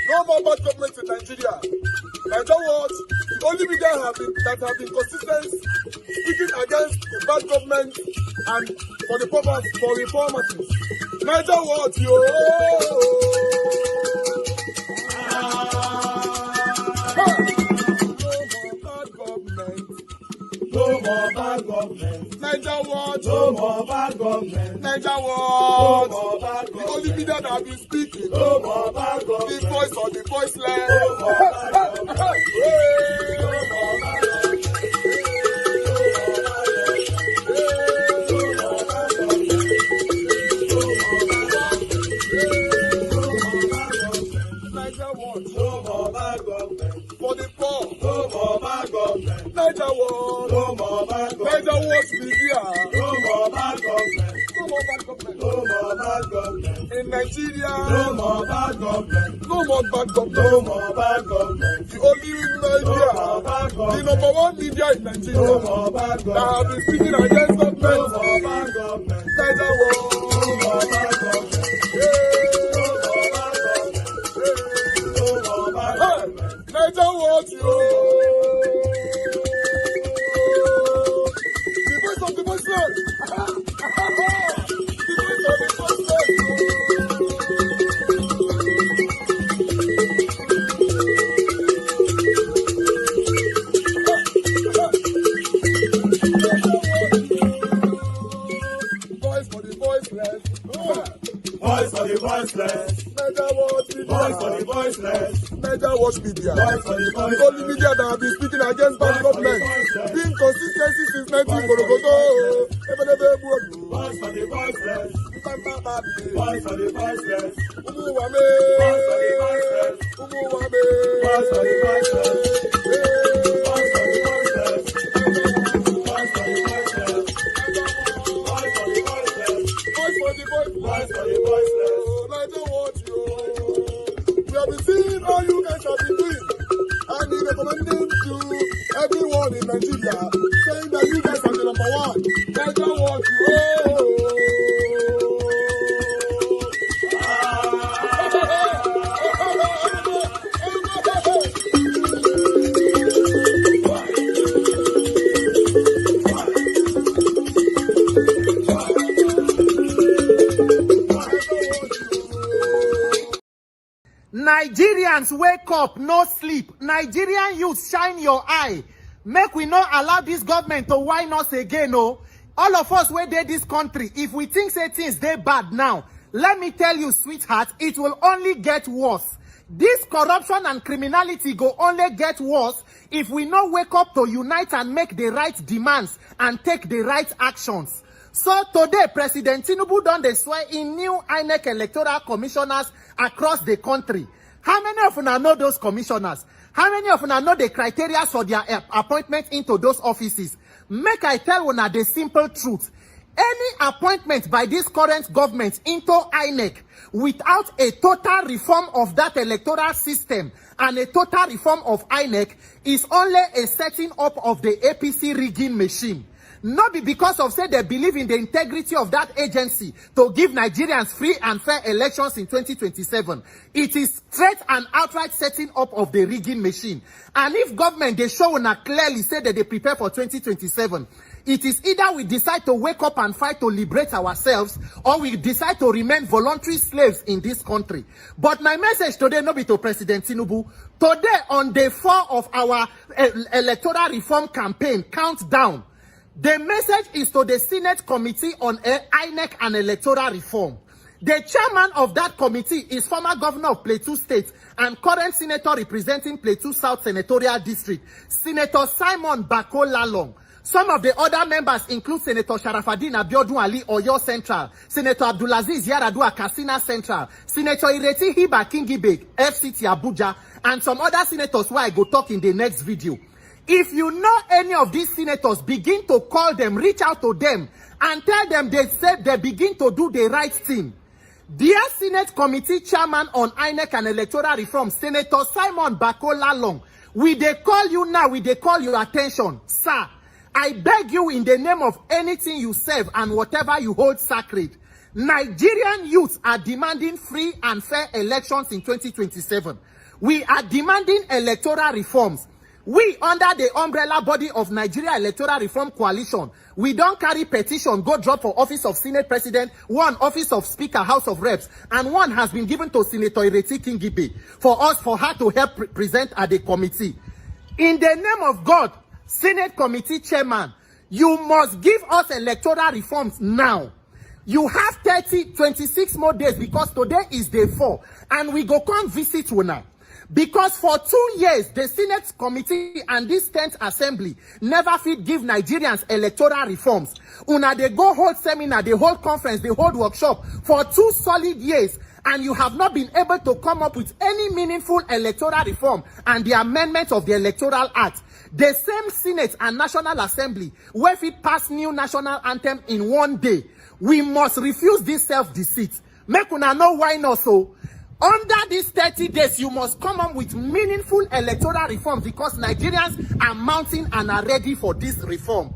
No more bad government in Nigeria. Niger what? The only media that have been consistent speaking against the bad government and for the purpose for reformers. Niger what, yo? No more bad government. Niger what? No more bad government. Niger what? No more bad government. The only media that have been speaking. No more bad government. The voice of the voiceless. No more bad government. No more bad government. For the poor, no more bad government. Niger what? No more bad government. Niger what media? No more bad government. No more bad government. No more bad government. In Nigeria, no more bad government. No more bad government. No more bad government. The only media, the number one media in Nigeria, no more bad government. That have been speaking against government. No more bad government. Niger what? No more bad government. Niger what, yo? The voice of the voiceless. The voice of the voiceless. Voice for the voiceless. Voice for the voiceless. Niger what? Voice for the voiceless. Niger watch media. The only media that have been speaking against bad government. Being consistency since 1944. Voice for the voiceless. Voice for the voiceless. Umuwame. Voice for the voiceless. Umuwame. Voice for the voiceless. Voice for the voiceless. Voice for the voiceless. Voice for the voiceless. Voice for the voiceless. Voice for the voiceless. Niger watch you. We have been seeing all you guys have been doing, and we recommending to everyone in Nigeria, saying that you guys are the number one. Niger watch you. Nigerians, wake up, no sleep. Nigerian youth, shine your eye. Make we not allow this government to whine us again, oh. All of us where they this country, if we think say things they bad now, let me tell you, sweetheart, it will only get worse. This corruption and criminality go only get worse if we not wake up to unite and make the right demands and take the right actions. So today, President Tinubu done the swear in new INEC electoral commissioners across the country. How many of you know those commissioners? How many of you know the criteria for their appointment into those offices? Make I tell you the simple truth. Any appointment by this current government into INEC without a total reform of that electoral system and a total reform of INEC is only a setting up of the APC rigging machine. Not be because of say they believe in the integrity of that agency to give Nigerians free and fair elections in 2027. It is straight and outright setting up of the rigging machine. And if government they show now clearly say that they prepare for 2027, it is either we decide to wake up and fight to liberate ourselves, or we decide to remain voluntary slaves in this country. But my message today no be to President Tinubu. Today on day 4 of our electoral reform campaign countdown, the message is to the Senate Committee on INEC and Electoral Reform. The chairman of that committee is former governor of Plateau State and current senator representing Plateau South Senatorial District, Senator Simon Bako Lalong. Some of the other members include Senator Sharafadin Abiodun Ali Oyo Central, Senator Abdulaziz Yaradua Katsina Central, Senator Ireti Hiba Kingibe FCT Abuja, and some other senators who I go talk in the next video. If you know any of these senators, begin to call them, reach out to them, and tell them they said they begin to do the right thing. Dear Senate Committee Chairman on INEC and Electoral Reform, Senator Simon Bako Lalong, we they call you now, we they call your attention. Sir, I beg you in the name of anything you serve and whatever you hold sacred, Nigerian youths are demanding free and fair elections in 2027. We are demanding electoral reforms. We, under the umbrella body of Nigeria Electoral Reform Coalition, we don't carry petition, go drop for office of Senate President, one office of Speaker, House of Reps, and one has been given to Senator Ireti Kingibe for her to help present at the committee. In the name of God, Senate Committee Chairman, you must give us electoral reforms now. You have 26 more days because today is day 4, and we go come visit una. Because for 2 years, the Senate Committee and this 10th Assembly never fit give Nigerians electoral reforms. Una, they go hold seminar, they hold conference, they hold workshop for 2 solid years, and you have not been able to come up with any meaningful electoral reform and the amendment of the Electoral Act. The same Senate and National Assembly, where it pass new national anthem in 1 day. We must refuse this self-deceit. Make una know why not so. Under these 30 days, you must come up with meaningful electoral reforms because Nigerians are mounting and are ready for this reform.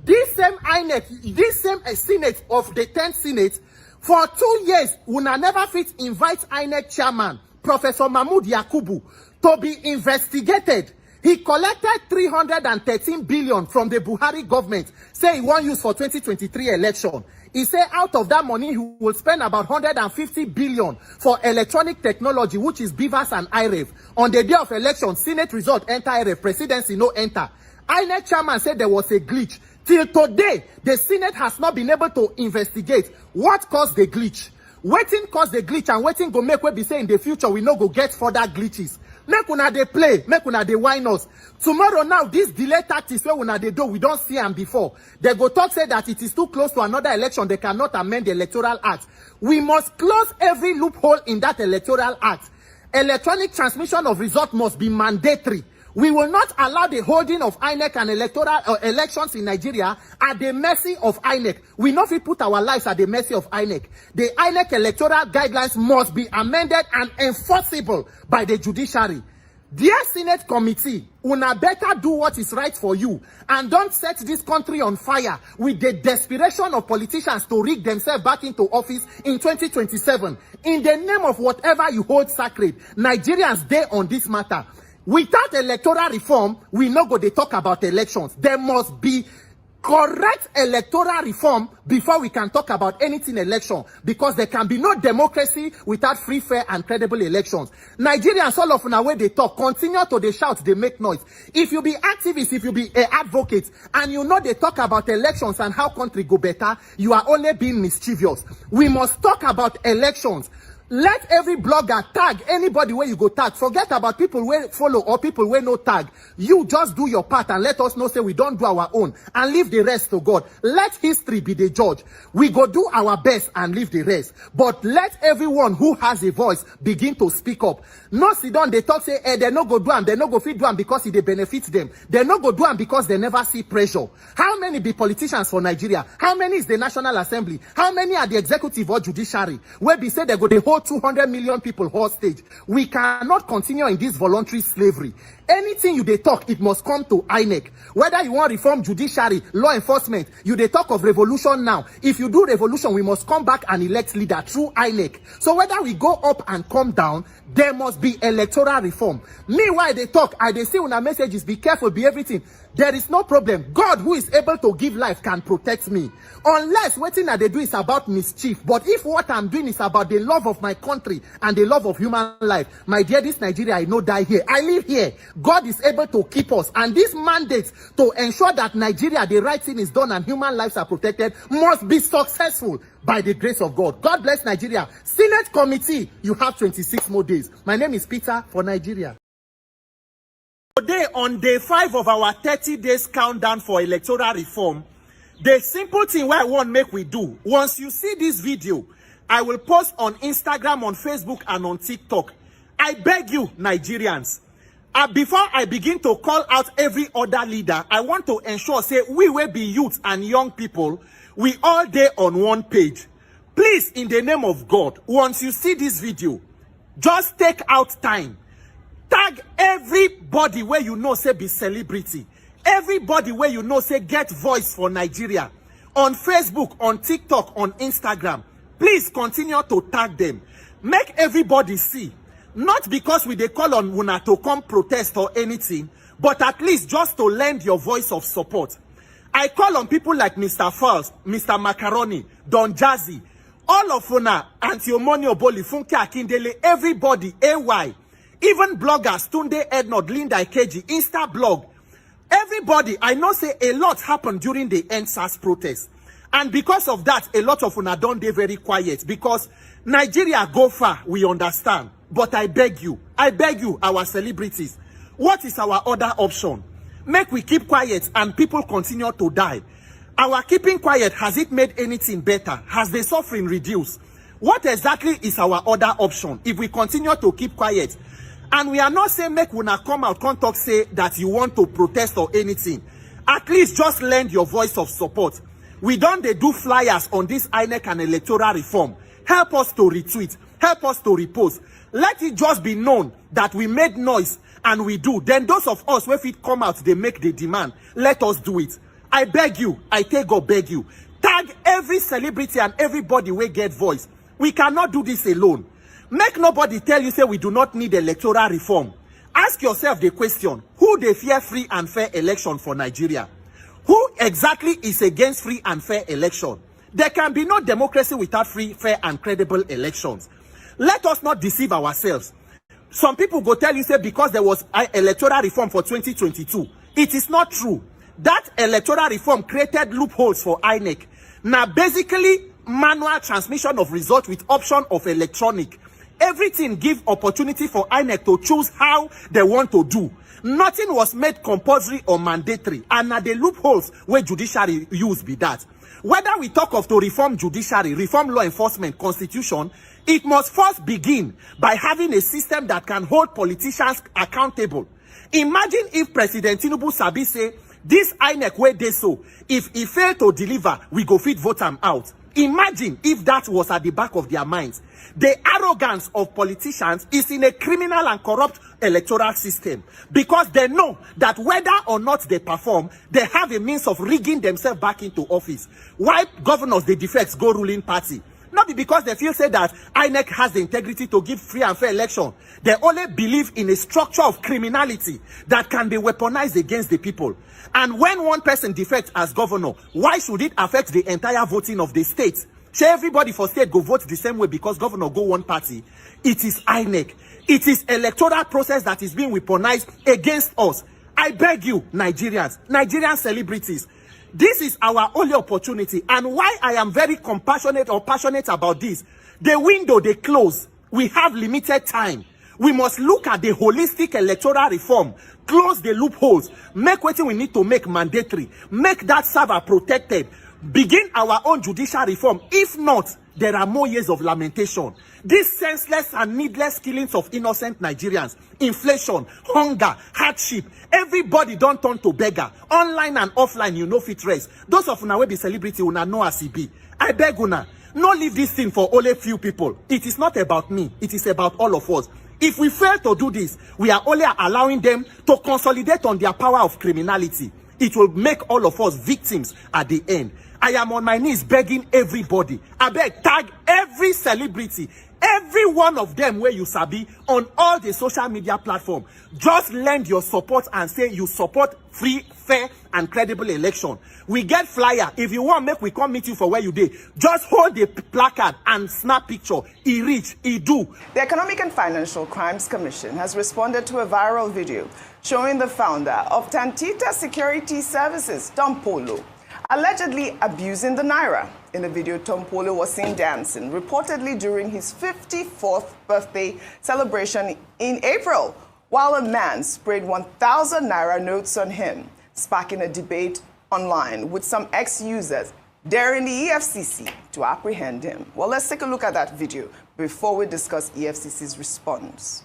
This same INEC, this same Senate of the 10th Senate, for 2 years, una never fit invite INEC chairman, Professor Mahmood Yakubu, to be investigated. He collected 313 billion from the Buhari government, say he won't use for 2023 election. He said out of that money, he will spend about 150 billion for electronic technology, which is BVAS and IREF. On the day of election, Senate result enter IREF, presidency no enter. INEC chairman said there was a glitch. Till today, the Senate has not been able to investigate what caused the glitch. Waiting caused the glitch and waiting go make we be say in the future we no go get further glitches. Make una dey play, make una dey whine us. Tomorrow now, this delay tactics where una dey do, we don't see them before. They go talk say that it is too close to another election, they cannot amend the Electoral Act. We must close every loophole in that Electoral Act. Electronic transmission of result must be mandatory. We will not allow the holding of INEC and electoral elections in Nigeria at the mercy of INEC. We not fit put our lives at the mercy of INEC. The INEC electoral guidelines must be amended and enforceable by the judiciary. Dear Senate Committee, una better do what is right for you and don't set this country on fire with the desperation of politicians to rig themselves back into office in 2027. In the name of whatever you hold sacred, Nigerians dey on this matter. Without electoral reform, we no go dey talk about elections. There must be correct electoral reform before we can talk about anything election, because there can be no democracy without free, fair, and credible elections. Nigerians, all of una way they talk, continue to they shout, they make noise. If you be activists, if you be advocates, and you know they talk about elections and how country go better, you are only being mischievous. We must talk about elections. Let every blogger tag anybody where you go tag. Forget about people where follow or people where no tag. You just do your part and let us know say we don't do our own and leave the rest to God. Let history be the judge. We go do our best and leave the rest. But let everyone who has a voice begin to speak up. No sit down, they talk say, they no go do them, they no go fit do them because it benefits them. They no go do them because they never see pressure. How many be politicians for Nigeria? How many is the National Assembly? How many are the executive or judiciary? Where be say they go the whole 200 million people hostage. We cannot continue in this voluntary slavery. Anything you dey talk, it must come to INEC. Whether you want reform judiciary, law enforcement, you dey talk of revolution now. If you do revolution, we must come back and elect leader through INEC. So whether we go up and come down, there must be electoral reform. Meanwhile, they talk, I dey see una messages, be careful, be everything. There is no problem. God, who is able to give life, can protect me. Unless what thing that they do is about mischief. But if what I'm doing is about the love of my country and the love of human life, my dear, this Nigeria, I no die here. I live here. God is able to keep us. And this mandate to ensure that Nigeria, the right thing is done and human lives are protected, must be successful by the grace of God. God bless Nigeria. Senate Committee, you have 26 more days. My name is Peter for Nigeria. Today, on day 5 of our 30 days countdown for electoral reform, the simple thing I want make we do, once you see this video, I will post on Instagram, on Facebook, and on TikTok. I beg you, Nigerians, before I begin to call out every other leader, I want to ensure, say, we will be youth and young people, we all day on one page. Please, in the name of God, once you see this video, just take out time. Tag everybody where you know say be celebrity. Everybody where you know say get voice for Nigeria. On Facebook, on TikTok, on Instagram. Please continue to tag them. Make everybody see. Not because we dey call on una to come protest or anything, but at least just to lend your voice of support. I call on people like Mr. Falls, Mr. Macaroni, Don Jazzy, all of una, Antiomoni Oboli, Funke Akindele, everybody, AY, even bloggers, Tunde Ednod, Linda Ikeji, Insta blog. Everybody, I know say a lot happened during the NSAS protest. And because of that, a lot of una don't dey very quiet because Nigeria go far, we understand. But I beg you, our celebrities, what is our other option? Make we keep quiet and people continue to die. Our keeping quiet, has it made anything better? Has the suffering reduced? What exactly is our other option if we continue to keep quiet? And we are not saying make una come out, come talk, say that you want to protest or anything. At least just lend your voice of support. We don't do flyers on this INEC and electoral reform. Help us to retweet. Help us to repost. Let it just be known that we made noise and we do. Then those of us, if it come out, they make the demand. Let us do it. I beg you, I take God beg you. Tag every celebrity and everybody will get voice. We cannot do this alone. Make nobody tell you say we do not need electoral reform. Ask yourself the question, who they fear free and fair election for Nigeria? Who exactly is against free and fair election? There can be no democracy without free, fair and credible elections. Let us not deceive ourselves. Some people go tell you say because there was an electoral reform for 2022. It is not true. That electoral reform created loopholes for INEC. Now basically manual transmission of results with option of electronic. Everything give opportunity for INEC to choose how they want to do. Nothing was made compulsory or mandatory. And now the loopholes where judiciary use be that. Whether we talk of to reform judiciary, reform law enforcement, constitution, it must first begin by having a system that can hold politicians accountable. Imagine if President Tinubu Sabi say, this INEC way they so, if he fail to deliver, we go fit vote him out. Imagine if that was at the back of their minds. The arrogance of politicians is in a criminal and corrupt electoral system because they know that whether or not they perform, they have a means of rigging themselves back into office. Why governors, the defects, go ruling party? Not because they feel say that INEC has the integrity to give free and fair election. They only believe in a structure of criminality that can be weaponized against the people. And when one person defects as governor, why should it affect the entire voting of the state? Say everybody for state go vote the same way because governor go one party. It is INEC. It is electoral process that is being weaponized against us. I beg you, Nigerians, Nigerian celebrities, this is our only opportunity. And why I am very compassionate or passionate about this, the window they close. We have limited time. We must look at the holistic electoral reform, close the loopholes, make what we need to make mandatory, make that server protected, begin our own judicial reform. If not, there are more years of lamentation. These senseless and needless killings of innocent Nigerians, inflation, hunger, hardship, everybody don't turn to beggar. Online and offline, you know fit rest. Those of una wey be celebrity, una know as e be. I beg una, no leave this thing for only few people. It is not about me. It is about all of us. If we fail to do this, we are only allowing them to consolidate on their power of criminality. It will make all of us victims at the end. I am on my knees begging everybody. I beg, tag every celebrity, every one of them where you sabi on all the social media platforms. Just lend your support and say you support free, fair, and credible election. We get flyer. If you want, make we come meet you for where you dey. Just hold the placard and snap picture. E reach, e do. The Economic and Financial Crimes Commission has responded to a viral video showing the founder of Tantita Security Services, Tompolo, allegedly abusing the naira. In the video, Tompolo was seen dancing, reportedly during his 54th birthday celebration in April, while a man sprayed 1,000 naira notes on him, sparking a debate online with some ex-users daring the EFCC to apprehend him. Well, let's take a look at that video before we discuss EFCC's response.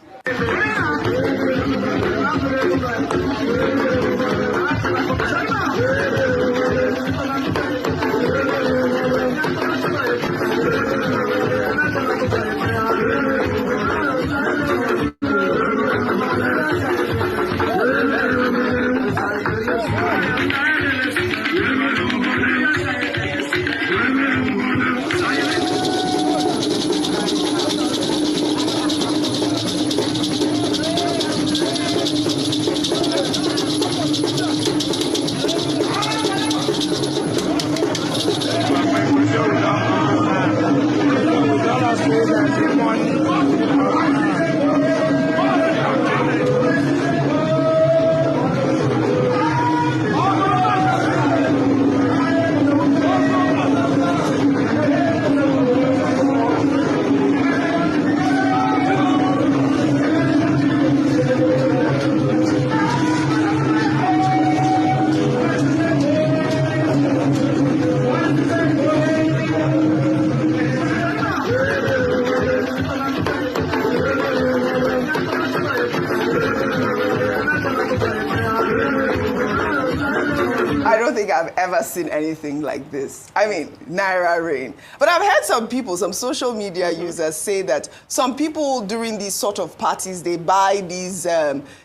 I don't think I've ever seen anything like this. I mean, Naira rain. But I've heard some people, some social media users say that some people during these sort of parties, they buy these,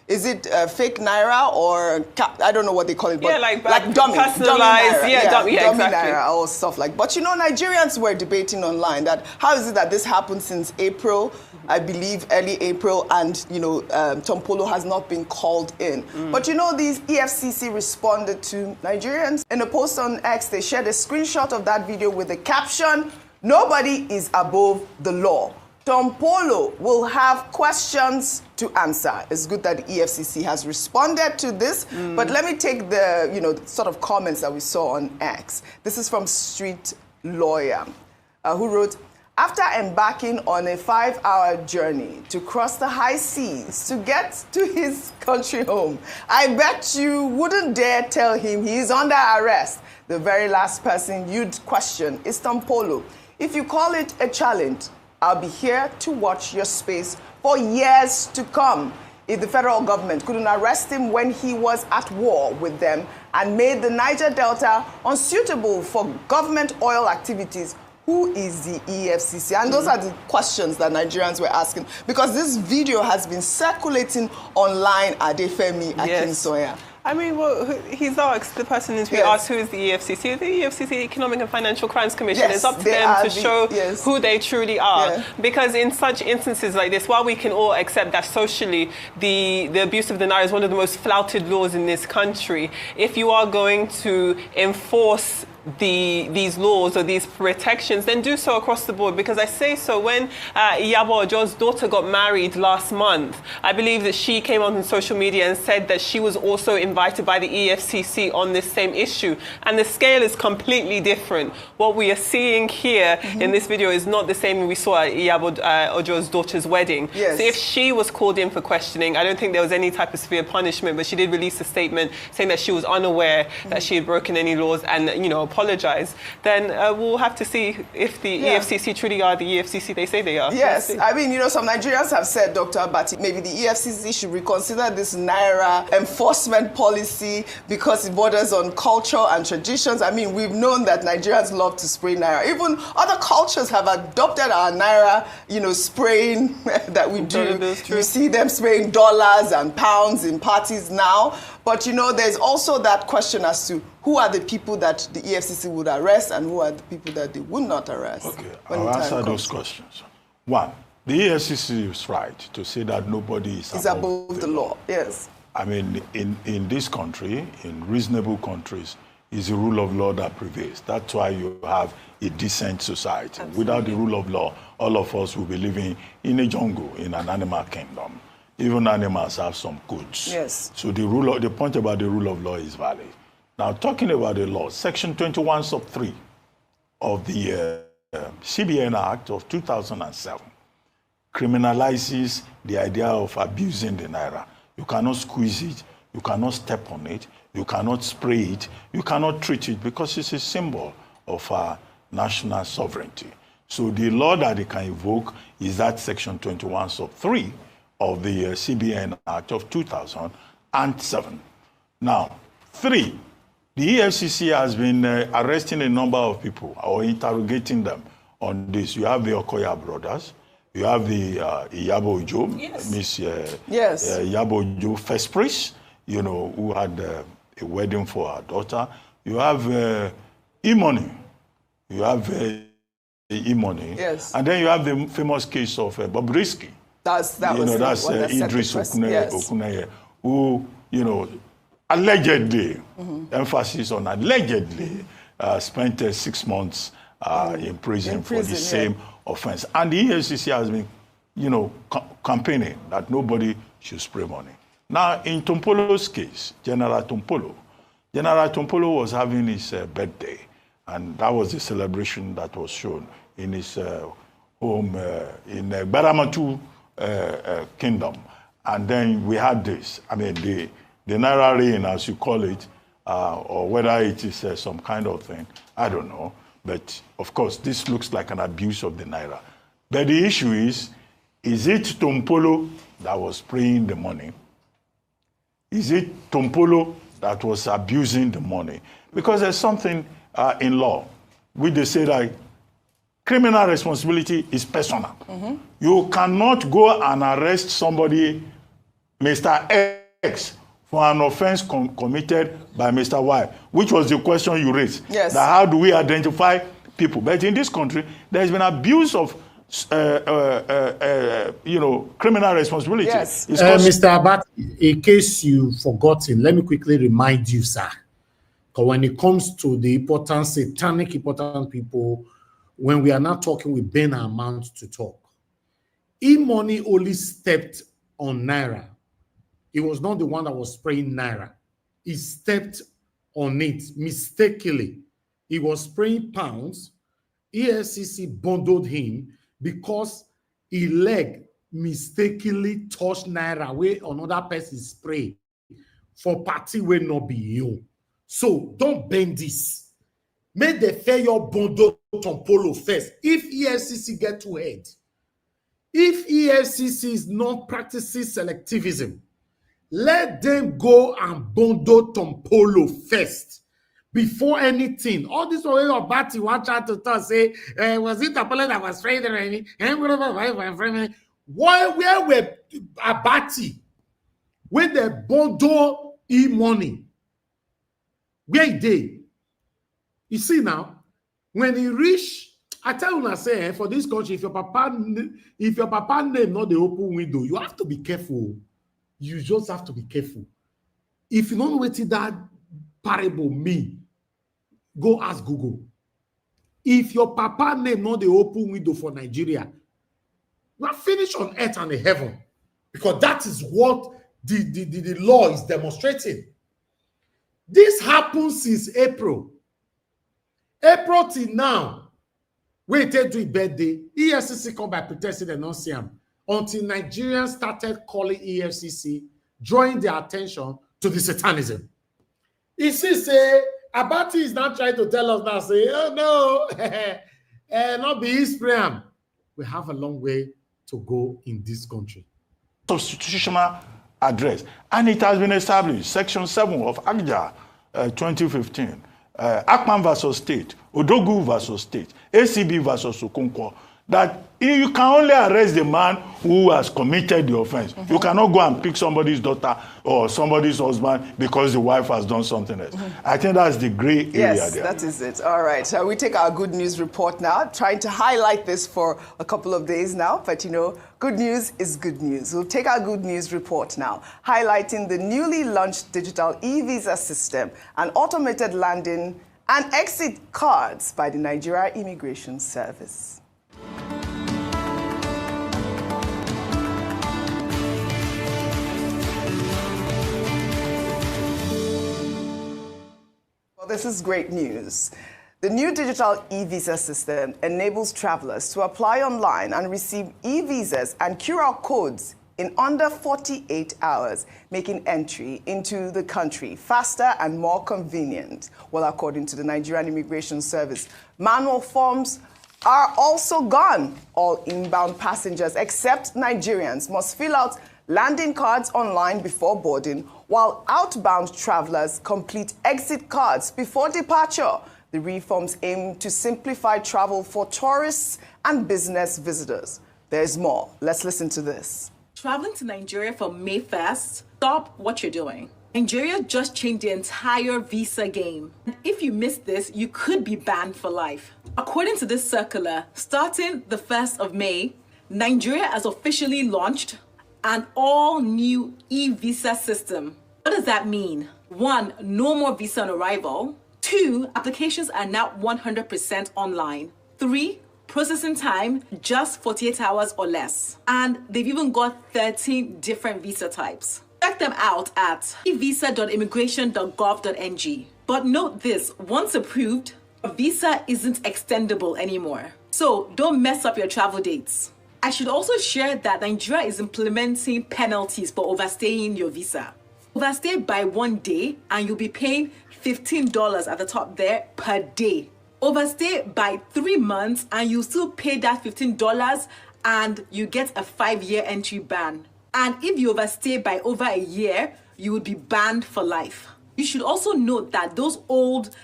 is it fake Naira or, I don't know what they call it, but yeah, like dummy personalized, Naira. dummy exactly. Naira or stuff like. But you know, Nigerians were debating online that how is it that this happened since April, I believe early April, and you know, Tompolo has not been called in. But you know, these EFCC responded to Nigerians. In a post on X, they shared a screenshot of that video with the caption, "Nobody is above the law. Tompolo will have questions to answer." It's good that the EFCC has responded to this, but let me take the, you know, sort of comments that we saw on X. This is from Street Lawyer, who wrote, "After embarking on a 5-hour journey to cross the high seas to get to his country home, I bet you wouldn't dare tell him he is under arrest. The very last person you'd question is Tompolo. If you call it a challenge, I'll be here to watch your space for years to come. If the federal government couldn't arrest him when he was at war with them and made the Niger Delta unsuitable for government oil activities, who is the EFCC?" And those are the questions that Nigerians were asking, because this video has been circulating online, Adefemi Akinsoya. I mean, well, he's asked, the person is asked, who is the EFCC? The EFCC, Economic and Financial Crimes Commission. It's up to them to show who they truly are. Because in such instances like this, while we can all accept that socially the abuse of the Naira is one of the most flouted laws in this country, if you are going to enforce these laws or these protections, then do so across the board. Because I say so, when Yabo Ojo's daughter got married last month, I believe that she came on social media and said that she was also invited by the EFCC on this same issue. And the scale is completely different. What we are seeing here in this video is not the same we saw at Yabo Ojo's daughter's wedding. So if she was called in for questioning, I don't think there was any type of severe punishment, but she did release a statement saying that she was unaware that she had broken any laws and, you know, apologize. Then we'll have to see if the EFCC truly are the EFCC they say they are. Yes, I mean, you know, some Nigerians have said, Dr. Abati, maybe the EFCC should reconsider this Naira enforcement policy because it borders on culture and traditions. I mean, we've known that Nigerians love to spray Naira. Even other cultures have adopted our Naira, you know, spraying that we do. You see them spraying dollars and pounds in parties now. But, you know, there's also that question as to who are the people that the EFCC would arrest and who are the people that they would not arrest. Okay, I'll answer those questions. One, the EFCC is right to say that nobody is above the law. Yes. I mean, in this country, in reasonable countries, it's the rule of law that prevails. That's why you have a decent society. Absolutely. Without the rule of law, all of us will be living in a jungle, in an animal kingdom. Even animals have some codes. Yes. So the point about the rule of law is valid. Now, talking about the law, Section 21 sub 3 of the CBN Act of 2007 criminalizes the idea of abusing the Naira. You cannot squeeze it, you cannot step on it, you cannot spray it, you cannot treat it because it's a symbol of our national sovereignty. So the law that they can invoke is that Section 21 sub 3 of the CBN Act of 2007. Now, 3, the EFCC has been arresting a number of people or interrogating them on this. You have the Okoya brothers, you have the Yabo Ojo, Miss Yabo Ojo, first priest, you know, who had a wedding for her daughter. You have E-Money, you have E-Money, and then you have the famous case of Bobrisky. That's Idris Okuneye, who, you know, allegedly, emphasis on allegedly, spent 6 months in prison for the same offense. And the EFCC has been, campaigning that nobody should spray money. Now, in Tompolo's case, General Tompolo was having his birthday, and that was the celebration that was shown in his home in Baramatu Kingdom. And then we had this. I mean, the Naira rain, as you call it, or whether it is some kind of thing, I don't know. But, of course, this looks like an abuse of the Naira. But the issue is it Tompolo that was spraying the money? Is it Tompolo that was abusing the money? Because there's something in law which they say that criminal responsibility is personal. Mm-hmm. You cannot go and arrest somebody, Mr. X, for an offense committed by Mr. Y, which was the question you raised. Yes. That how do we identify people? But in this country, there's been abuse of criminal responsibility. Yes. Mr. Abati, in case you've forgotten, let me quickly remind you, sir. Because when it comes to the important, satanic important people, when we are not talking, we bend our mouths to talk. E-money only stepped on Naira. He was not the one that was spraying Naira. He stepped on it mistakenly. He was spraying pounds. EFCC bundled him because he leg mistakenly touched Naira where another person spray for party will not be you. So don't bend this. Make the fair your bundle Tompolo first. If EFCC get to head, if EFCC is not practicing selectivism, let them go and bundle Tompolo first before anything. All this way of Bati watch out to talk, say, was it Tompolo that was spraying the rain? Where were Abati when they bundle e-money? Where they? You see now, when he reach, I tell you, I say, for this country, if your papa name not the open window, you have to be careful. You just have to be careful. If you don't know what that parable mean, go ask Google. If your papa name not the open window for Nigeria, you are finished on earth and in heaven. Because that is what the law is demonstrating. This happens since April. April till now, we take to birthday, EFCC come by protesting and not see him until Nigerians started calling EFCC, drawing their attention to the satanism. You see, say, Abati is not trying to tell us now, say, oh no, not be Israel. We have a long way to go in this country. Constitutional address, and it has been established, Section 7 of ACJA 2015, Akman versus State, Odogu versus State, ACB versus Okonkwo, that you can only arrest the man who has committed the offense. Mm-hmm. You cannot go and pick somebody's daughter or somebody's husband because the wife has done something else. Mm-hmm. I think that's the gray area yes, there. That is it. All right. Shall we take our good news report now? Trying to highlight this for a couple of days now, but good news is good news. We'll take our good news report now, highlighting the newly launched digital e-visa system and automated landing and exit cards by the Nigeria Immigration Service. Well, this is great news. The new digital e-visa system enables travelers to apply online and receive e-visas and QR codes in under 48 hours, making entry into the country faster and more convenient. Well, according to the Nigerian Immigration Service, manual forms are also gone. All inbound passengers, except Nigerians, must fill out landing cards online before boarding, while outbound travelers complete exit cards before departure. The reforms aim to simplify travel for tourists and business visitors. There's more. Let's listen to this. Traveling to Nigeria for May 1st, stop what you're doing. Nigeria just changed the entire visa game. If you missed this, you could be banned for life. According to this circular, starting the 1st of May, Nigeria has officially launched an all-new e-visa system. What does that mean? 1, no more visa on arrival. 2, applications are now 100% online. 3, Processing time, just 48 hours or less. And they've even got 13 different visa types. Check them out at visa.immigration.gov.ng. But note this, once approved, a visa isn't extendable anymore. So don't mess up your travel dates. I should also share that Nigeria is implementing penalties for overstaying your visa. Overstay by 1 day and you'll be paying $15 at the top there per day. Overstay by 3 months and you still pay that $15 and you get a 5-year entry ban. And if you overstay by over a year, you would be banned for life. You should also note that those old,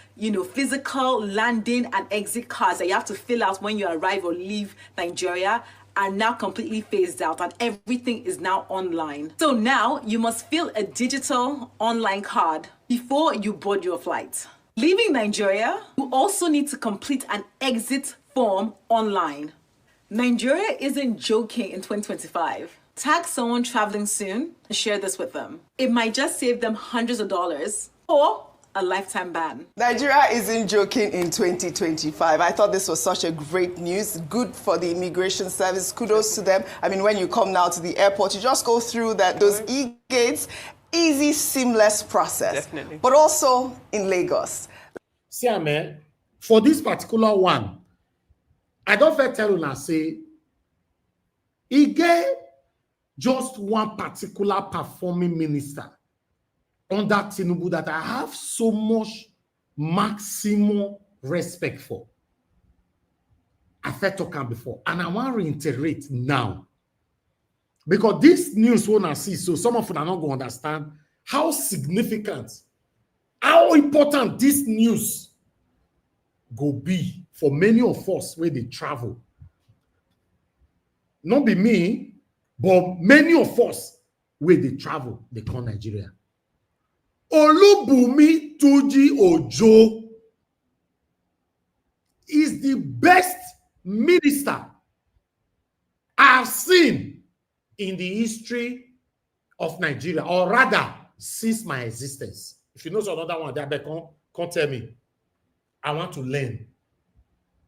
physical landing and exit cards that you have to fill out when you arrive or leave Nigeria are now completely phased out and everything is now online. So now you must fill a digital online card before you board your flight. Leaving Nigeria, you also need to complete an exit form online. Nigeria isn't joking in 2025. Tag someone traveling soon and share this with them. It might just save them hundreds of dollars or a lifetime ban. Nigeria isn't joking in 2025. I thought this was such a great news. Good for the immigration service. Kudos to them. I mean, when you come now to the airport, you just go through those e-gates. Easy, seamless process. Definitely. But also in Lagos. See, man, for this particular one, I don't fair tell you and say, he gave just one particular performing minister under Tinubu that I have so much maximum respect for. I felt talking before, and I want to reiterate now. Because this news one I see, so some of you are not going to understand how significant, how important this news go be for many of us where they travel. Not be me, but many of us where they travel, they call Nigeria. Olubunmi Tuji Ojo is the best minister I've seen in the history of Nigeria, or rather, since my existence. If you know another one, that come tell me. I want to learn.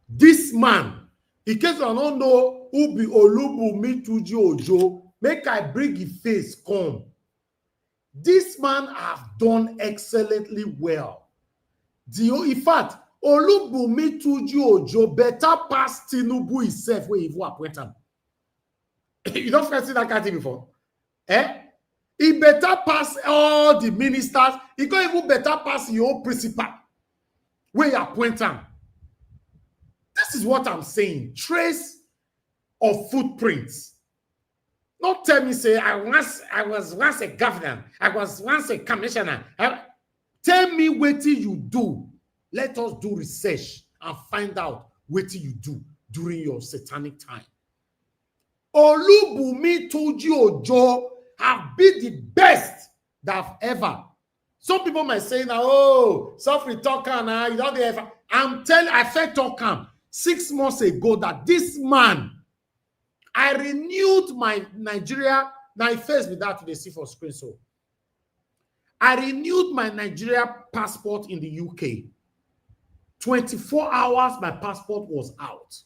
This man, in case I don't know who be Olubunmi Tuji Ojo, make I bring his face come. This man have done excellently well. In fact, Olubunmi Tuji Ojo better pass Tinubu himself where he will appoint him. You don't see that kind of thing before? He better pass all the ministers. He can't even better pass your principal where you appoint him. This is what I'm saying. Trace of footprints. Not tell me, say, I was once a governor. I was once a commissioner. Tell me what you do. Let us do research and find out what you do during your satanic time. Olubunmi Tuji Ojo have been the best that I've ever. Some people might say, oh, Sofri Tokan, you don't ever. I'm telling I felt Tokan 6 months ago that this man, I renewed my Nigeria. Now I first with that they see for screen. So I renewed my Nigeria passport in the UK. 24 hours, my passport was out.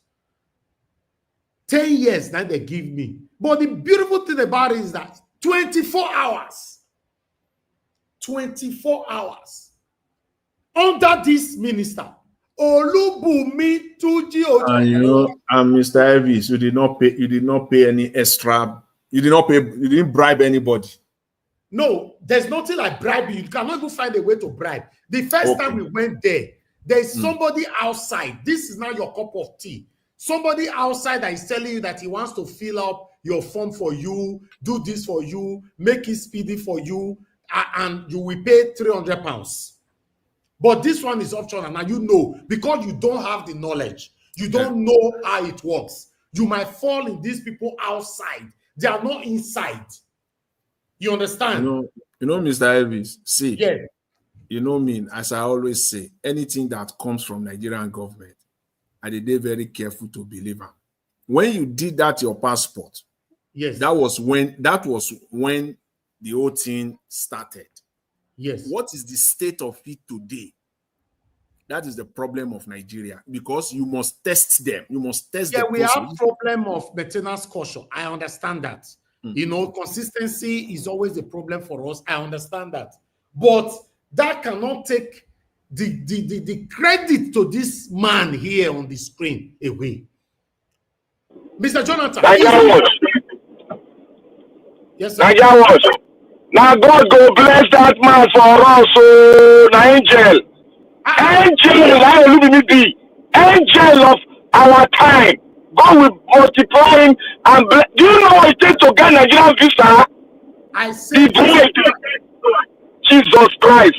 10 years now they give me. But the beautiful thing about it is that 24 hours. 24 hours. Under this minister. Olubunmi Tuji Ojo. And you know, and Mr. Elvis, you did not pay any extra, you didn't bribe anybody. No, there's nothing like bribe. You cannot even find a way to bribe. The first time we went there, there's somebody outside. This is not your cup of tea. Somebody outside that is telling you that he wants to fill up your form for you, do this for you, make it speedy for you, and you will pay £300. But this one is optional. Now you know, because you don't have the knowledge, you don't know how it works. You might fall in these people outside. They are not inside. You understand? You know, Mr. Elvis, see, yeah. You know me, as I always say, anything that comes from Nigerian government, I did very careful to believe them. When you did that, your passport, yes, that was when the whole thing started. Yes. What is the state of it today? That is the problem of Nigeria, because you must test them. You must test them. Yeah, we person. have problem of maintenance caution. I understand that. You know, consistency is always a problem for us. I understand that. But that cannot take the credit to this man here on the screen away. Mr. Jonathan. Yes, sir. Now God go bless that man for us, so na angel. Angel of our time. God will multiply him and bless. Do you know what it takes to get Nigerian visa? I see. Jesus Christ.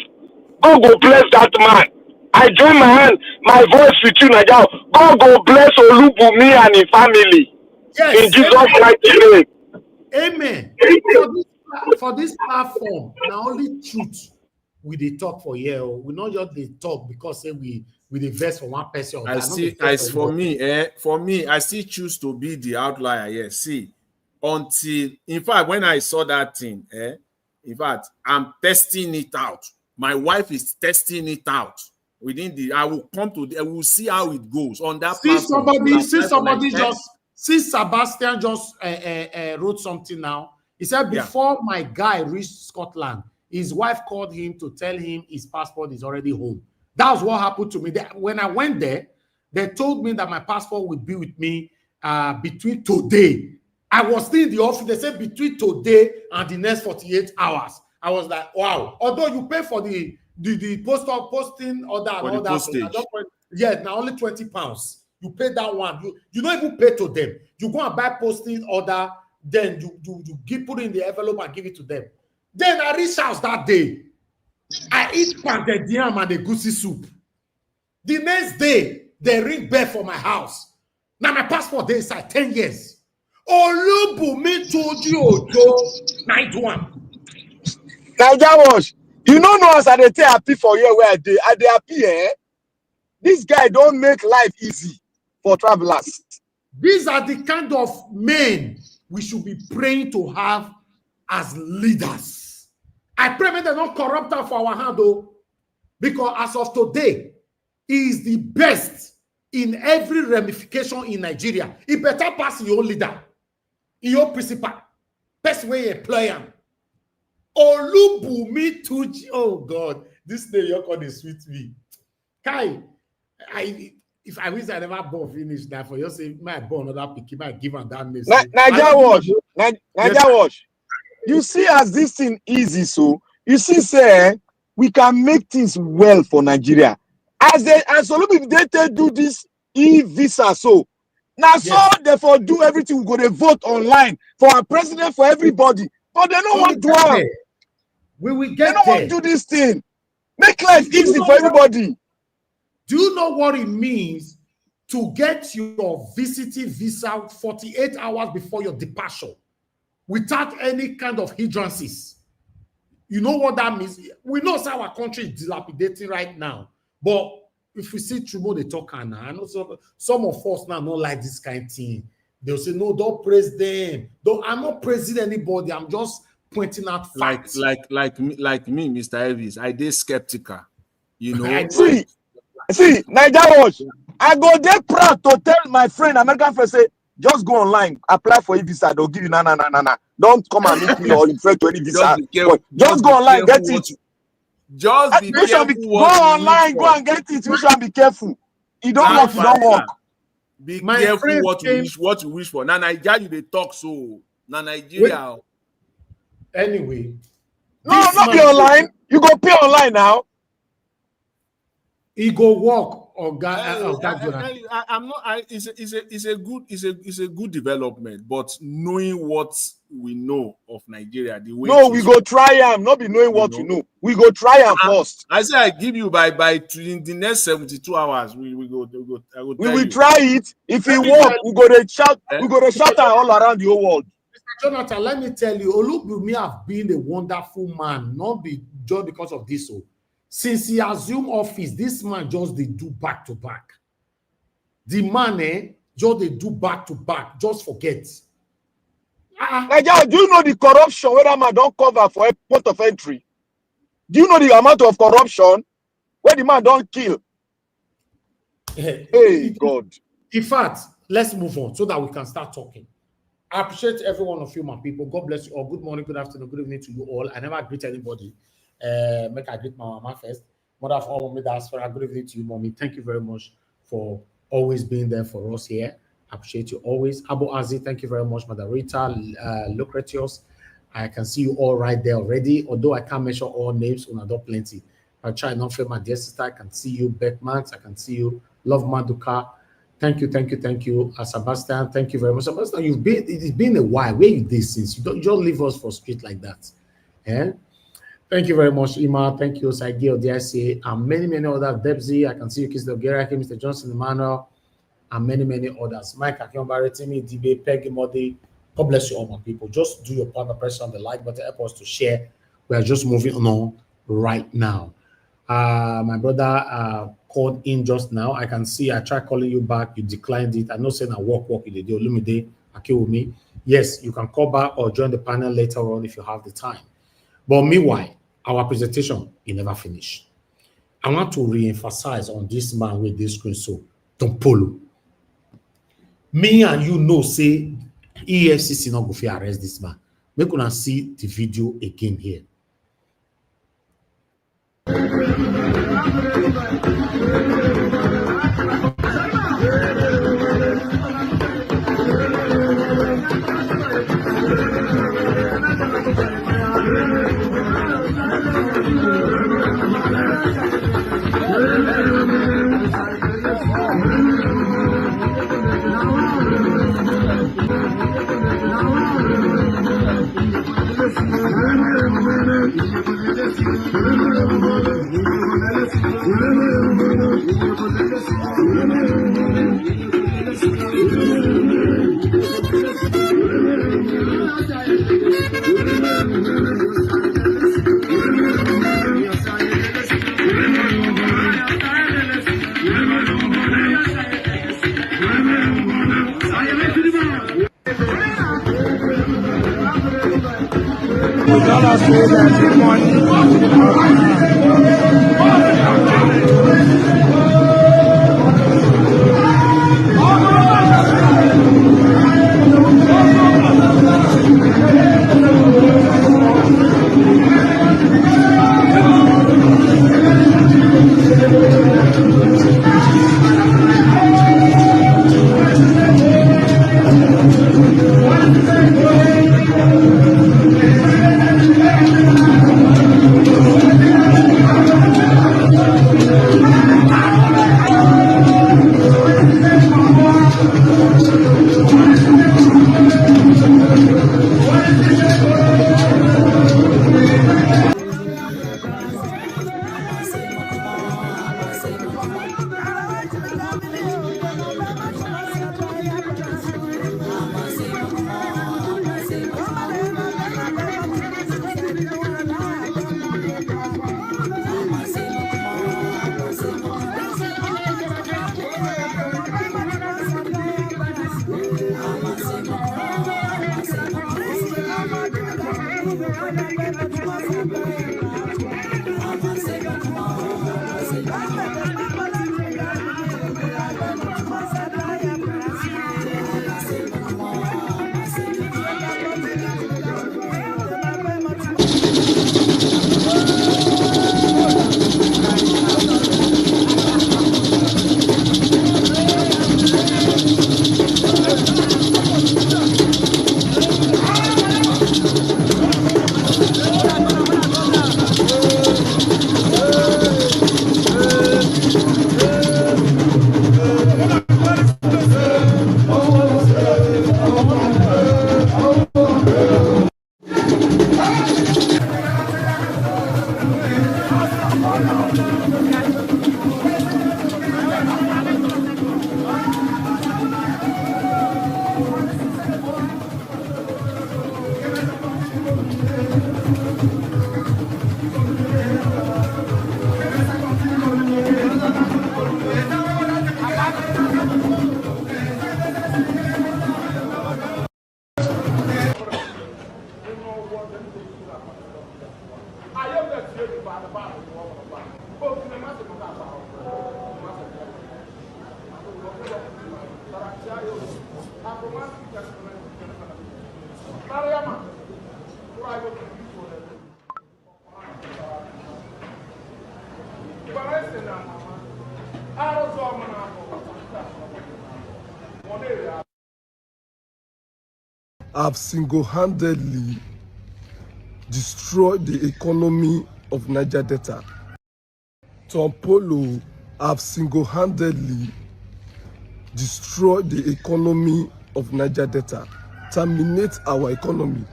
God go bless that man. I join my voice with you, Nigeria. God go bless Olubumi and his family. Yes. In Jesus' mighty name. Amen. For this platform, now only truth we dey talk for here. We not just dey talk because we dey vex for one person. For me, I still choose to be the outlier here. See, until in fact, when I saw that thing, in fact, I'm testing it out. My wife is testing it out. I will come to. I will see how it goes on that. See Sebastian just wrote something now. He said before my guy reached Scotland, his wife called him to tell him his passport is already home. That was what happened to me. When I went there, they told me that my passport would be with me between today. I was still in the office. They said between today and the next 48 hours. I was like, wow. Although you pay for the posting order and all that. Yeah, now only £20. You pay that one. You don't even pay to them. You go and buy posting order, then you put it in the envelope and give it to them. Then I reached house that day. I eat pounded yam and a goosey soup. The next day, they ring bell for my house. Now my passport there is like 10 years. Olubumi told you Ojo 91. Niger Wash, you don't know us I dey happy for you where I dey happy, eh? This guy don't make life easy for travelers. These are the kind of men we should be praying to have as leaders. I pray that they don't corrupt us for our hand, though, because as of today, he is the best in every ramification in Nigeria. He better pass your leader, your principal, best way employer. Olubumi Tuji. Oh God, this day you're going to sweet me. Kai, if I wish I never born finish that for you say my born another picky, might give him that name. Niger Wash. You see, as this thing easy, so you see, say we can make things well for Nigeria. As Olubumi they do this e-visa, so now so therefore do everything. We go to vote online for our president for everybody, but they don't want to do it. We will get. They don't want to do this thing. Make life easy for everybody. Do you know what it means to get your visiting visa 48 hours before your departure without any kind of hindrances? You know what that means? We know how our country is dilapidating right now, but if we see Trudeau, they talk now. I know some of us now don't like this kind of thing. They'll say, no, don't praise them. I'm not praising anybody. I'm just pointing out facts. Like me, Mr. Elvis, I did skeptical. You know. See, Niger Wash, I go there proud to tell my friend, American friend, say, just go online, apply for a visa. They'll give you nah. Don't come and meet me or refer to any visa. Just go online, get it. Just be careful. Go online, go and get it. You should be careful. It don't work, it don't work. Be careful what you wish for. Now Nigeria, you they talk so. Now Nigeria. Anyway. No, not be online. You go pay online now. He go walk or I'm not. It's a good development, but knowing what we know of Nigeria, the way. No, we go try him. Not be knowing what we know. We go try him first. I say I give you by in the next 72 hours. We will try it. If it work, we go to shout. We go to shout all around the whole world. Mr. Jonathan, let me tell you, Olubumi have been a wonderful man, not just because of this. Since he assumed office, this man just they do back to back. The man, just they do back to back. Just forget. Nigeria, do you know the corruption where that man don't cover for a port of entry? Do you know the amount of corruption where the man don't kill? Hey, God. In fact, let's move on so that we can start talking. I appreciate every one of you, my people. God bless you all. Good morning, good afternoon, good evening to you all. I never greet anybody. Make I greet my mama first. Mother of all, mommy, that's for good evening to you, mommy. Thank you very much for always being there for us here. I appreciate you always. Abu Azi, thank you very much, Mother Rita, Lucretius. I can see you all right there already. Although I can't mention all names, when I don't plenty. I try not to fail my dear sister. I can see you, Beckmax. I can see you, Love Maduka. Thank you. Sebastian, thank you very much. Sebastian, it's been a while. Where you did since? You don't leave us for street like that. Yeah? Thank you very much, Ima. Thank you, Saigil, DSA, and many others. Debsy, I can see you, Kiss Geraki, Mr. Johnson Emmanuel, and many others. Mike Akionbari, Timmy, DB, Peggy Modi. God bless you all, my people. Just do your part by pressing on the like button, help us to share. We are just moving on right now. My brother called in just now. I can see I tried calling you back. You declined it. I know saying I walk in the day. Olumide, Akiwumi. Yes, you can call back or join the panel later on if you have the time. But meanwhile, our presentation is never finished. I want to re-emphasize on this man with this screen. So, Tompolo. Me and you know, say EFCC not go to arrest this man. We gonna see the video again here. have single-handedly destroyed the economy of Niger Delta. Tompolo have single-handedly destroyed the economy of Niger Delta, terminate our economy,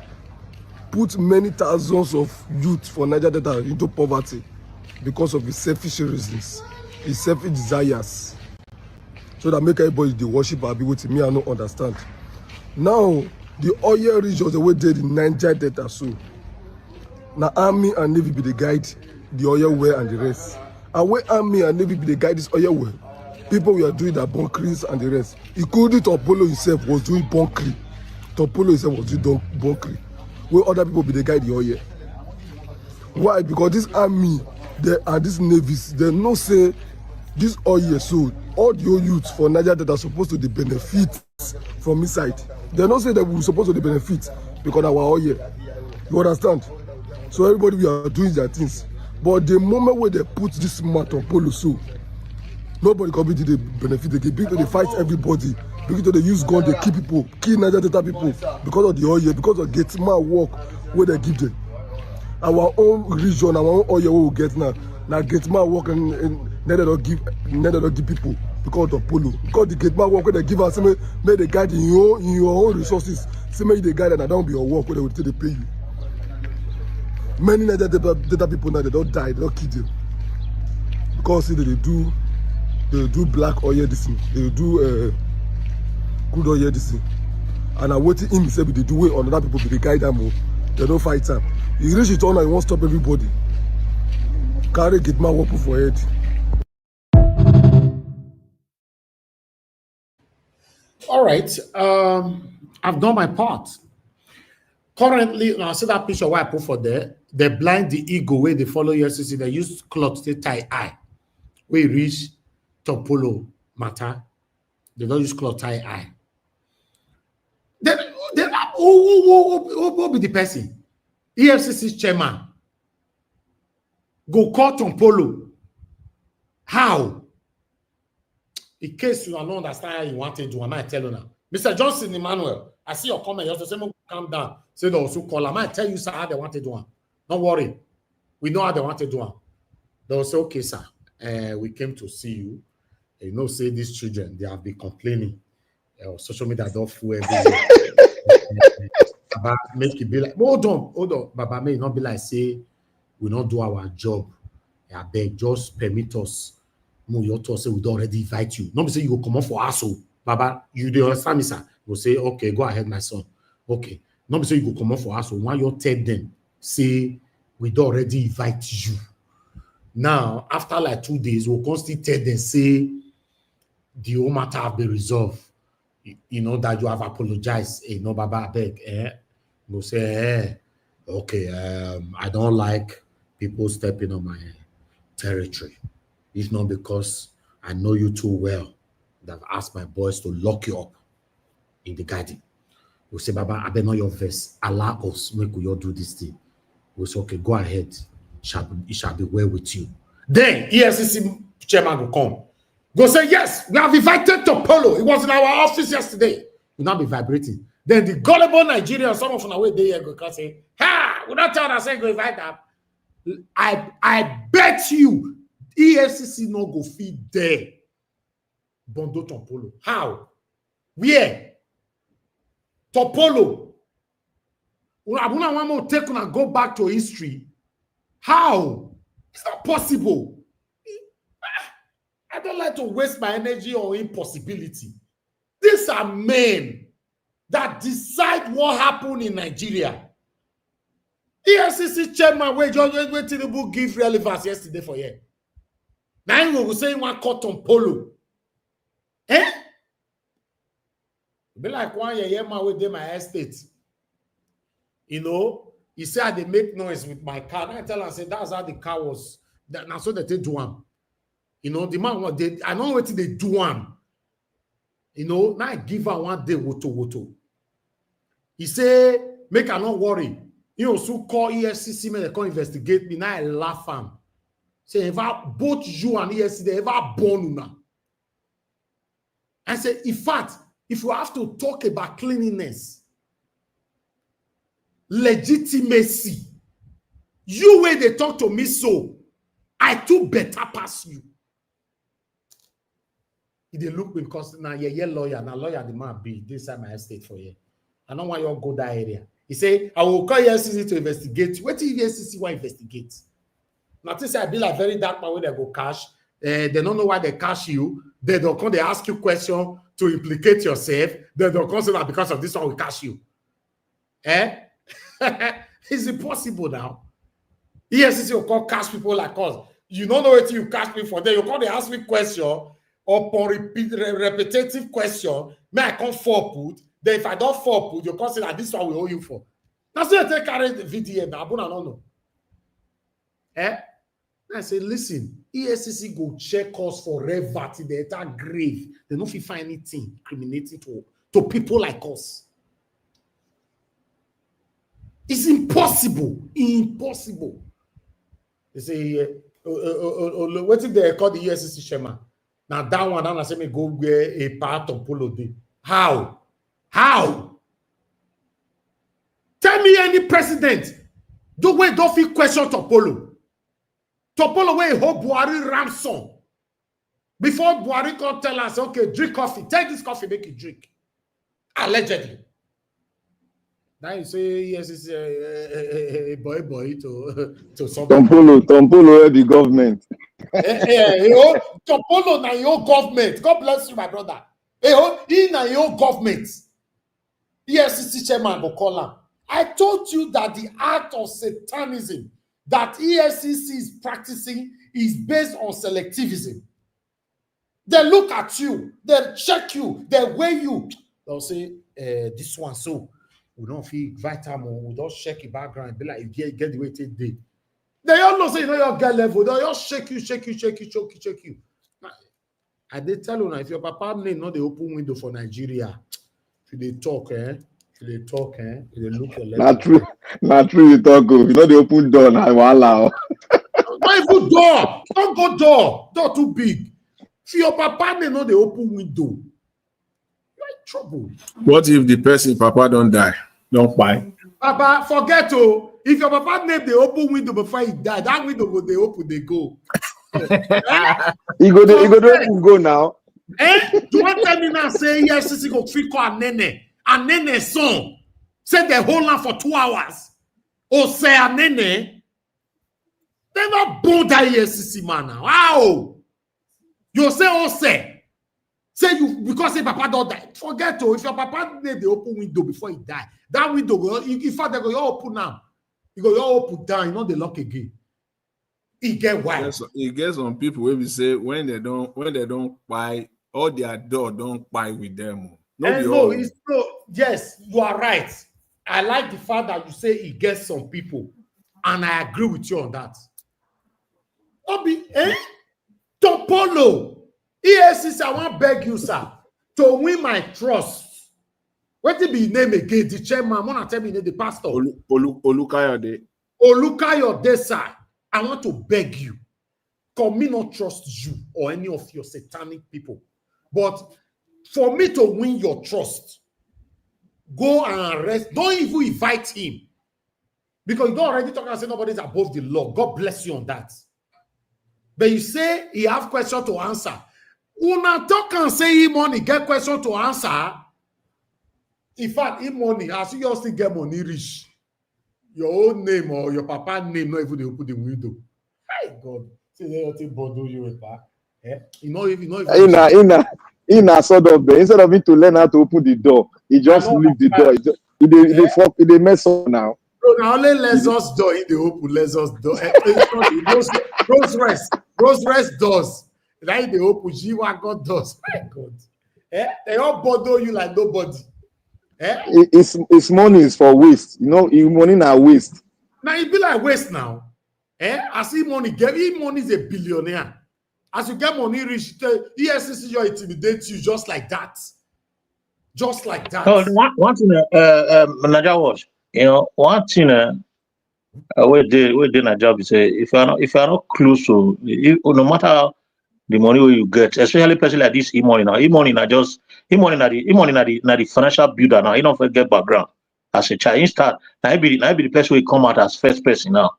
put many thousands of youth for Niger Delta into poverty because of his selfish reasons, his selfish desires, so that make everybody dey worship Abi with me. I don't understand. Now, the oil regions the way they did in Niger Delta, so now army and navy be the guide the oil well and the rest. And when army and navy be the guide this oil well, people were doing their bunkerings and the rest. Including Tompolo himself was doing bunkering. Tompolo himself was doing bunkering. Where other people be the guide the oil. Why? Because this army and this navies, they know say this oil, so all the old youths for Niger Delta are supposed to benefit from inside. They don't say that we're supposed to benefit because of our oil. You understand? So everybody we are doing their things. But the moment where they put this mat on Polo, so nobody can be the benefit. They begin to fight everybody. Begin to use gun, they kill people, kill Niger Delta people because of the oil, because of Getma work where they give them. Our own region, our own oil we get now Getma work and they don't give people because of Polo. Because the Getma work where they give us, may they guide in your own resources. Say may they guide and don't be your work where they will take pay you. Many Niger Delta people now they don't die, they don't kill them. Because see, they do black oil this thing, they do good oil this thing. And I waiting him say they do it on other people, but they guide them, they don't fight them. He reach it on and he won't stop everybody. Carry Getma work for head. All right, I've done my part. Currently, now see that picture where I put for there, they blind the ego where they follow EFCC, they use cloth to tie eye. We reach Tompolo matter, they don't use cloth tie eye. Then who be the person? EFCC chairman. Go call Tompolo. How? In case you are not understand how you want to do, I might tell you now. Mr. Johnson Emmanuel, I see your comment. You have to say, calm down. Say they also call. I might tell you, sir, how they want to do it. Don't worry. We know how they want to do it. They'll say, okay, sir, we came to see you. You know, say these children, they have been complaining. Social media don't fool everywhere. Baba make it be like, hold on. Baba may not be like, say, we not do our job. I beg, just permit us. You say we don't already invite you. Not say you go come on for us. Baba, you do understand me, sir? You say, okay, go ahead, my son. Okay. Not say you go come on for us. Why you tell them, say, we don't already invite you. Now, after like 2 days, we'll constantly tell them, say, the whole matter have been resolved. You know, that you have apologized. Baba, I beg. We'll say, okay, I don't like people stepping on my territory. If not because I know you too well, that I've asked my boys to lock you up in the garden. We say, Baba, I bet not your verse. Allow us, make we all do this thing. We say, okay, go ahead. It shall be well with you. Then EFCC chairman will come. Go say, yes, we have invited Tompolo. It was in our office yesterday. Will not be vibrating. Then the gullible Nigerians, some of them away there, go say, ha, we not tell us go invite them. I bet you EFCC no go feed there. Bondo Tompolo. How? Where? Tompolo. Abuna want to take and go back to history. How? It's not possible. I don't like to waste my energy on impossibility. These are men that decide what happened in Nigeria. EFCC chairman where Tinubu give relevance yesterday for you. Now we will say one caught Tompolo. Be like one year man with my estate. You know, he said they make noise with my car. And I tell him, I said, that's how the car was. Now so that they do one. You know, the man I don't know what they do one. You know, now I give her one day woto. He say, make her not worry. You also call EFCC, man, they come investigate me. Now I laugh am. Say, both you and EFCC, they ever born now. I say, in fact, if you have to talk about cleanliness, legitimacy, you way they talk to me so, I too better pass you. If they look because now you're lawyer, now lawyer the man be this time my estate for you. I don't want you to go that area. He say, I will call EFCC to investigate. What if EFCC want investigate? Now, say I be like very dark man when they go cash. They don't know why they cash you. They don't come, they ask you question to implicate yourself. They don't come say that because of this one we cash you. It's impossible now. EFCC will call cash people like us. You don't know what you cash me for. Then you come, they ask me question upon repetitive question. May I come forward? Then if I don't fall, you consider that this one we owe you for. That's why I take carry the VDM. I don't know. I say, listen, EFCC go check us forever till the entire grave. They don't find anything incriminating to people like us. It's impossible. Impossible. They say, what if they call the EFCC chairman? Now that one, I say me go where a part of Polo day. How? How? Tell me any president do we don't feel question Tompolo. Tompolo where hold Buhari ransom before Buhari can tell us, okay, drink coffee. Take this coffee, make it drink. Allegedly. Now you say yes, it's a boy to somebody. Tompolo the government. Tompolo na your government. God bless you, my brother. He na your government. EFCC chairman will call him. I told you that the act of satanism that EFCC is practicing is based on selectivism. They look at you, they check you, they weigh you. They'll say, this one, so we don't feel vitamin, we don't check your background and be like, you get the way it is. They all know say you know your girl level, they all shake you. I did tell you now, if your papa name not the open window for Nigeria, if they talk, if they look your level. Not true, you talk. You know the open door now, allow. Not even door. Don't go door. Door too big. If your papa name not the open window, you're in trouble. What if the person papa don't die? Don't buy. Papa, forget to. If your papa name the open window before he die, that window will they open, they go. He go now. Do you want to tell me now say EFCC go free call Nene son say they hold on for 2 hours or say Nene never born that EFCC man now. Wow, you say you because say papa don't die. Forget to if your papa need the open window before he die, that window go in fact they go open now. You go open down, you know they lock again. He get why. He gets some people where we say when they don't buy all their door don't buy with them. Yes, you are right. I like the fact that you say he gets some people, and I agree with you on that. Tompolo, EFCC, I want to beg you, sir, to win my trust. What will be his name again? The chairman, I want to tell me the pastor. Olukayode. Olukayode, sir. I want to beg you. Come me not trust you or any of your satanic people. But for me to win your trust, go and arrest. Don't even invite him. Because you don't already talk and say nobody's above the law. God bless you on that. But you say he have question to answer. Una talk and say he money, get question to answer. In fact, he money, as you still get money rich. Your own name or your papa name, not even they open the window. My God. See, they don't bother you with that. You know, in a sort of way, instead of him to learn how to open the door, he just leave the door. They mess up now. So now only Lexus door in the open, Lexus door. Rose rest doors. Right the open, G-Wagon doors. My God. They all bother you like nobody. It's money is for waste. You know, money now waste. Now it be like waste now. As he money is a billionaire. As you get money rich, EFCC you intimidate you just like that. Just like that. So one thing, Niger Watch, You know, one thing we did in a job is if you are not close to, no matter how the money you get, especially person like this e-money now. E-money na the financial builder now. You don't forget background. As a child, start now be the person will come out as first person now.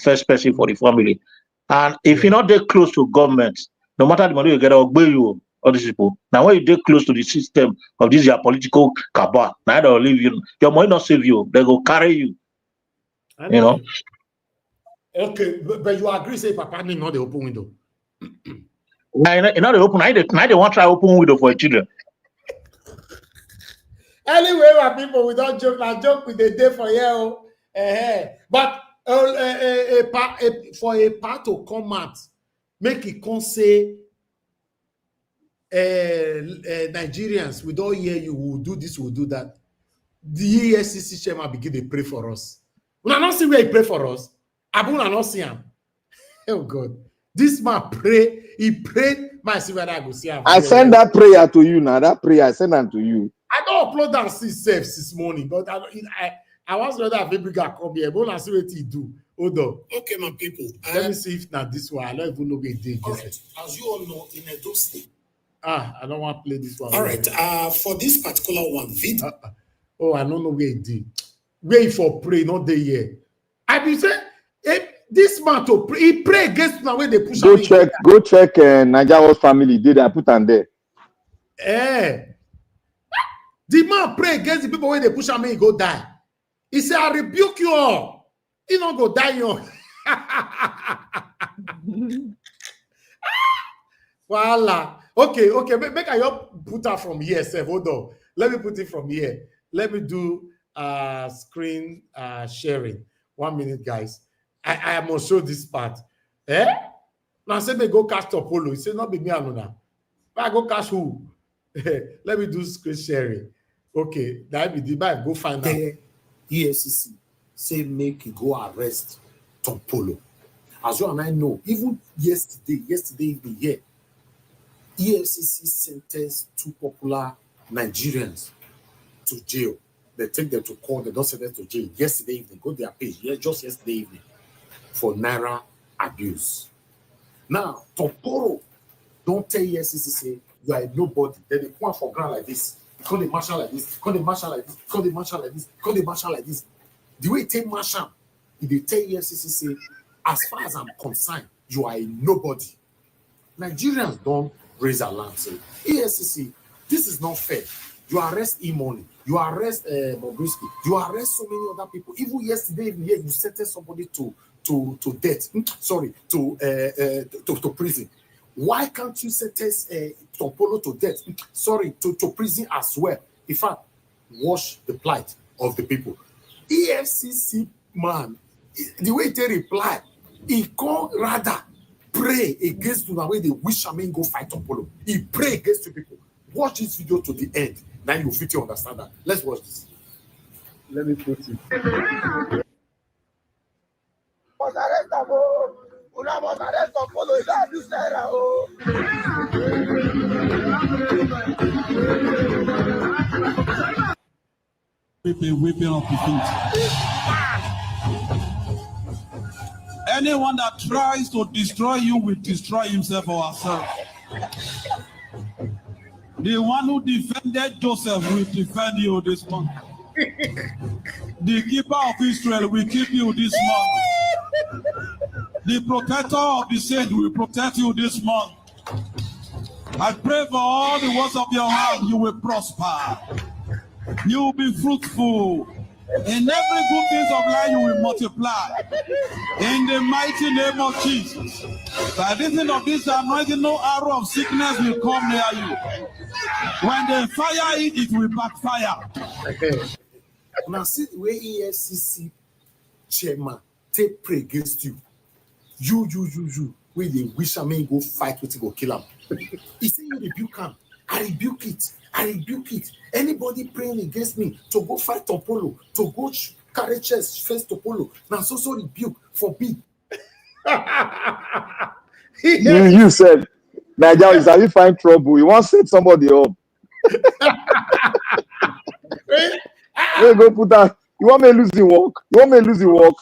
First person for the family. And if you're not that close to government, no matter the money you get, I'll obey you, all these people. Now when you get close to the system of this your political cabal, now they'll leave you. Your money not save you, they go carry you. You know. Okay, but you agree, say Papa need not the open window. Now the open. Now they want to try open window for children. Anyway, my people, we don't joke. I joke with the day for you. But for a part to come out, make it come say Nigerians, we don't hear you. Will do this, will do that. The EFCC chairman begin to pray for us. We are not see where he pray for us. Abu not see him. Oh God. This man pray, he prayed. My see whether I go see him. I send that prayer to you now. That prayer I send that to you. I don't upload that this morning, but I was rather have a bigger come here. But I see what he do. Hold on. Okay, my people. Let me see if now this one. I don't even know where it is. All right. As you all know, in Edo State. I don't want to play this one. All right. For this particular one, video. Oh, I don't know where it is. Wait for pray, not the year. I be say, this man to pray, he pray against the way they push. Go check Nigerians family. Did I put on there? The man pray against the people when they push him, he go die. He said, I rebuke you all. He don't go die, you. Voila. Okay. Make I put her from here, sir. Hold on. Let me put it from here. Let me do screen sharing. 1 minute, guys. I must show this part. Now say they go catch Tompolo. He said, not be me alone. I go catch who? Let me do screen sharing. Okay, that be the back. Go find out. EFCC say make you go arrest Tompolo. As you and I know, even yesterday evening here, EFCC sentenced 2 popular Nigerians to jail. They take them to court. They don't send them to jail. Yesterday evening, go their page. Just yesterday evening, for naira abuse. Now, Tompolo don't tell EFCC say you are a nobody. Then they come for ground like this. Call the marshal like this. Call the marshal like this. Call the marshal like this. Call the marshal like this. The way they take marshal, if they tell EFCC say, as far as I'm concerned, you are a nobody. Nigerians don't raise alarm. Say, EFCC, this is not fair. You arrest E-Money. You arrest Bobrisky. You arrest so many other people. Even yesterday, you sentenced somebody to death. Sorry, to prison. Why can't you sentence Tompolo to death? Sorry, to prison as well. In fact, wash the plight of the people. EFCC man, the way they reply, he can't rather pray against the way they wish Amen go fight Tompolo. He pray against the people. Watch this video to the end. Now you fit to understand that. Let's watch this. Let me put it. Weeping of defeat. Anyone that tries to destroy you will destroy himself or herself. The one who defended Joseph will defend you this month. The keeper of Israel will keep you this month. The protector of the saint will protect you this month. I pray for all the works of your hand, you will prosper. You will be fruitful. In every good things of life, you will multiply. In the mighty name of Jesus. By reason of this anointing, no arrow of sickness will come near you. When they fire it, it will backfire. Now see the way EFCC chairman take pray against you. You. Where they wish I may go fight with him, go kill him. He say you rebuke him. I rebuke it. Anybody praying against me to go fight Tompolo, to go carry chest face Tompolo, now so rebuke for me. You said, Nigeria is having find trouble. You want to set somebody up. We go put You want me to lose the work? You want me to lose the work?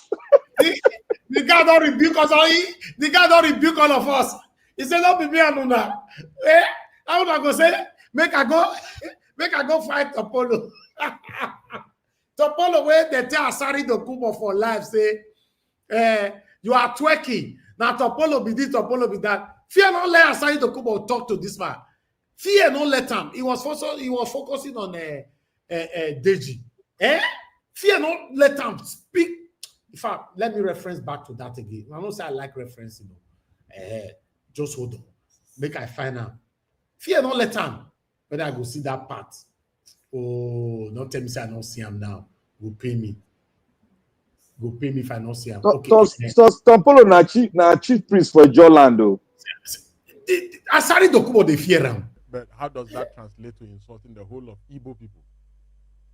The guy don't rebuke us. The guy don't rebuke all of us. He said, "Don't be me and Una." How would I go say? Make I go fight Tompolo. Tompolo where they tell Asari Dokubo for life say, you are twerking. Now Tompolo be this, Tompolo be that. Fear not let Asari Dokubo talk to this man. Fear not let him. He was focusing on Deji. Fear not let him speak. In fact, let me reference back to that again. I don't say I like referencing. Just hold on. Make I find out. Fear not let him. When I go see that part. Oh, don't tell me say I don't see him now. Go pay me. Go pay me if I don't see him. Okay. So Tompolo na chief priest for Jolando. Asari Dokubo they fear him. But how does that translate to insulting the whole of Igbo people?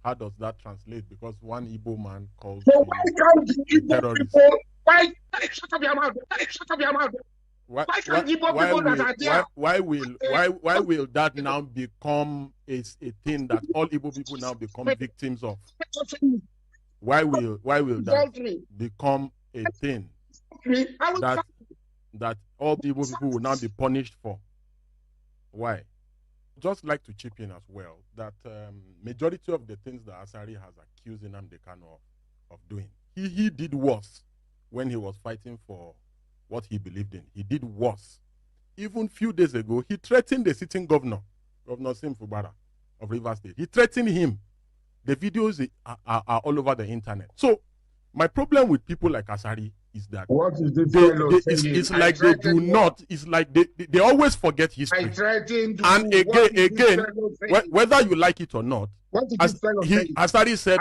How does that translate? Because one Igbo man calls so why can't the Igbo people? Why shut up your mouth? Shut up your mouth. Why can't Igbo people that are there? Why will that now become a thing that all Igbo people now become victims of? Why will that become a thing that all Igbo people will now be punished for? Why? Just like to chip in as well that majority of the things that Asari has accused Nnamdi Kanu of doing, he did worse when he was fighting for what he believed in. He did worse. Even few days ago, he threatened the sitting governor, Governor Sim Fubara of Rivers State. He threatened him. The videos are all over the internet. So my problem with people like Asari is that what is this it's like they do not. It's like they always forget history. And again, whether you like it or not, Asari said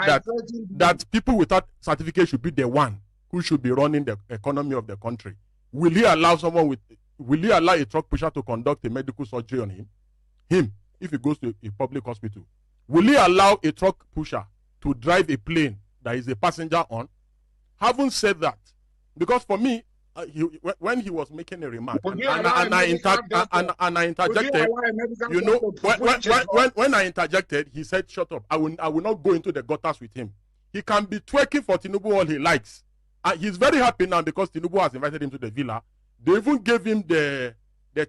that people without certificate should be the one who should be running the economy of the country. Will he allow will he allow a truck pusher to conduct a medical surgery on him if he goes to a public hospital? Will he allow a truck pusher to drive a plane that is a passenger on? Haven't said that. Because for me, when he was making a remark, and I interjected, you know, when I interjected, he said, "Shut up! I will not go into the gutters with him. He can be twerking for Tinubu all he likes. He's very happy now because Tinubu has invited him to the villa. They even gave him the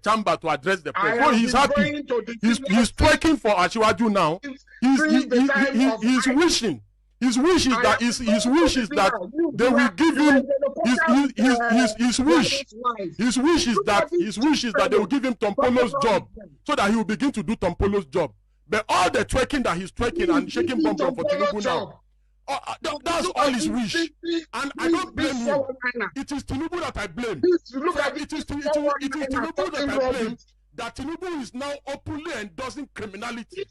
chamber to address the press. So he's happy. He's twerking for Ashiwaju now. He's wishing. His wish is that they will give him his wish. His wish is that they will give him Tompolo's job so that he will begin to do Tompolo's job. But all the twerking that he's twerking and shaking bomb for Tinubu now, that's all his wish. And I don't blame him. It is Tinubu that I blame. It is Tinubu that I blame. That Tinubu is now openly endorsing criminality.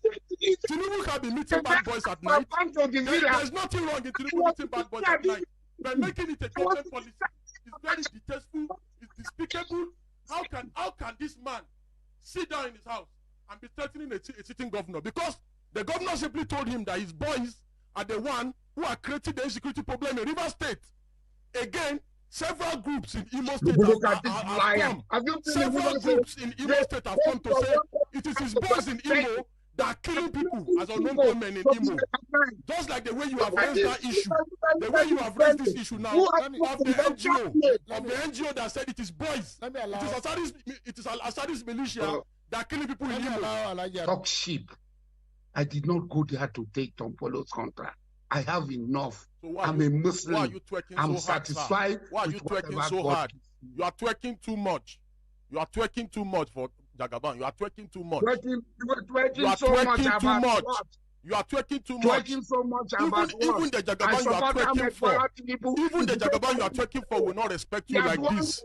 Tinubu can be meeting bad boys at night. There's nothing wrong in Tinubu meeting bad boys at night. But making it a government policy is very detestable, it's despicable. How can this man sit down in his house and be threatening a sitting governor? Because the governor simply told him that his boys are the one who are creating the insecurity problem in Rivers State. Again, several groups in Imo State have come. Several groups in Imo State have come to say it is his boys in Imo that are killing people as unknown gunmen in Imo. Just like the way you have raised that issue, the way you have raised this issue now of the NGO that said it is boys. It is Asadi's militia that are killing people in Imo. Talk sheep. I did not go there to take Tompolo's contract. I have enough. So I'm a Muslim. Why are you twerking I'm so hard, satisfied. Sir? Why are you twerking so hard? You are twerking too much. You are twerking too much for Jagaban. You are twerking too much. You are twerking so much. You are twerking too much. Twerking so much even the Jagaban you are twerking for, even the Jagaban you are twerking for will not respect you like this.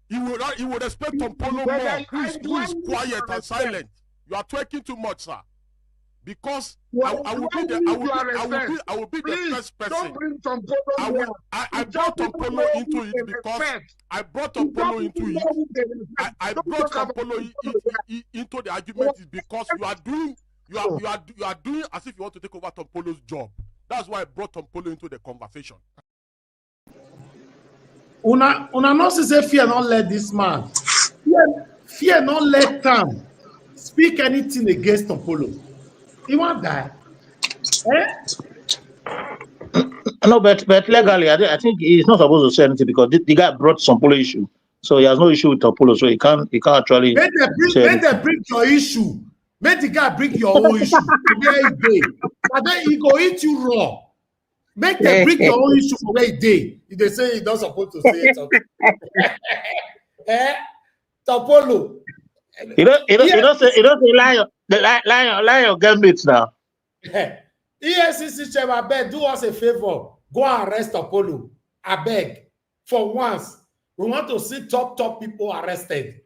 He will respect Tompolo more, who is quiet and silent. You are twerking too much, sir. Because I will be the first person. I brought Tompolo into it because I brought Tompolo into it. I brought Tompolo into the argument is because you are doing as if you want to take over Tompolo's job. That's why I brought Tompolo into the conversation. Una not say fear not let this man. Fear not let them speak anything against Tompolo. He won't die. No, but legally, I think he's not supposed to say anything because the guy brought some Polo issue, so he has no issue with Tompolo, so he can't actually. When they bring your issue, make the guy bring your own issue. Where he dey, and then he go eat you raw. Make them bring your own issue for where he dey. If they say he's not supposed to say something. Tompolo. You don't say lion get meat now. EFCC chairman, I beg, do us a favor. Go and arrest Polo. I beg. For once, we want to see top people arrested.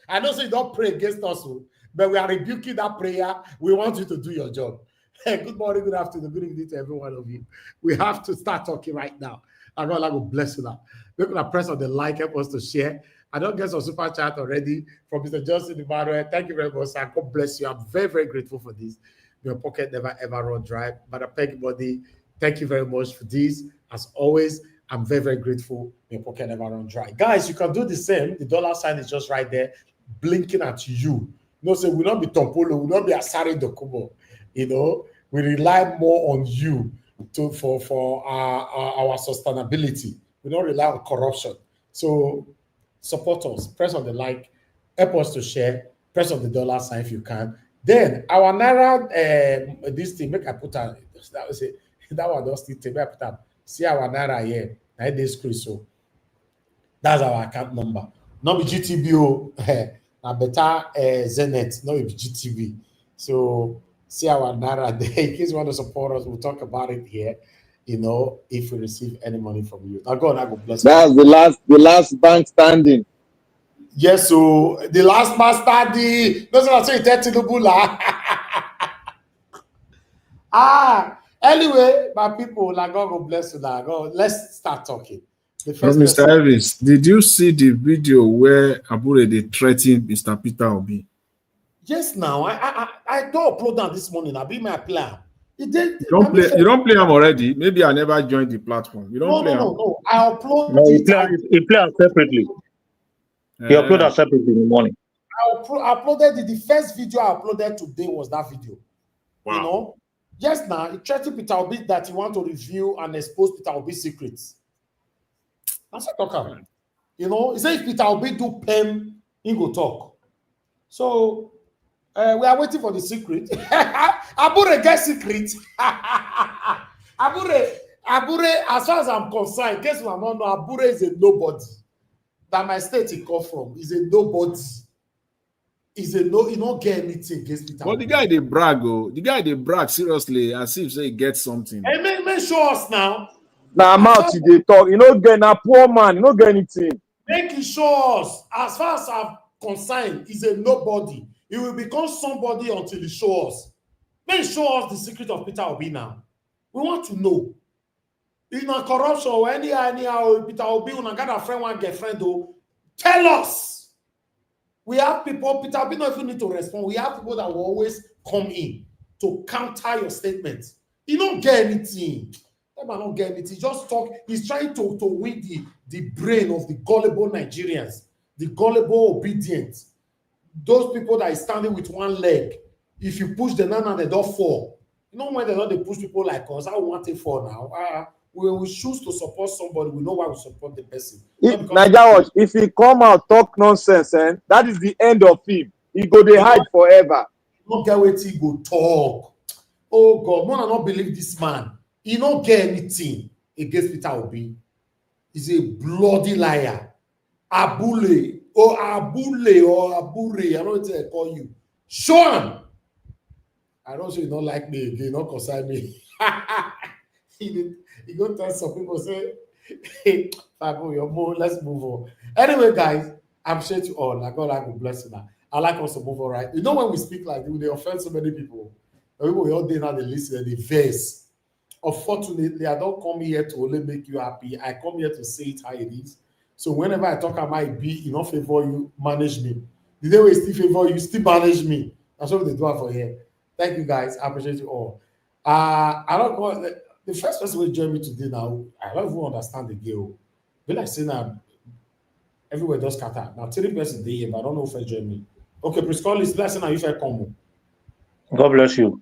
I know you don't pray against us, but we are rebuking that prayer. We want you to do your job. Good morning, good afternoon, good evening to every one of you. We have to start talking right now. And God will bless you now. We're going to press on the like, help us to share. I don't get some super chat already from Mr. Justin Emmanuel. Thank you very much, sir. God bless you. I'm very, very grateful for this. Your pocket never ever run dry. But I beg everybody, thank you very much for this. As always, I'm very, very grateful. Your pocket never run dry. Guys, you can do the same. The dollar sign is just right there, blinking at you. So we'll not be Tompolo, we'll not be Asari Dokubo. We rely more on you for our sustainability. We don't rely on corruption. So support us. Press on the like. Help us to share. Press on the dollar sign if you can. Then our Naira, this thing, make I put out, that one don't still take, I put out, see our Naira here, I this so that's our account number. Not be GTB, na better Zenith, not be GTB. So see our Naira there. In case you want to support us, we'll talk about it here. If we receive any money from you. Now God, I go bless you. That's the last bank standing. Yes, so the last man standing. That's what I say. 30 Lubula. Anyway, my people, like God will bless you. Now, God, let's start talking. Mr. Elvis, did you see the video where Abure they threatened Mr. Peter Obi? Yes, now I don't upload that this morning. I'll be my plan. You don't play them already. Maybe I never joined the platform. You don't play them. No. I upload. No, he play them separately. He uploaded separately in the morning. I uploaded the first video I uploaded today was that video. Wow. Yes, now he threatened Peter Obi that he want to review and expose Peter Obi's secrets. That's a talker. He said if Peter Obi do pen, he go talk. So we are waiting for the secret. Abure get secret. Abure, as far as I'm concerned, in case you don't know, Abure is a nobody. That my state he come from is a nobody. He don't get anything against Peter. But the guy they brag, the guy they brag seriously as if he gets something. Hey, man, show us now. Now I'm out they talk. Get a poor man, get anything. Make it show us. As far as I'm concerned, he's a nobody. He will become somebody until he shows us. May show us the secret of Peter Obi now. We want to know. If not corruption or anyhow, Peter Obi, when I got a friend, one girlfriend, tell us. We have people, Peter Obi not even need to respond. We have people that will always come in to counter your statements. He don't get anything. That man don't get anything. Just talk. He's trying to win the brain of the gullible Nigerians, the gullible obedient. Those people that is standing with one leg. If you push the nana, they don't fall. When they push people like us, I want it for now. When we choose to support somebody, we know why we support the person. Niger, if he come out talk nonsense, that is the end of him. He go dey hide forever. Don't get what he go talk. Oh God, no, I don't believe this man. He don't get anything against Peter Obi. He's a bloody liar. Abule, I don't know what I call you. Sean, I don't say you don't like me again, don't concern me. He go tell some people, say, hey, let's move on. Anyway, guys, I'm sure you all. God will bless you now. I like us to move on, right? When we speak like this, they offend so many people. People all day now, they listen and they verse. Unfortunately, I don't come here to only make you happy. I come here to say it how it is. So whenever I talk, I might be in favor you, manage me. The day we still favor you, still manage me. That's what they do for here. Thank you, guys. I appreciate you all. I don't know. The first person will join me today now, I don't even understand the game. But like saying that everywhere does scatter. Now, 3 persons there, but I don't know if I join me. Okay, please call this lesson now if I come. God bless you.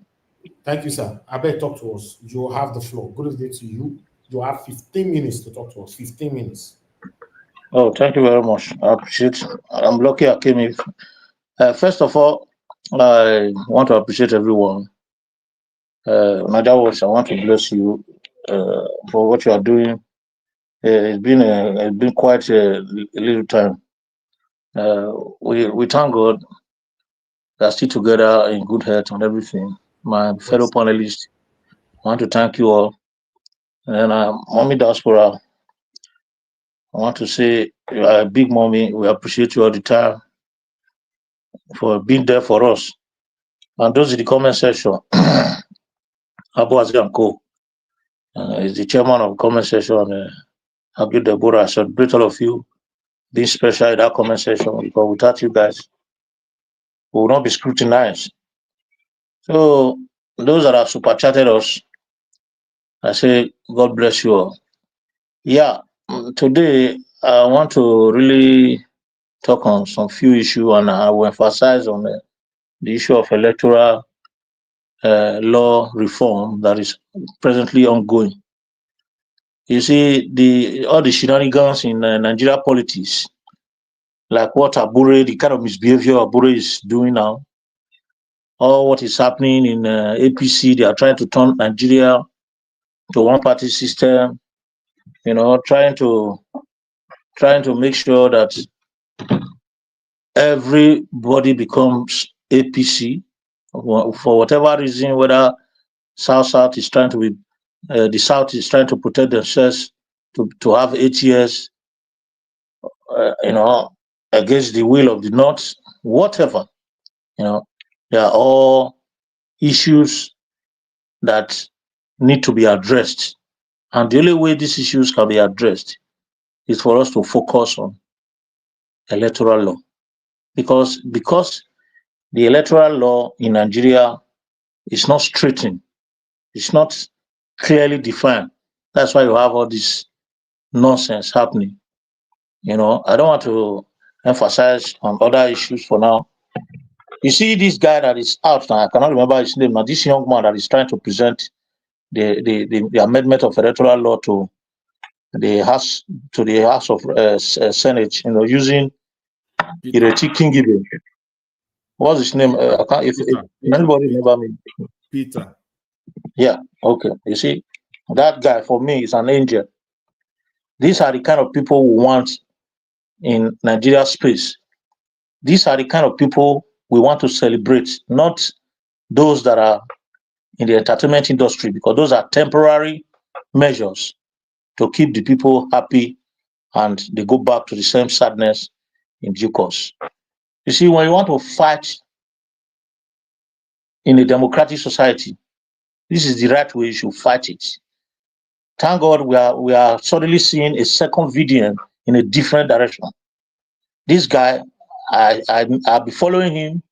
Thank you, sir. I bet talk to us. You have the floor. Good day to you. You have 15 minutes to talk to us. 15 minutes. Oh, thank you very much. I appreciate it. I'm lucky I came in. First of all, I want to appreciate everyone. Niger Watch, I want to bless you for what you are doing. It's been quite a little time. We thank God that are still together in good health and everything. My fellow panelists, I want to thank you all. And Mommy Diaspora, I want to say you are a big mommy. We appreciate you all the time for being there for us. And those in the comment section, Abu Azganko is the chairman of the comment section. Abu Deborah, I celebrate all of you being special in that comment section, because without you guys, we will not be scrutinized. So those that have super chatted us, I say God bless you all. Yeah, today I want to really talk on some few issues, and I will emphasize on the issue of electoral law reform that is presently ongoing. You see, all the shenanigans in Nigeria politics, like what Abure, the kind of misbehavior Abure is doing now, or what is happening in APC, they are trying to turn Nigeria to one-party system, trying to make sure that everybody becomes APC for whatever reason, whether South is trying to be, the South is trying to protect themselves to have 8 years, against the will of the North, whatever, they are all issues that need to be addressed. And the only way these issues can be addressed is for us to focus on electoral law. Because the electoral law in Nigeria is not straightened, it's not clearly defined. That's why you have all this nonsense happening. I don't want to emphasize on other issues for now. You see this guy that is out now, I cannot remember his name now, this young man that is trying to present the amendment of electoral law to the House of Senate, using Ireti Kingibe. What's his name? I can't, if anybody remember me. Peter. Yeah, okay. You see, that guy for me is an angel. These are the kind of people we want in Nigeria space. These are the kind of people we want to celebrate, not those that are in the entertainment industry, because those are temporary measures to keep the people happy, and they go back to the same sadness in due course. You see, when you want to fight in a democratic society, this is the right way you should fight it. Thank God we are suddenly seeing a second video in a different direction. This guy, I'll be following him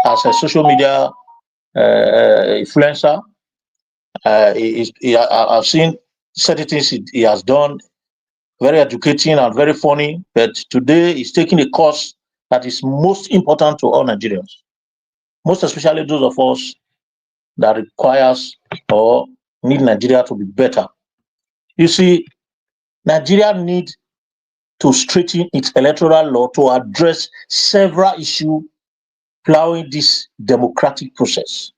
as a social media influencer. I've seen certain things he has done, very educating and very funny, but today he's taking a course that is most important to all Nigerians, most especially those of us that requires or need Nigeria to be better. You see, Nigeria needs to straighten its electoral law to address several issues plowing this democratic process.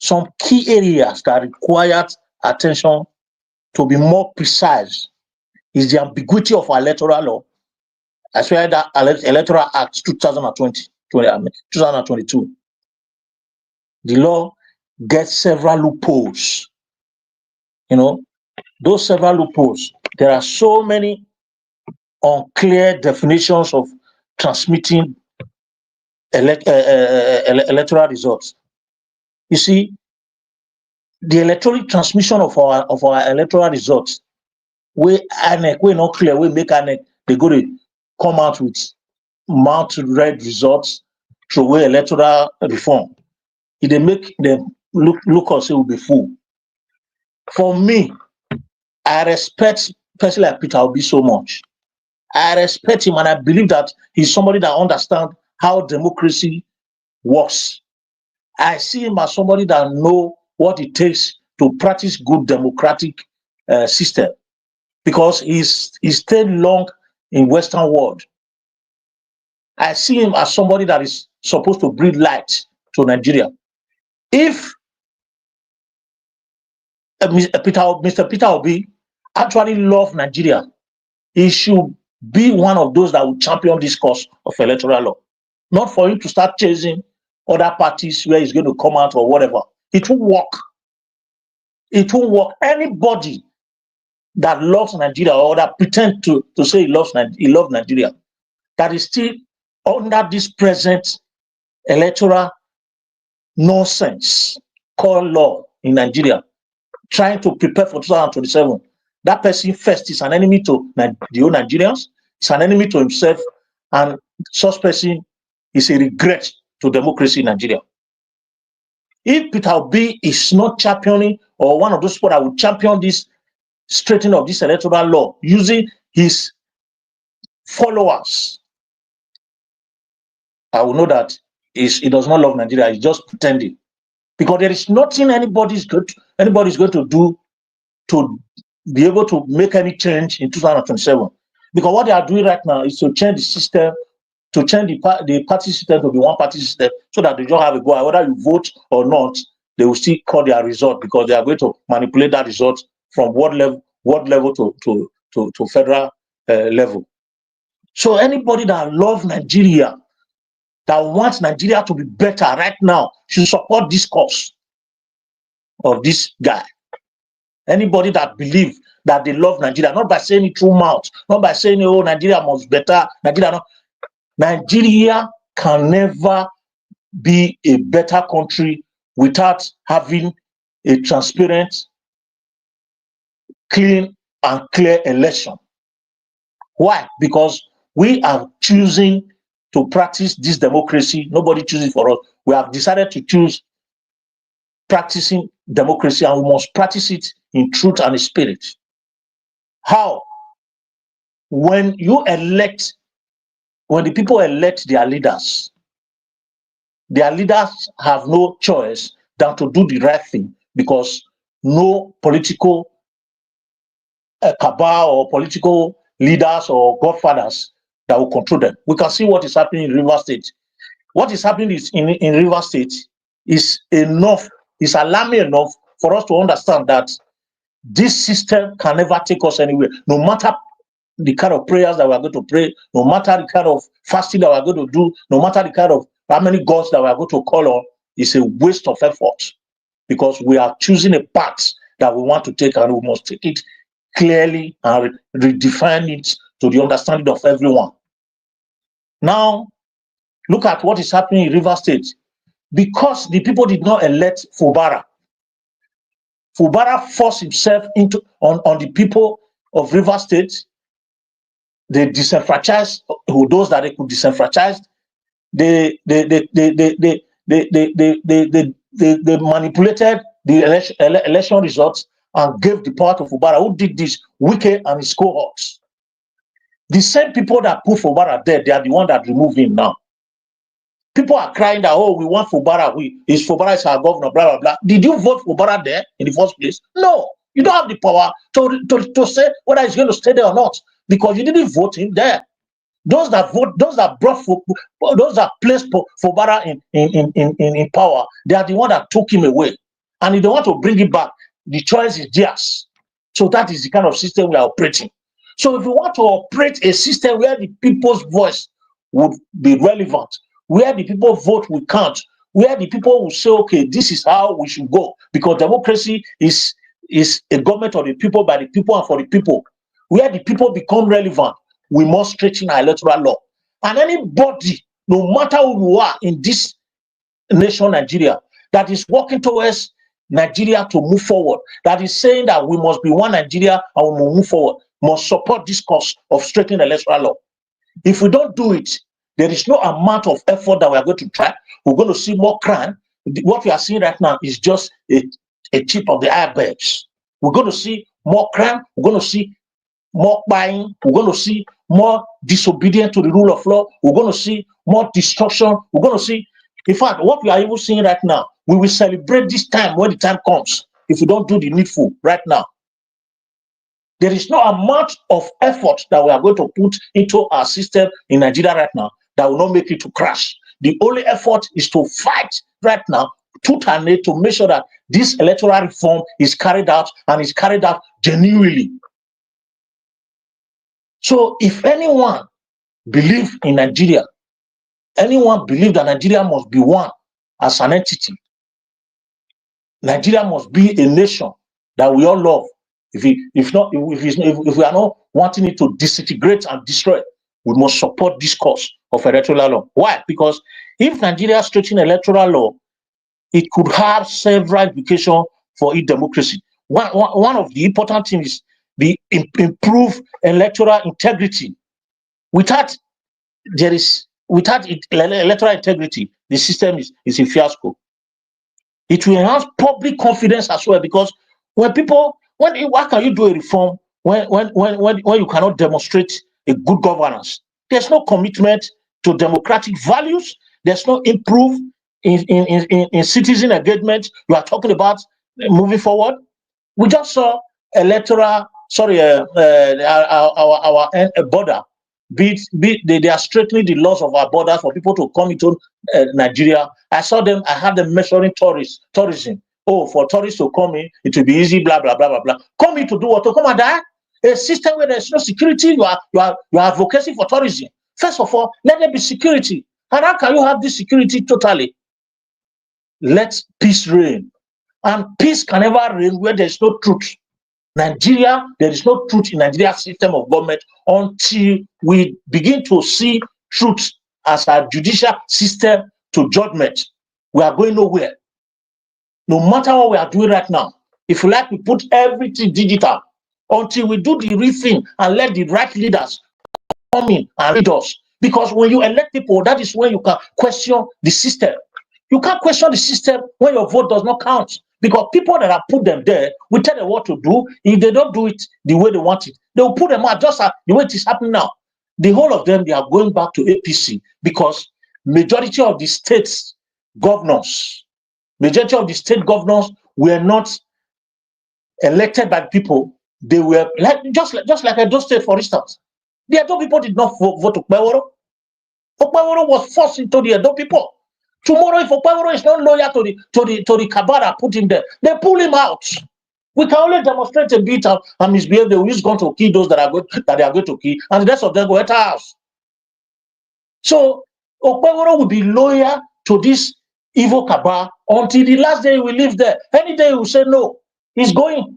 Some key areas that require attention to be more precise is the ambiguity of our electoral law, especially that Electoral Act 2022. The law gets several loopholes. Those several loopholes, there are so many unclear definitions of transmitting electoral results. You see, the electronic transmission of our electoral results, we not clear, we make ANEC, they go to come out with mount red results through away electoral reform. If they make them look us, it will be full. For me, I respect a person like Peter Obi so much. I respect him, and I believe that he's somebody that understands how democracy works. I see him as somebody that know what it takes to practice good democratic system, because he's stayed long in Western world. I see him as somebody that is supposed to bring light to Nigeria. If Mr. Peter Obi actually love Nigeria, he should be one of those that will champion this cause of electoral law. Not for him to start chasing other parties where he's going to come out or whatever. It won't work. It won't work. Anybody that loves Nigeria or that pretend to say he loves Nigeria, that is still under this present electoral nonsense called law in Nigeria, trying to prepare for 2027, that person first is an enemy to the whole Nigerians, it's an enemy to himself, and such person is a regret to democracy in Nigeria. If Peter Obi is not championing, or one of those people that will champion this straightening of this electoral law using his followers, I will know that he does not love Nigeria. He's just pretending, because there is nothing anybody's going to do to be able to make any change in 2027. Because what they are doing right now is to change the system, to change the party system to be one party system, so that they don't have a go. Whether you vote or not, they will still call their result, because they are going to manipulate that result from ward level to federal level. So anybody that loves Nigeria, that wants Nigeria to be better right now, should support this cause of this guy. Anybody that believes that they love Nigeria, not by saying it through mouth, not by saying, oh, Nigeria must be better, Nigeria can never be a better country without having a transparent, clean, and clear election. Why? Because we are choosing to practice this democracy. Nobody chooses for us. We have decided to choose practicing democracy, and we must practice it in truth and in spirit. How? When the people elect their leaders have no choice than to do the right thing, because no political cabal or political leaders or godfathers that will control them. We can see what is happening in River State. What is happening in River State is alarming enough for us to understand that this system can never take us anywhere, no matter the kind of prayers that we are going to pray, no matter the kind of fasting that we are going to do, no matter the kind of how many gods that we are going to call on. It's a waste of effort, because we are choosing a path that we want to take, and we must take it clearly and redefine it to the understanding of everyone. Now, look at what is happening in River State. Because the people did not elect Fubara forced himself on the people of River State. They disenfranchised those that they could disenfranchise. They manipulated the election results and gave the power to Fubara, who did this, Wike and his cohorts. The same people that put Fubara there, they are the one that remove him now. People are crying that, oh, we want Fubara, Fubara is our governor, blah, blah, blah. Did you vote Fubara there in the first place? No, you don't have the power to say whether he's going to stay there or not, because you didn't vote him there. Those that placed Fubara in power, they are the one that took him away. And if they want to bring him back, the choice is theirs. So that is the kind of system we are operating. So if we want to operate a system where the people's voice would be relevant, where the people vote will count, where the people will say, okay, this is how we should go, because democracy is a government of the people, by the people, and for the people, where the people become relevant, we must straighten our electoral law. And anybody, no matter who you are in this nation, Nigeria, that is working towards Nigeria to move forward, that is saying that we must be one Nigeria and we must move forward, must support this cause of straightening the electoral law. If we don't do it, there is no amount of effort that we are going to try. We're going to see more crime. What we are seeing right now is just a tip of the icebergs. We're going to see more crime. We're going to see more buying. We're going to see more disobedience to the rule of law. We're going to see more destruction. We're going to see In fact, what we are even seeing right now, we will celebrate this time when the time comes if we don't do the needful right now. There is no amount of effort that we are going to put into our system in Nigeria right now that will not make it to crash. The only effort is to fight right now, tooth and nail, to make sure that this electoral reform is carried out and is carried out genuinely. So if anyone believes in Nigeria, anyone believes that Nigeria must be one as an entity, Nigeria must be a nation that we all love. If we are not wanting it to disintegrate and destroy, we must support this cause of electoral law. Why? Because if Nigeria straighten electoral law, it could have several implications for its democracy. One of the important things is the improved electoral integrity. Without electoral integrity, the system is a fiasco. It will enhance public confidence as well, because why can you do a reform when you cannot demonstrate a good governance? There's no commitment to democratic values. There's no improve in citizen engagement. You are talking about moving forward. We just saw our border. They are straightening the laws of our borders for people to come into Nigeria. I had them measuring tourism. Oh, for tourists to come in, it will be easy, blah, blah, blah, blah, blah. Come in to do what? To come and die? A system where there's no security, you are advocating for tourism. First of all, let there be security. And how can you have this security totally? Let peace reign. And peace can never reign where there's no truth. Nigeria, there is no truth in Nigeria's system of government until we begin to see truth as a judicial system to judgment. We are going nowhere. No matter what we are doing right now, if you like, we put everything digital until we do the real thing and let the right leaders come in and lead us. Because when you elect people, that is when you can question the system. You can't question the system when your vote does not count. Because people that have put them there, we tell them what to do. If they don't do it the way they want it, they will put them out just the way it is happening now. The whole of them, they are going back to APC because majority of the states governors were not elected by the people. They were just like Edo State, for instance. The Edo people did not vote Okpeworo. Okpeworo was forced into the Edo people. Tomorrow, if Okpeworo is not loyal to the Kabara, put him there, they pull him out. We can only demonstrate a bit and misbehave. They will going to kill those that they are going to kill, and the rest of them go enter house. So Okpeworo will be loyal to this evil Kabara until the last day he will live there. Any day he will say no, he's going.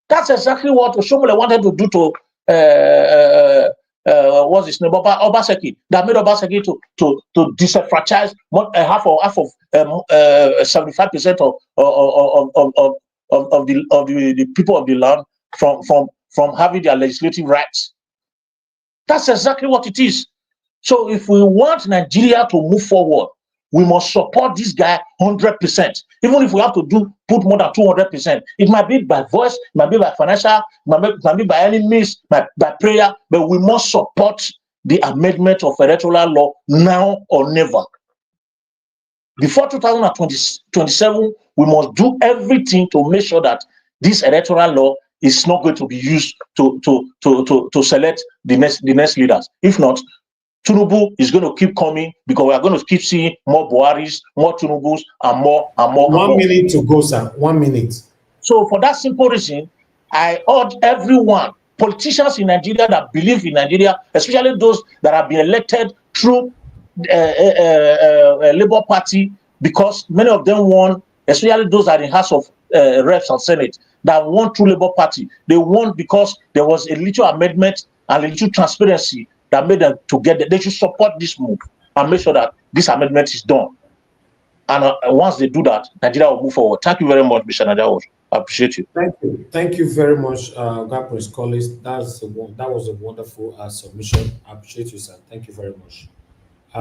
That's exactly what Oshomole wanted to do to what's his name, Obaseki, that made Obaseki to disenfranchise half of 75% of the people of the land from having their legislative rights. That's exactly what it is. So if we want Nigeria to move forward, we must support this guy 100%. Even if we have to put more than 200%, it might be by voice, it might be by financial, it might be by any means, by prayer, but we must support the amendment of electoral law now or never. Before 2027, we must do everything to make sure that this electoral law is not going to be used to select the next leaders. If not, Tinubu is going to keep coming because we are going to keep seeing more Buharis, more Tinubus, and more. 1 minute to go, sir. 1 minute. So for that simple reason, I urge everyone, politicians in Nigeria that believe in Nigeria, especially those that have been elected through Labour Party, because many of them won, especially those that are in House of Reps and Senate, that won through Labour Party. They won because there was a little amendment and a little transparency that made them together. They should support this move and make sure that this amendment is done. And once they do that, Nigeria will move forward. Thank you very much, Mr. Nigeria. I appreciate you. Thank you. Thank you very much, Gabriel Collins. That was a wonderful submission. I appreciate you, sir. Thank you very much.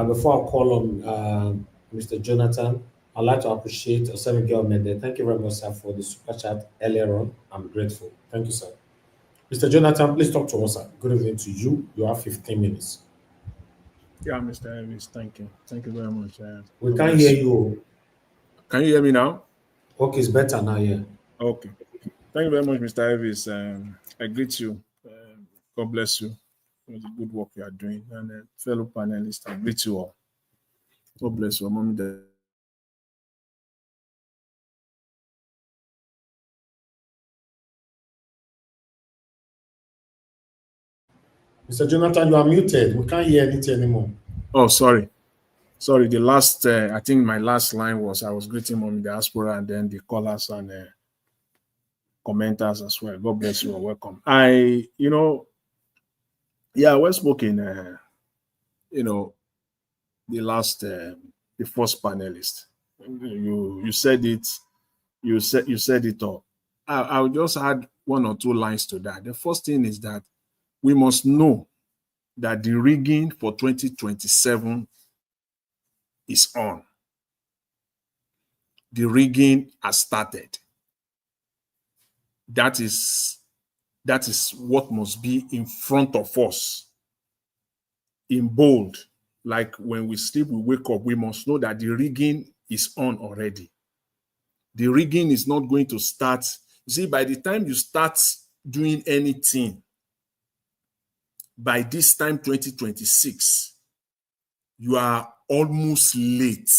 Before I call on Mr. Jonathan, I'd like to appreciate Osemi Gelmende. Thank you very much, sir, for the super chat earlier on. I'm grateful. Thank you, sir. Mr. Jonathan, please talk to us, sir. Good evening to you. You have 15 minutes. Yeah, Mr. Elvis, thank you. Thank you very much. We can't hear you. Can you hear me now? Okay, it's better now, yeah. Okay. Thank you very much, Mr. Elvis. I greet you. God bless you for the good work you are doing. And fellow panelists, I greet you all. God bless you. Mr. Jonathan, you are muted. We can't hear anything anymore. Oh, sorry. Sorry, the last, I think my last line was I was greeting Mommy Diaspora and then the callers and commenters as well. God bless you and welcome. Well spoken, the last, the first panelist. You said it, you said it all. I'll just add one or two lines to that. The first thing is that we must know that the rigging for 2027 is on. The rigging has started. That is what must be in front of us in bold. Like when we sleep, we wake up, we must know that the rigging is on already. The rigging is not going to start. You see, by the time you start doing anything, by this time, 2026, you are almost late.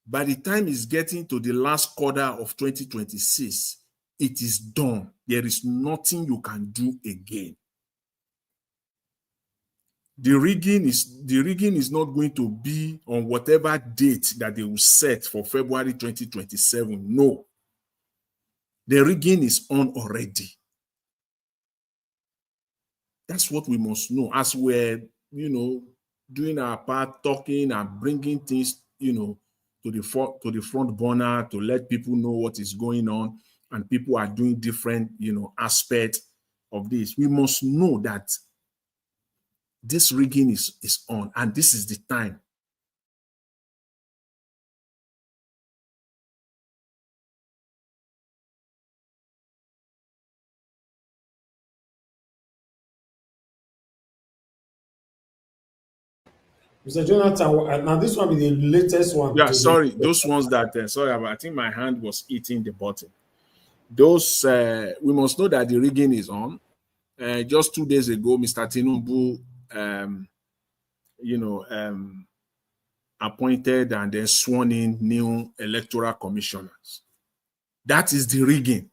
By the time it's getting to the last quarter of 2026, it is done. There is nothing you can do again. The rigging is not going to be on whatever date that they will set for February 2027. No. The rigging is on already. That's what we must know as we're, doing our part, talking and bringing things, to the front burner to let people know what is going on, and people are doing different, aspects of this. We must know that this rigging is on, and this is the time. Mr. Jonathan, now this one be the latest one. Yeah, sorry, those ones that, I think my hand was hitting the button. Those, we must know that the rigging is on. Just 2 days ago, Mr. Tinubu, appointed and then sworn in new electoral commissioners. That is the rigging.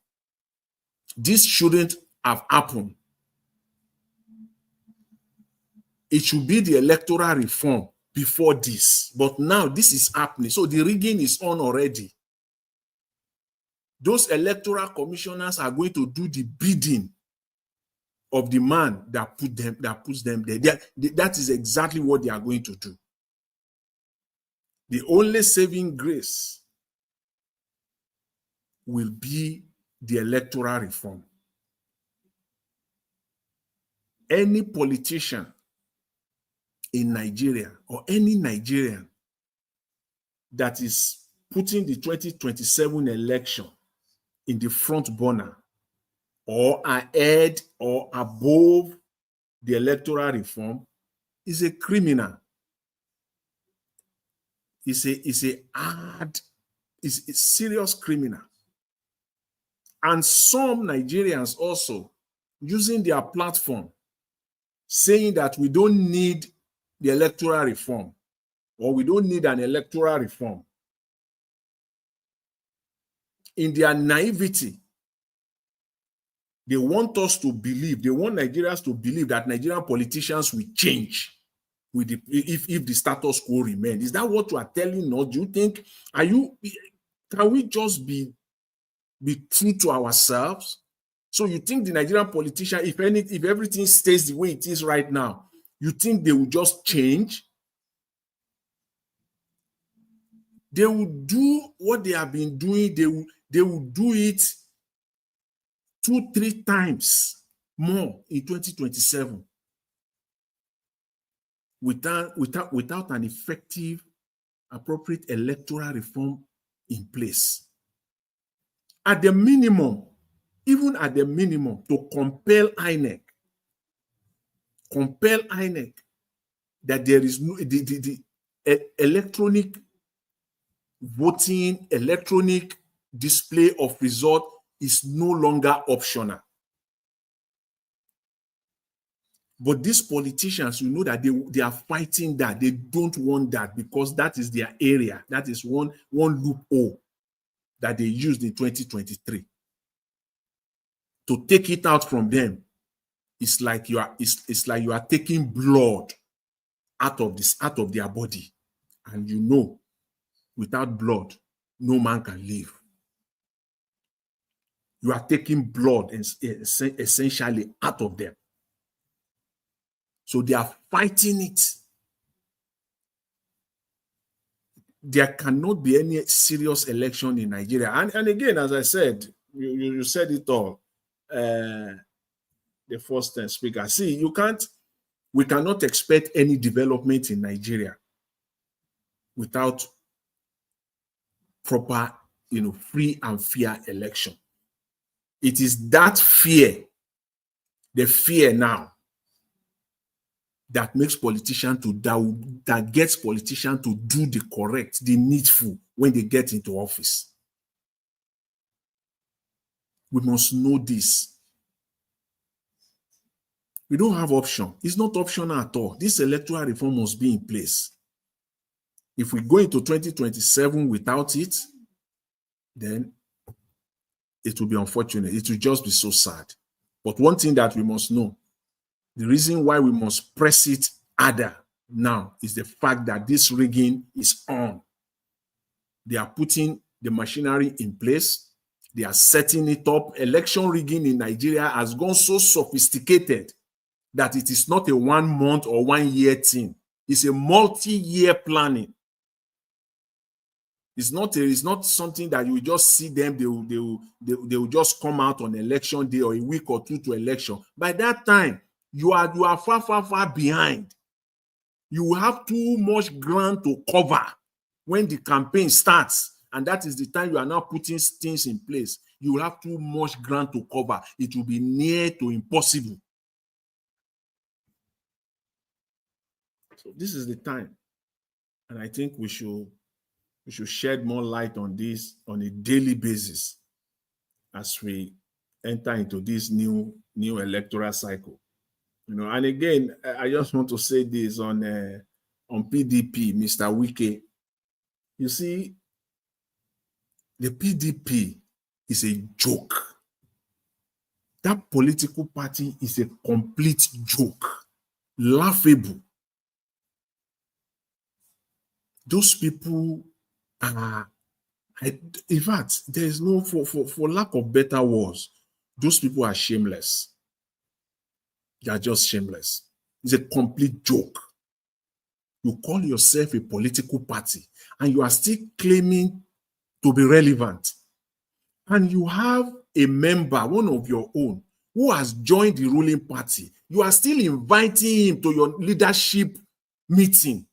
This shouldn't have happened. It should be the electoral reform before this, but now this is happening. So the rigging is on already. Those electoral commissioners are going to do the bidding of the man that puts them there. That is exactly what they are going to do. The only saving grace will be the electoral reform. Any politician in Nigeria or any Nigerian that is putting the 2027 election in the front burner or ahead or above the electoral reform is a criminal. Is a serious criminal. And some Nigerians also using their platform saying that we don't need the electoral reform or we don't need an electoral reform. In their naivety, they want us to believe, they want Nigerians to believe that Nigerian politicians will change with if the status quo remains. Is that what you are telling us? Do you think, can we just be true to ourselves? So you think the Nigerian politician, if everything stays the way it is right now, you think they will just change? They will do what they have been doing. They will do it 2-3 times more in 2027 without an effective, appropriate electoral reform in place. At the minimum, even at the minimum, to compel INEC that there is no the electronic voting, electronic display of result is no longer optional. But these politicians, you know that they are fighting that. They don't want that because that is their area. That is one loophole that they used in 2023. To take it out from them, it's like you are taking blood out of their body. And you know, without blood, no man can live. You are taking blood essentially out of them. So they are fighting it. There cannot be any serious election in Nigeria. And again, as I said, you said it all. The first speaker. See, we cannot expect any development in Nigeria without proper, free and fair election. It is that fear, the fear now, that makes politicians that gets politicians to do the correct, the needful when they get into office. We must know this. We don't have option. It's not optional at all. This electoral reform must be in place. If we go into 2027 without it, then it will be unfortunate. It will just be so sad. But one thing that we must know, the reason why we must press it harder now is the fact that this rigging is on. They are putting the machinery in place. They are setting it up. Election rigging in Nigeria has gone so sophisticated that it is not a 1 month or 1 year thing. It's a multi-year planning. It's not something that you just see them, they will just come out on election day or a week or two to election. By that time, you are far behind. You will have too much ground to cover when the campaign starts. And that is the time you are now putting things in place. You will have too much ground to cover. It will be near to impossible. So this is the time. And I think we should shed more light on this on a daily basis as we enter into this new electoral cycle. And again, I just want to say this on PDP, Mr. Wike. You see, the PDP is a joke. That political party is a complete joke, laughable. Those people are, in fact, there is no, for lack of better words, those people are shameless. They are just shameless. It's a complete joke. You call yourself a political party and you are still claiming to be relevant. And you have a member, one of your own, who has joined the ruling party. You are still inviting him to your leadership meeting.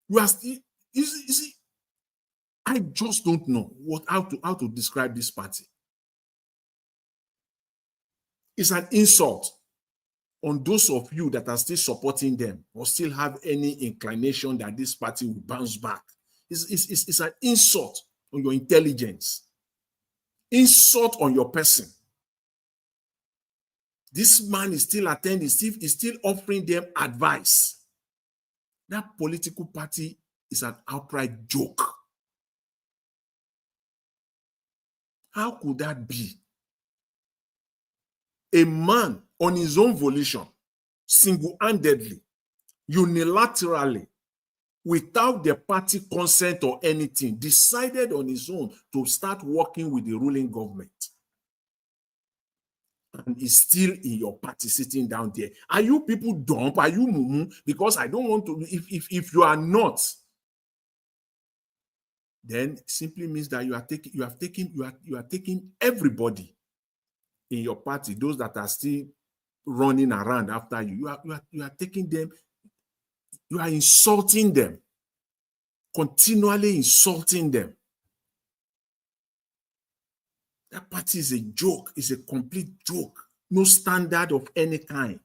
You are still, you see, I just don't know how to describe this party. It's an insult on those of you that are still supporting them or still have any inclination that this party will bounce back. It's an insult on your intelligence, insult on your person. This man is still attending, is still offering them advice. That political party is an outright joke. How could that be? A man on his own volition, single-handedly, unilaterally, without the party consent or anything, decided on his own to start working with the ruling government. And is still in your party sitting down there. Are you people dumb? Are you mumu? Because I don't want to, if you are not, then it simply means that you are taking everybody in your party, those that are still running around after you. You are taking them, you are insulting them, continually insulting them. That party is a joke, it's a complete joke. No standard of any kind.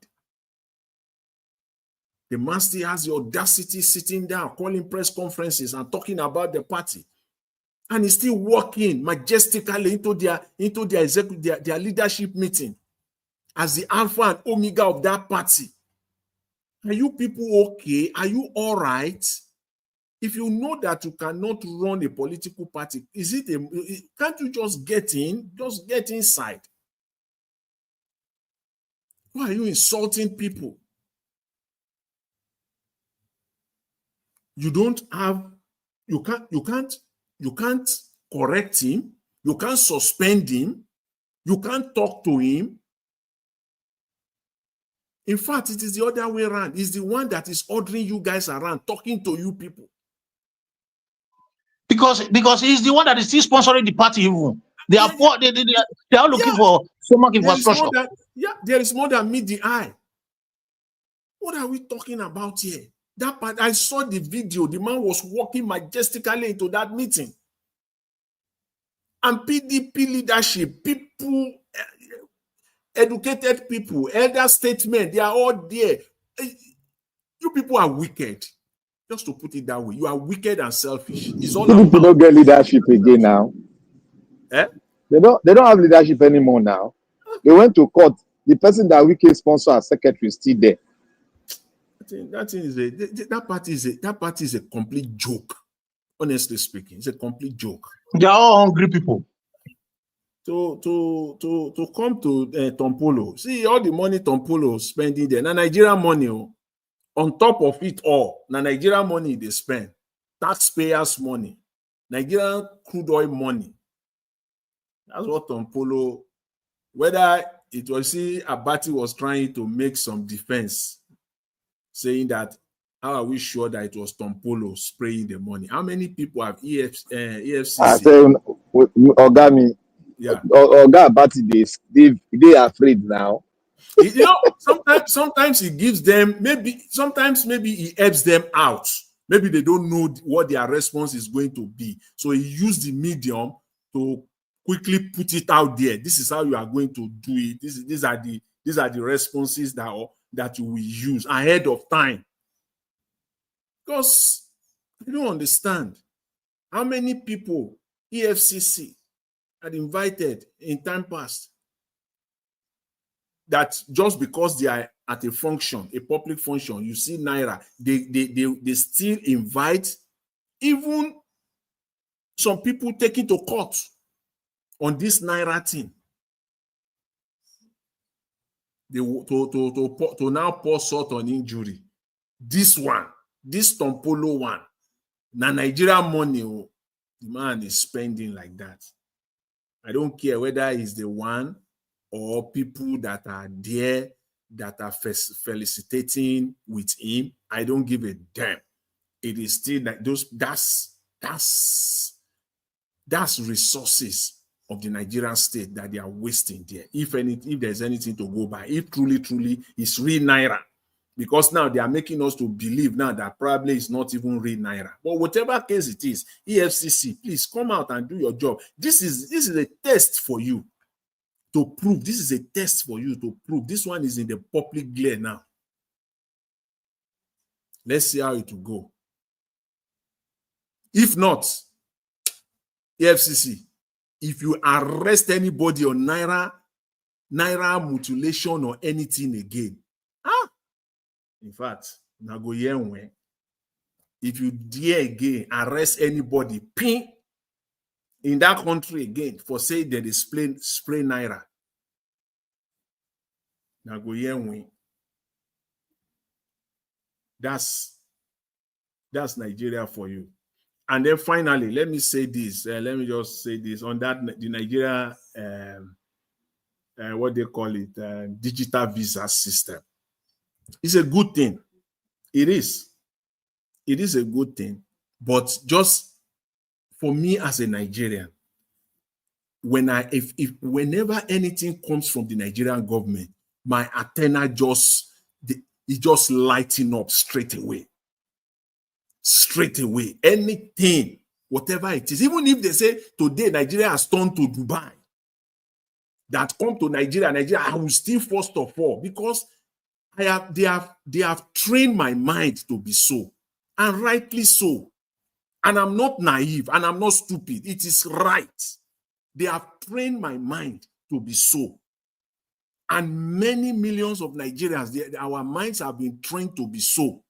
The man still has the audacity sitting down, calling press conferences and talking about the party. And he's still walking majestically into their leadership meeting as the alpha and omega of that party. Are you people okay? Are you all right? If you know that you cannot run a political party, can't you just get in? Just get inside. Why are you insulting people? You can't correct him. You can't suspend him. You can't talk to him. In fact, it is the other way around. It's the one that is ordering you guys around, talking to you people. Because he's the one that is still sponsoring the party. Even they are they are looking for so much infrastructure. There is more than meet the eye. What are we talking about here? That part, I saw the video. The man was walking majestically into that meeting. And PDP leadership, people, educated people, elder statesmen, they are all there. You people are wicked. Just to put it that way, you are wicked and selfish. It's all PDP don't get leadership again now. Eh? They don't have leadership anymore now. They went to court. The person that Wike sponsor as secretary is still there. That party is a complete joke. Honestly speaking, it's a complete joke. They are all hungry people. To come to Tompolo, see all the money Tompolo spending there. Now Nigerian money, on top of it all, now Nigerian money they spend, taxpayers' money, Nigerian crude oil money. That's what Tompolo. Whether it was Abati was trying to make some defense, saying that how are we sure that it was Tompolo spraying the money? How many people have EFCC? I say, Ogami, yeah, Oga Abati, they are afraid now. You know, sometimes he gives them, sometimes he helps them out. Maybe they don't know what their response is going to be. So he used the medium to quickly put it out there. This is how you are going to do it. These are the responses that you will use ahead of time. Because you don't understand how many people EFCC had invited in time past that just because they are at a function, a public function, you see Naira, they still invite even some people taken to court on this Naira thing. They to now pour salt on injury. This Tompolo one, na Nigerian money, the man is spending like that. I don't care whether he's the one or people that are there that are felicitating with him. I don't give a damn. It is still like that's resources of the Nigerian state that they are wasting there. If there's anything to go by, if truly it's real Naira. Because now they are making us to believe now that probably it's not even real Naira. But whatever case it is, EFCC, please come out and do your job. This is a test for you to prove. This is a test for you to prove. This one is in the public glare now. Let's see how it will go. If not, EFCC, if you arrest anybody on Naira mutilation or anything again, in fact, if you dare again arrest anybody in that country again for saying that they spray Naira, that's Nigeria for you. And then finally, let me say this. Let me just say this on that the Nigeria what they call it, digital visa system. It's a good thing. It is. It is a good thing. But just for me as a Nigerian, whenever anything comes from the Nigerian government, my antenna just lighting up straight away. Straight away. Anything, whatever it is, even if they say today Nigeria has turned to Dubai, that come to Nigeria, I will still first of all, because they have trained my mind to be so, and rightly so. And I'm not naive and I'm not stupid. It is right. They have trained my mind to be so. And many millions of Nigerians, our minds have been trained to be so.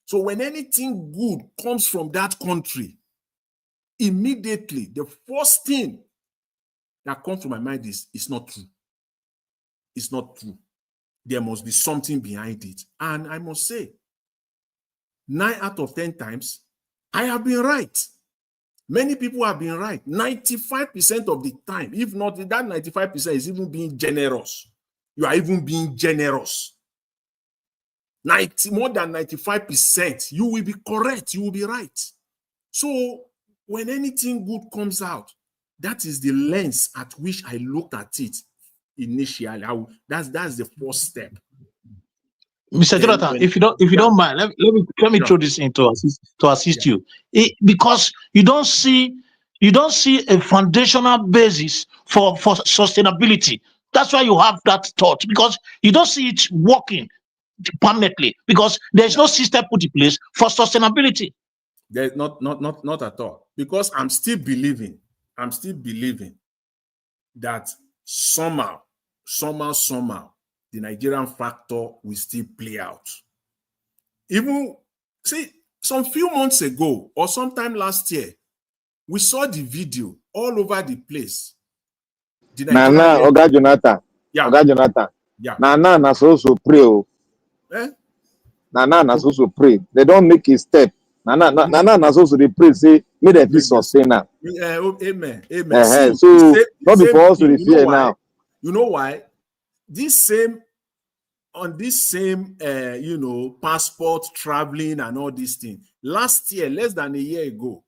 So when anything good comes from that country, immediately the first thing that comes to my mind is, it's not true. It's not true. There must be something behind it. And I must say, 9 out of 10 times, I have been right. Many people have been right. 95% of the time, if not that 95% is even being generous. You are even being generous. More than 95%, you will be correct. You will be right. So when anything good comes out, that is the lens at which I looked at it initially. That's the first step. Mr. Jonathan, if you don't mind, let me throw this in to assist you. Because you don't see a foundational basis for sustainability. That's why you have that thought, because you don't see it working permanently, because there's no system put in place for sustainability. There's not at all. Because I'm still believing that somehow, the Nigerian factor will still play out. Even, see, some few months ago or sometime last year, we saw the video all over the place. Nana, Oga Jonathan. Yeah. Oga Jonathan. Yeah. Nana na so pray. Eh? Nana na so pray. They don't make a step. Nana na so they pray, say, may they be sustain now. Amen. So, not before us to fear now. You know why? On this same, passport, traveling and all these things. Last year, less than a year ago,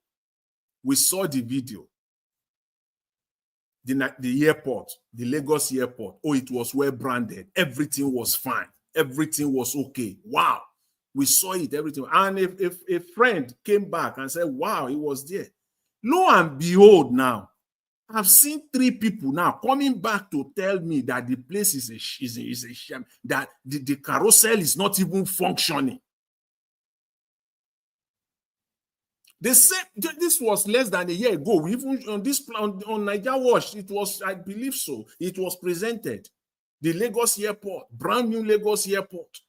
we saw the video. The airport, the Lagos airport. Oh, it was well branded. Everything was fine. Everything was okay. Wow. We saw it, everything. And if a friend came back and said, wow, it was there. Lo and behold now, I've seen 3 people now coming back to tell me that the place is a sham, that the carousel is not even functioning. They said this was less than a year ago. We even on this plan on Niger Watch, it was, I believe so, it was presented. The Lagos airport, brand new Lagos airport.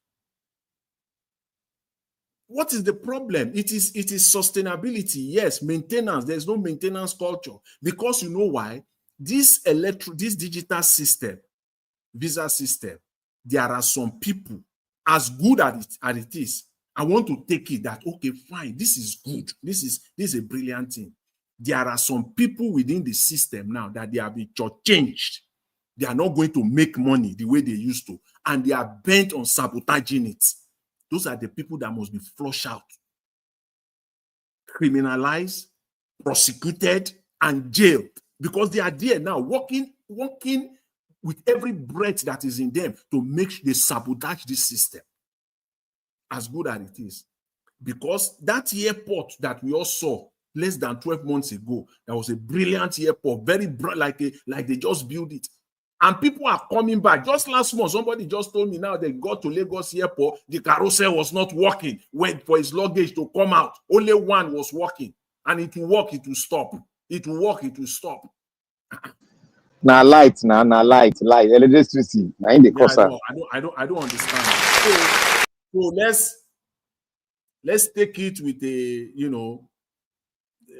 What is the problem? It is sustainability. Yes, maintenance. There's no maintenance culture. Because you know why? This digital system, visa system, there are some people, as good as it is, I want to take it that, okay, fine, this is good. This is a brilliant thing. There are some people within the system now that they have been changed. They are not going to make money the way they used to, and they are bent on sabotaging it. Those are the people that must be flushed out, criminalized, prosecuted, and jailed, because they are there now working with every breath that is in them to make they sabotage this system, as good as it is. Because that airport that we all saw less than 12 months ago, that was a brilliant airport, very bright, like they just built it. And people are coming back. Just last month, somebody just told me now they got to Lagos airport, the carousel was not working. Went for his luggage to come out. Only one was working. And it will work, it will stop. It will work, it will stop. Now light, electricity. Now in the course. I don't understand. So let's take it with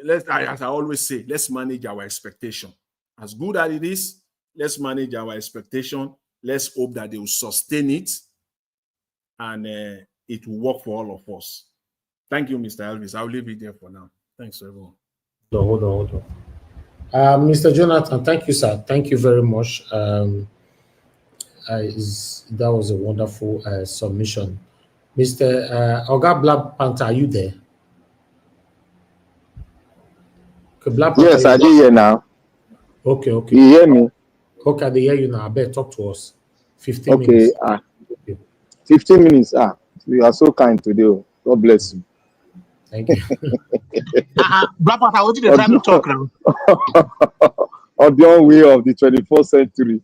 as I always say, let's manage our expectation. As good as it is, let's manage our expectation. Let's hope that they will sustain it and it will work for all of us. Thank you, Mr. Elvis. I'll leave it there for now. Thanks, everyone. Hold on. Mr. Jonathan, thank you, sir. Thank you very much. That was a wonderful submission. Mr. Oga Black Panther, are you there? Yes, I do hear now. Okay. You hear me? Okay, I hear you now. I better talk to us. 15 minutes. Okay. 15 minutes. You are so kind today. God bless you. Thank you. Black Panther, what did you try to talk now? On the own way of the 21st century.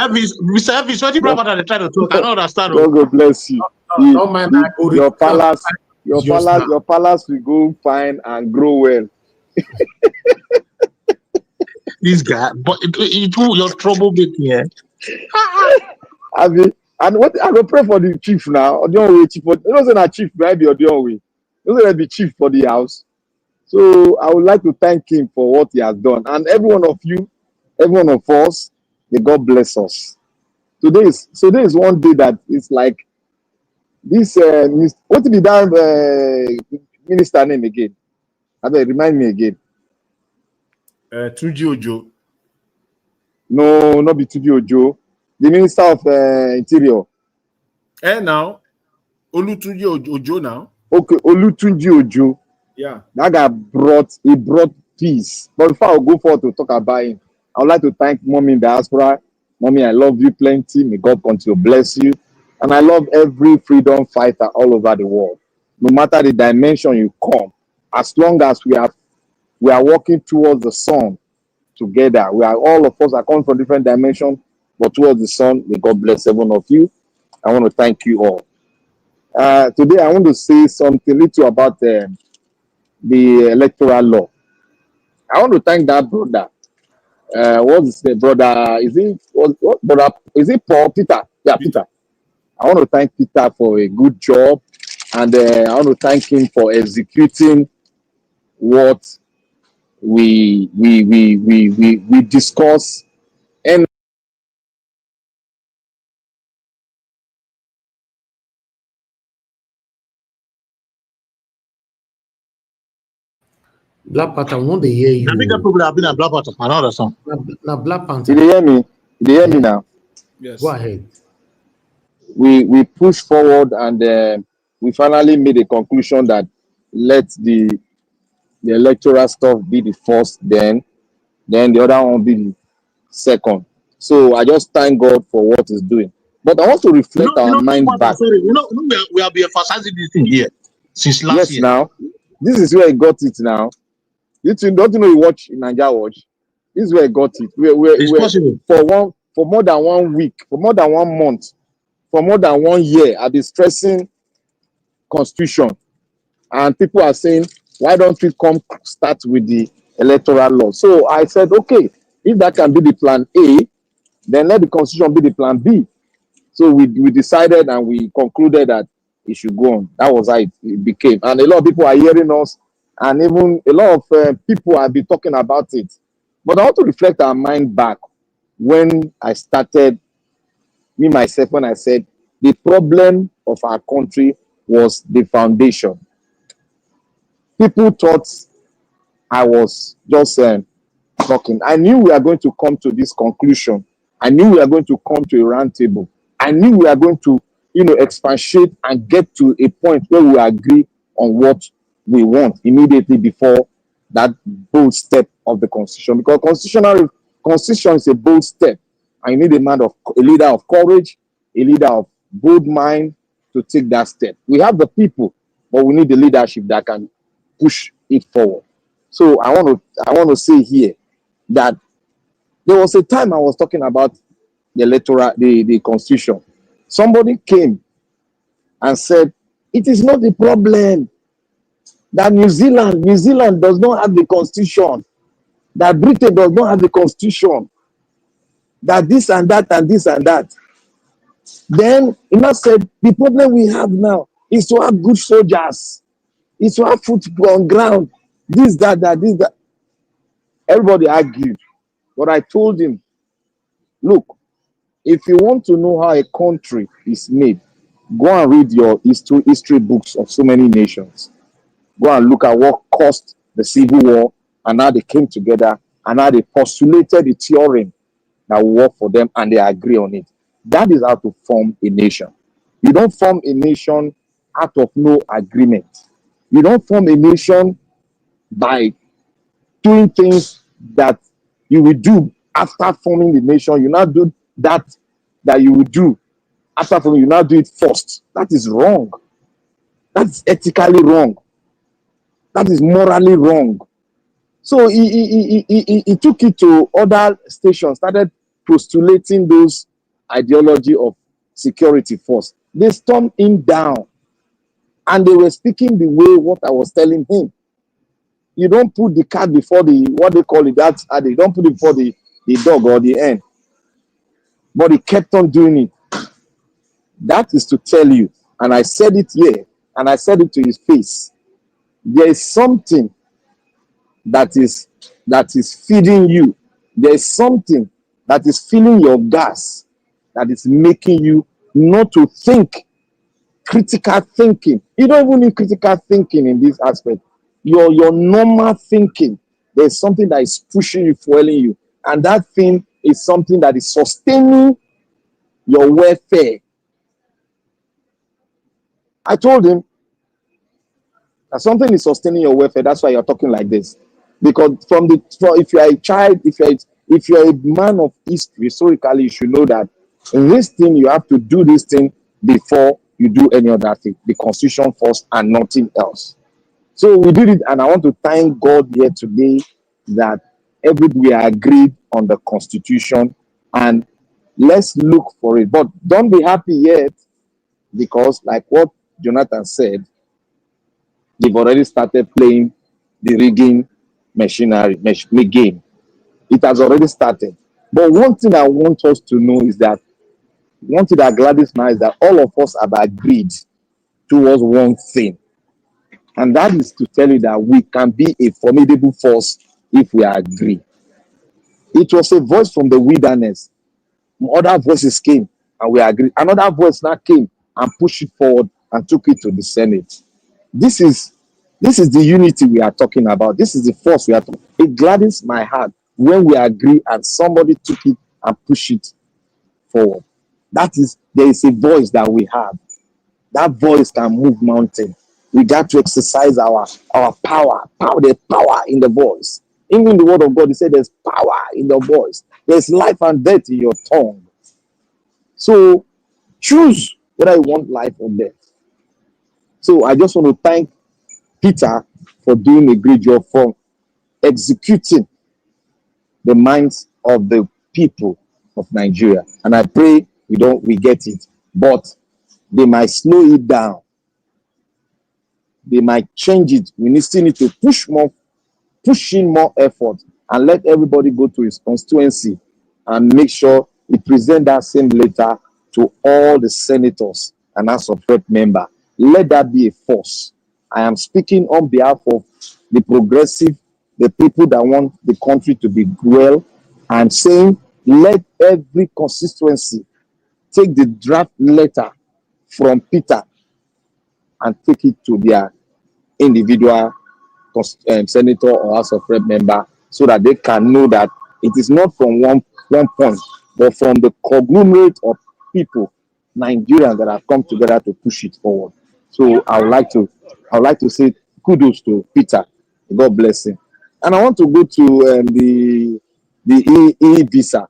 Elvis, what you brought out the try to talk? I don't understand. God bless you. Don't mind your palace will go fine and grow well. This guy, but your trouble making, eh? And what I go pray for the chief now. Odionwe chief, you know, say chief might be Odionwe. You know, be chief for the house. So I would like to thank him for what he has done, and every one of you, every one of us. May God bless us. Today is one day that is like this. What did that minister name again? Remind me again. Tunji Ojo. No, not be Tunji Ojo. The Minister of Interior. Now, Olutunji Ojo now. Okay, Olutunji Ojo. Yeah. That guy brought peace. But before I go forward to talk about him, I would like to thank Mommy in diaspora. Mommy, I love you plenty. May God continue to bless you. And I love every freedom fighter all over the world. No matter the dimension you come, as long as we are working towards the sun together. All of us are coming from different dimensions, but towards the sun. May God bless every one of you. I want to thank you all. Today, I want to say something little about the electoral law. I want to thank that brother. What is the brother? Is it Paul? Peter? Yeah, Peter. I want to thank Peter for a good job, and I want to thank him for executing what we discuss. And Black Panther, I want to hear you. The bigger people have been a Black Panther. I know that song. Now, Black Panther. Did you hear me? Did you hear me now? Yes. Go ahead. We push forward, and we finally made a conclusion that let the electoral stuff be the first, then the other one be the second. So I just thank God for what he's doing. But I want to reflect our mind back. We have been emphasizing this thing here since last year. Yes, now this is where I got it. Now don't you know you watch Niger Watch? This is where I got it. We're possible. For more than 1 week, for more than 1 month, for more than 1 year, I've been stressing constitution, and people are saying, why don't we start with the electoral law? So I said, okay, if that can be the plan A, then let the constitution be the plan B. So we decided and we concluded that it should go on. That was how it became. And a lot of people are hearing us, and even a lot of people have been talking about it. But I want to reflect our mind back when I started, when I said the problem of our country was the foundation. People thought I was just talking. I knew we are going to come to this conclusion. I knew we are going to come to a round table. I knew we are going to, expatiate and get to a point where we agree on what we want immediately before that bold step of the constitution. Because constitution is a bold step. I need a leader of courage, a leader of bold mind to take that step. We have the people, but we need the leadership that can push it forward. So I want to say here that there was a time I was talking about the constitution. Somebody came and said, it is not the problem that New Zealand does not have the constitution, that Britain does not have the constitution, that this and that and this and that. Then he now said, the problem we have now is to have good soldiers, is to have foot on ground, this, that. Everybody argued. But I told him, look, if you want to know how a country is made, go and read your history books of so many nations. Go and look at what caused the Civil War and how they came together and how they postulated the theorem that will work for them, and they agree on it. That is how to form a nation. You don't form a nation out of no agreement. You don't form a nation by doing things that you will do after forming the nation. You now do that you will do after forming. You now do it first. That is wrong. That's ethically wrong. That is morally wrong. So he took it to other stations, started postulating those ideology of security force. They stormed him down, and they were speaking the way what I was telling him. You don't put the cat before the, what they call it, that's how they don't put it before the dog or the hen. But he kept on doing it. That is to tell you, and I said it here, and I said it to his face. There is something that is feeding you. There is something that is filling your gas, that is making you not to think. Critical thinking. You don't even need critical thinking in this aspect. Your normal thinking, there's something that is pushing you, fueling you, and that thing is something that is sustaining your welfare. I told him that something is sustaining your welfare. That's why you're talking like this. Because if you are a child, if you're a man of history, historically, you should know that in this thing you have to do this thing before you do any other thing. The Constitution first and nothing else. So we did it, and I want to thank God here today that everybody agreed on the Constitution, and let's look for it. But don't be happy yet, because like what Jonathan said, they've already started playing the rigging machinery game. It has already started. But one thing I want us to know is that, one thing that gladdens me is that all of us have agreed towards one thing. And that is to tell you that we can be a formidable force if we agree. It was a voice from the wilderness. Other voices came and we agreed. Another voice now came and pushed it forward and took it to the Senate. This is the unity we are talking about. This is the force we are talking about. It gladdens my heart when we agree and somebody took it and pushed it forward. There is a voice that we have. That voice can move mountains. We got to exercise our power. There's power in the voice. Even in the word of God, he said there's power in the voice. There's life and death in your tongue. So choose whether you want life or death. So I just want to thank Peter for doing a great job for executing the minds of the people of Nigeria. And I pray we get it. But they might slow it down. They might change it. We still need to push in more effort and let everybody go to his constituency and make sure he present that same letter to all the senators and House of Rep member. Let that be a force. I am speaking on behalf of the progressive, the people that want the country to be well. I'm saying let every constituency take the draft letter from Peter and take it to their individual senator or House of Rep member, so that they can know that it is not from one point, but from the conglomerate of people, Nigerians, that have come together to push it forward. So I would like to say kudos to Peter. God bless him. And I want to go to the e-visa.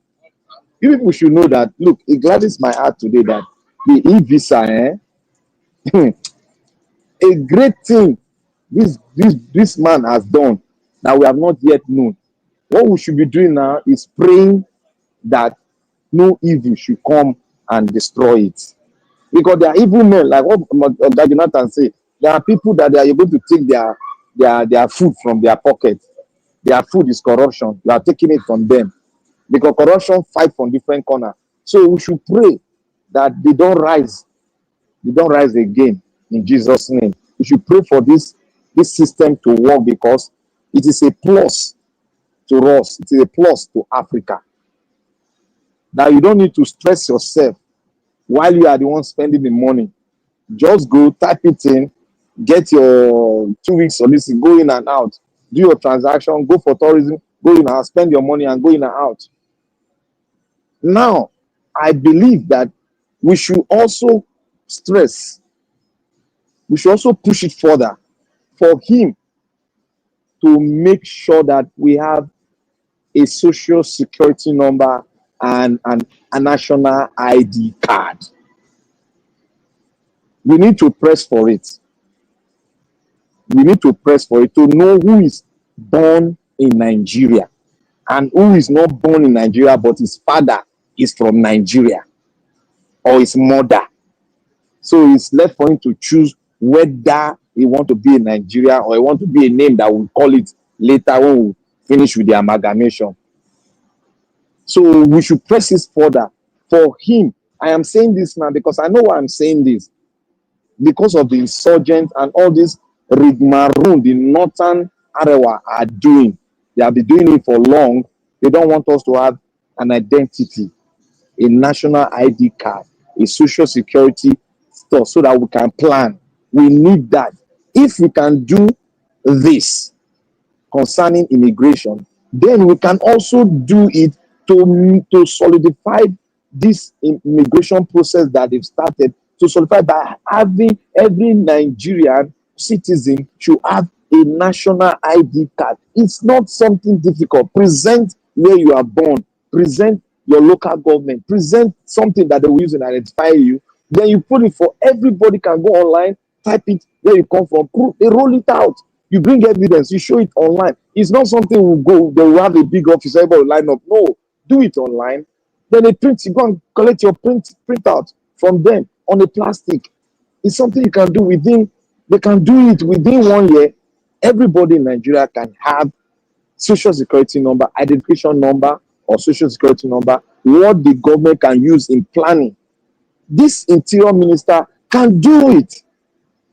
You people should know that. Look, it gladdens my heart today that the e-visa, a great thing this man has done that we have not yet known. What we should be doing now is praying that no evil should come and destroy it. Because there are evil men, like what Jonathan said, there are people that they are able to take their food from their pocket. Their food is corruption. You are taking it from them. Because corruption fight from different corners. So we should pray that they don't rise. They don't rise again in Jesus' name. We should pray for this system to work, because it is a plus to us. It is a plus to Africa. Now you don't need to stress yourself while you are the one spending the money. Just go, type it in, get your 2 weeks or this, go in and out, do your transaction, go for tourism, go in and out, spend your money and go in and out. Now, I believe that we should also stress, we should also push it further for him to make sure that we have a social security number and a national ID card. We need to press for it. We need to press for it to know who is born in Nigeria and who is not born in Nigeria, but his father is from Nigeria. or his mother. So it's left for him to choose whether he want to be in Nigeria or he want to be a name that we'll call it later when we finish with the amalgamation. So we should press this further. For him, I am saying this now because I know why I'm saying this. Because of the insurgents and all this rigmarole the northern Arewa are doing. They have been doing it for long. They don't want us to have an identity, a national ID card, a social security stuff so that we can plan. We need that. If we can do this concerning immigration, then we can also do it to solidify this immigration process that they've started, to solidify by having every Nigerian citizen should have a national ID card. It's not something difficult. Present where you are born, present your local government, present something that they will use and identify you. Then you put it for everybody can go online, type it where you come from, they roll it out. You bring evidence, you show it online. It's not something they will have a big office, everybody will line up. No, do it online. Then they print, you go and collect your printout from them on a plastic. It's something you can do within, they can do it within 1 year. Everybody in Nigeria can have social security number, identification number, or social security number, what the government can use in planning. This interior minister can do it.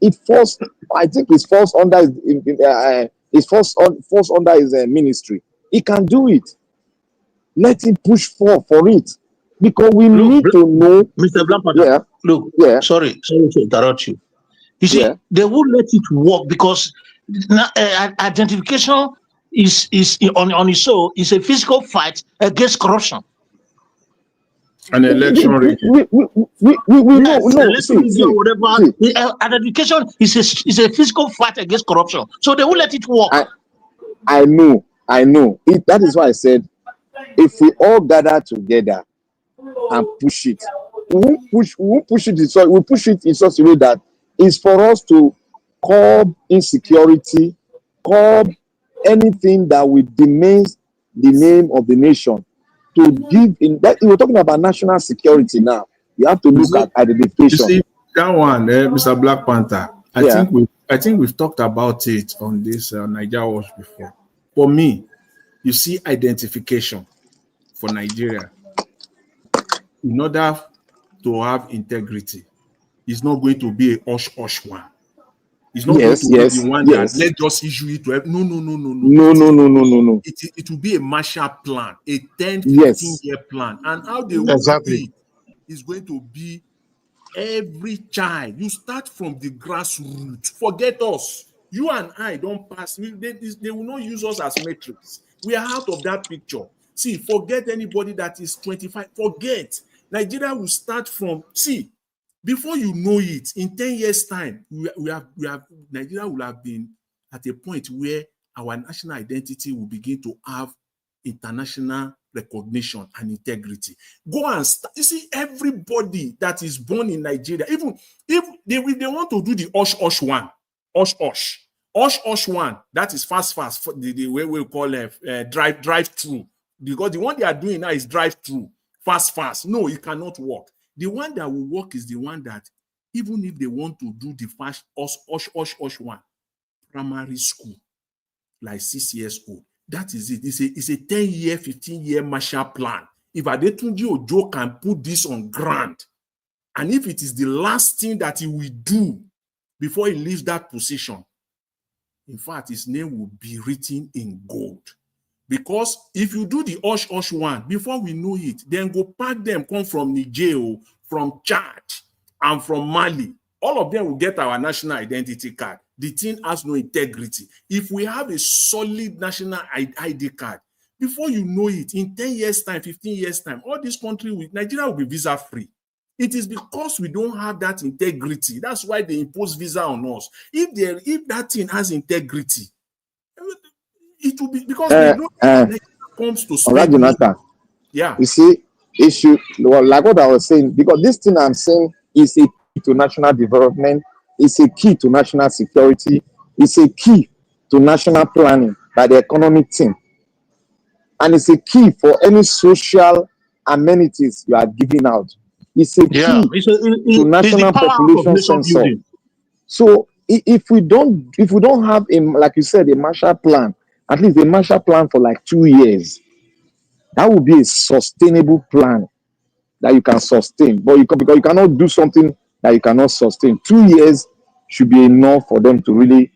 It falls, I think it falls under his ministry. He can do it. Let him push for it. Because we need to know. Mr. Blampata, sorry to interrupt you. You see, they won't let it work because identification is on its own is a physical fight against corruption. An election we know. Identification is a physical fight against corruption. So they won't let it work. I know. That is why I said, if we all gather together and push it, we'll push it in such a way that it's for us to curb insecurity, curb anything that will demean the name of the nation. To give in that, we're talking about national security now. You have to look at identification. You see that one, Mr. Black Panther. I think we've talked about it on this Niger Watch before. For me, you see identification for Nigeria. In order to have integrity, it's not going to be a hush one. It's not going to be the one that let's just issue it to no. No. It will be a Marshall Plan, a 10-15-year plan. And how they will do it is going to be every child. You start from the grassroots. Forget us. You and I don't pass. They will not use us as metrics. We are out of that picture. See, forget anybody that is 25. Forget. Nigeria will start from, before you know it, in 10 years' time, Nigeria will have been at a point where our national identity will begin to have international recognition and integrity. Go and start. You see, everybody that is born in Nigeria, even if they want to do the Osh one, Osh one, that is fast, the way we call it drive-through. Because the one they are doing now is drive-through, fast. No, it cannot work. The one that will work is the one that, even if they want to do the fast Osh one, primary school, like 6 years old, that is it. It's a 10-year, 15-year Marshall Plan. If Adetunji Ojo can put this on ground, and if it is the last thing that he will do before he leaves that position, in fact, his name will be written in gold. Because if you do the Osh one, before we know it, then go pack them, come from Niger, from Chad, and from Mali. All of them will get our national identity card. The thing has no integrity. If we have a solid national ID card, before you know it, in 10 years' time, 15 years' time, all this country, Nigeria will be visa-free. It is because we don't have that integrity. That's why they impose visa on us. If that thing has integrity, it will be because they know that comes to spend money. Yeah. You see, issue like what I was saying, because this thing I'm saying is a key to national development, it's a key to national security, it's a key to national planning by the economic team. And it's a key for any social amenities you are giving out. It's a key to national population census. So if we don't have a, like you said, a Marshall Plan, at least a Marshall Plan for like 2 years, that would be a sustainable plan that you can sustain. But because you cannot do something that you cannot sustain. 2 years should be enough for them to really,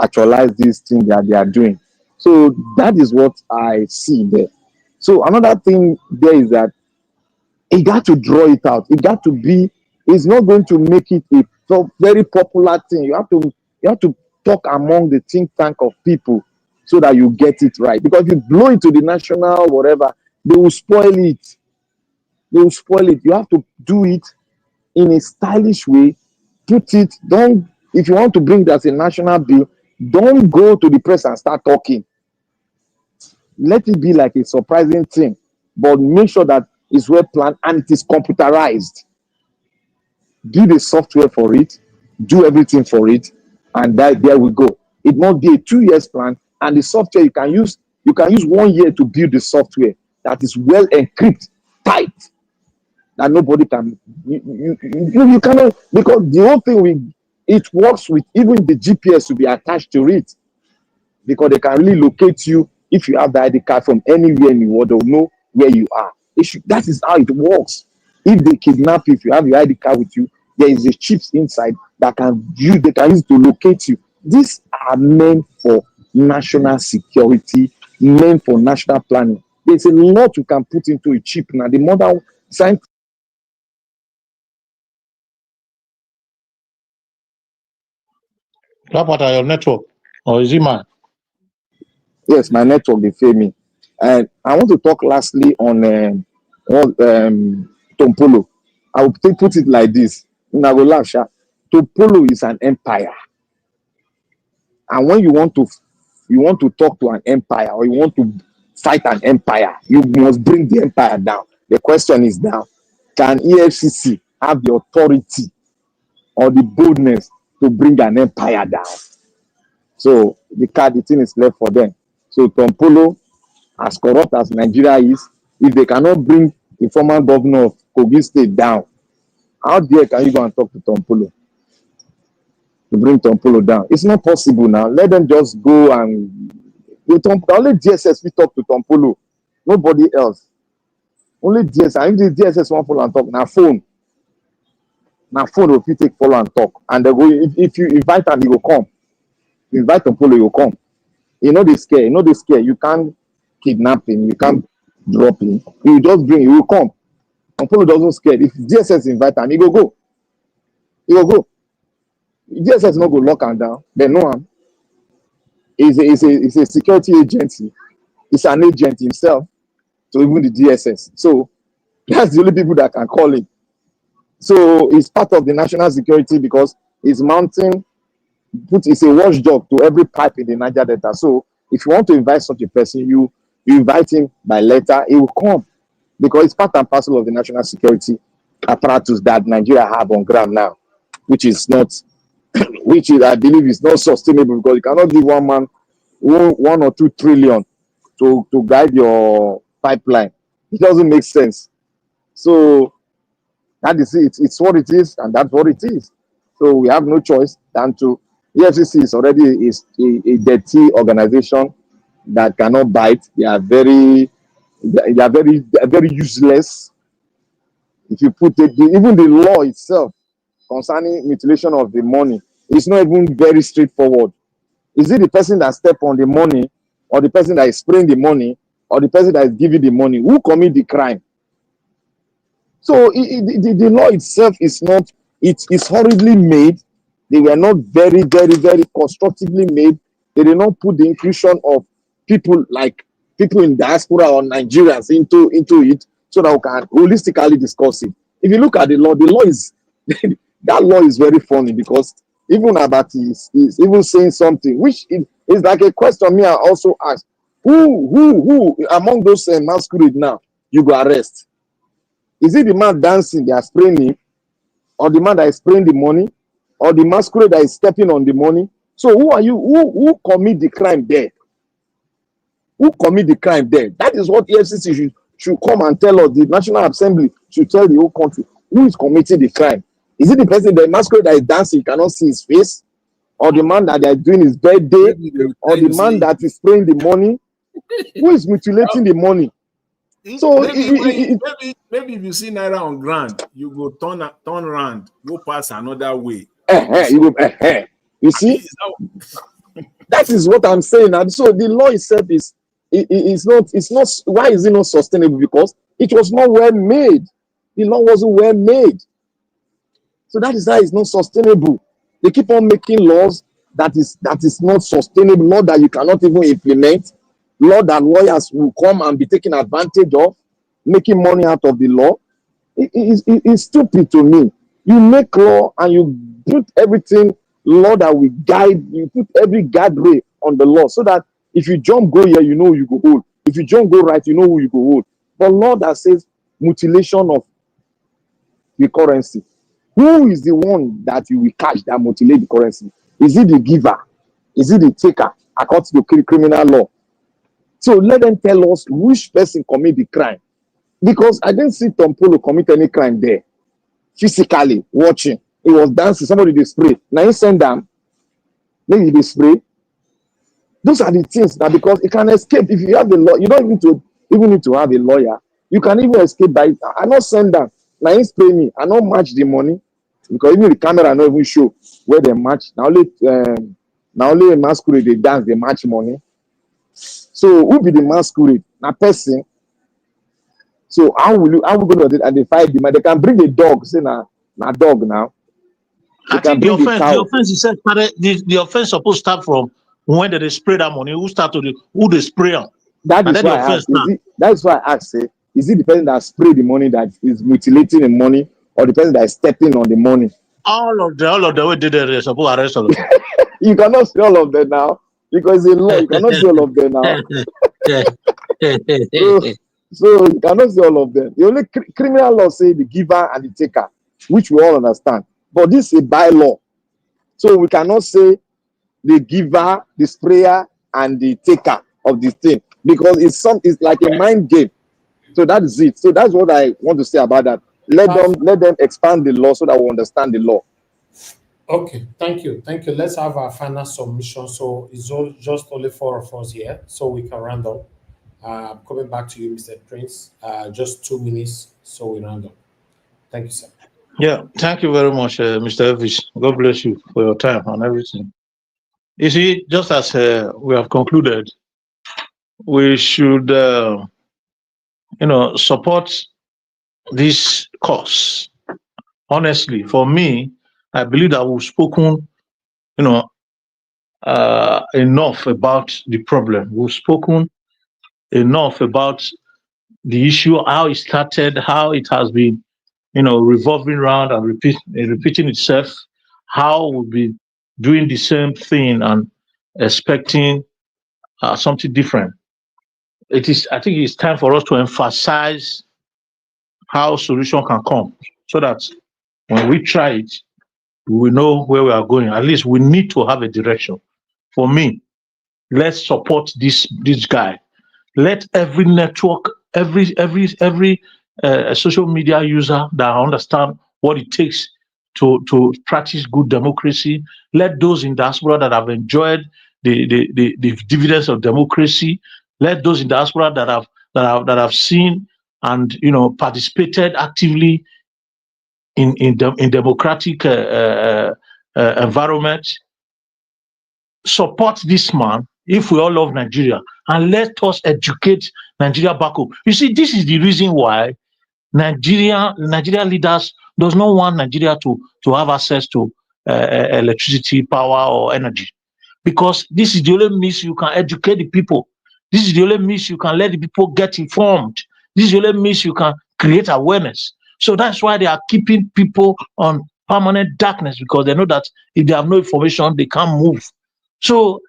actualize this thing that they are doing. So that is what I see there. So another thing there is that you got to draw it out. It got to be. It's not going to make it a very popular thing. You have to talk among the think tank of people so that you get it right. Because if you blow it to the national whatever, they will spoil it. They will spoil it. You have to do it in a stylish way. Put it. If you want to bring that as a national bill, don't go to the press and start talking. Let it be like a surprising thing, but make sure that it's well planned and it is computerized. Do the software for it, do everything for it, and there we go. It must be a 2 years plan, and the software you can use 1 year to build the software that is well encrypted, tight, that nobody can. You cannot, because the whole thing it works with even the GPS to be attached to it, because they can really locate you if you have the ID card from anywhere in the world. They'll know where you are. That is how it works. If they kidnap you, if you have your ID card with you, there is a chip inside that they can use to locate you. These are meant for national security, meant for national planning. There's a lot you can put into a chip now. The modern science. What are your network? Or is it mine? Yes, my network, they fail me. And I want to talk lastly on Tompolo. I will put it like this. Tompolo is an empire. And when you want to talk to an empire, or you want to fight an empire, you must bring the empire down. The question is now, can EFCC have the authority or the boldness to bring an empire down? So the thing is left for them. So Tompolo, as corrupt as Nigeria is, if they cannot bring the former governor of Kogi State down, how dare can you go and talk to Tompolo to bring Tompolo down? It's not possible now. Let them just go and only DSS we talk to Tompolo, nobody else. Only DSS. And if the DSS want follow and talk, now phone will take follow and talk. And they go, if you invite him, he will come. Invite Tompolo, he will come. You know they scare. You can't kidnap him. You can't drop him. You just bring. He will come. Tompolo doesn't scare. If DSS invite him, he will go. He will go. DSS not go lock him down. They know him. It's a security agency. It's an agent himself. So even the DSS. So that's the only people that can call him. So it's part of the national security because it's mounting. It's a watchdog to every pipe in the Niger Delta. So if you want to invite such a person, you invite him by letter, he will come because it's part and parcel of the national security apparatus that Nigeria have on ground now, which is I believe is not sustainable because you cannot give one man 1 or 2 trillion to guide your pipeline. It doesn't make sense. So that is it. It's what it is, and that's what it is. So we have no choice than to. EFCC is already a dirty organization that cannot bite. They are very useless. If you put it, even the law itself concerning mutilation of the money, it's not even very straightforward. Is it the person that step on the money, or the person that is spraying the money, or the person that is giving the money? Who commit the crime? So the law itself is not. It's horribly made. They were not very, very, very constructively made. They did not put the inclusion of people like people in diaspora or Nigerians into it so that we can holistically discuss it. If you look at the law is that law is very funny because even Abati is even saying something which is like a question me I also ask. Who among those masquerade now you go arrest? Is it the man dancing they are spraying him, or the man that is spraying the money, or the masquerade that is stepping on the money? So who are you? Who commit the crime there? Who commit the crime there? That is what EFCC should come and tell us. The National Assembly should tell the whole country who is committing the crime? Is it the person, the masquerade that is dancing, you cannot see his face? Or the man that they are doing his birthday? Or the man that is spraying the money? Who is mutilating the money? So maybe if you see Naira on ground, you go turn around, go pass another way. You see, that is what I'm saying. And so the law itself is not. Why is it not sustainable? Because it was not well made. The law wasn't well made. So that is why it's not sustainable. They keep on making laws that is not sustainable, law that you cannot even implement, law that lawyers will come and be taking advantage of, making money out of the law. It's stupid to me. You make law and you put everything, law that will guide, you put every guardrail on the law so that if you jump go here, you know who you go hold. If you jump go right, you know who you go hold. But law that says mutilation of the currency, who is the one that you will catch that mutilate the currency? Is it the giver? Is it the taker according to criminal law? So let them tell us which person commit the crime. Because I didn't see Tompolo commit any crime there. Physically watching. He was dancing, somebody they spray. Now you send them, maybe they spray. Those are the things that because it can escape if you have the law. You don't even need to have a lawyer. You can even escape by it. I not send them. Now you spray me. I not match the money. Because even the camera not even show where they match. Now only a masquerade they dance, they match money. So who be the masquerade? Na person. So how we going to identify the man? They can bring a dog, say na dog now. I think the offense is said the offense supposed to start from when they spray that money. Who started who they spray on? That is why I asked. That's why I asked. Is it the person that sprayed the money that is mutilating the money, or the person that is stepping on the money? All of the way did they supposed to arrest all of them. You cannot see all of them now because in law you cannot see all of them now. So you cannot see all of them. The only criminal law say the giver and the taker, which we all understand. But this is a bylaw, so we cannot say the giver, the sprayer, and the taker of this thing because it's like a mind game. So that is it. So that's what I want to say about that. Let them expand the law so that we understand the law. Okay, thank you. Let's have our final submission. So it's just only 4 of us here, so we can round up. Coming back to you, Mr. Prince. Just 2 minutes, so we round up. Thank you, sir. Yeah, thank you very much, Mr. Elvis. God bless you for your time and everything. You see, just as we have concluded, we should, support this cause. Honestly, for me, I believe that we've spoken, enough about the problem. We've spoken enough about the issue, how it started, how it has been, revolving around and repeating itself, how we'll be doing the same thing and expecting something different. I think it's time for us to emphasize how solution can come so that when we try it, we know where we are going. At least we need to have a direction. For me, let's support this guy. Let every network, every social media user that understand what it takes to practice good democracy, let those in diaspora that have enjoyed the dividends of democracy, let those in diaspora that have seen and participated actively in democratic environment support this man. If we all love Nigeria, and let us educate Nigeria back home. You see, this is the reason why Nigeria leaders does not want Nigeria to have access to electricity, power, or energy, because this is the only means you can educate the people. This is the only means you can let the people get informed. This is the only means you can create awareness. So that's why they are keeping people on permanent darkness, because they know that if they have no information, they can't move. So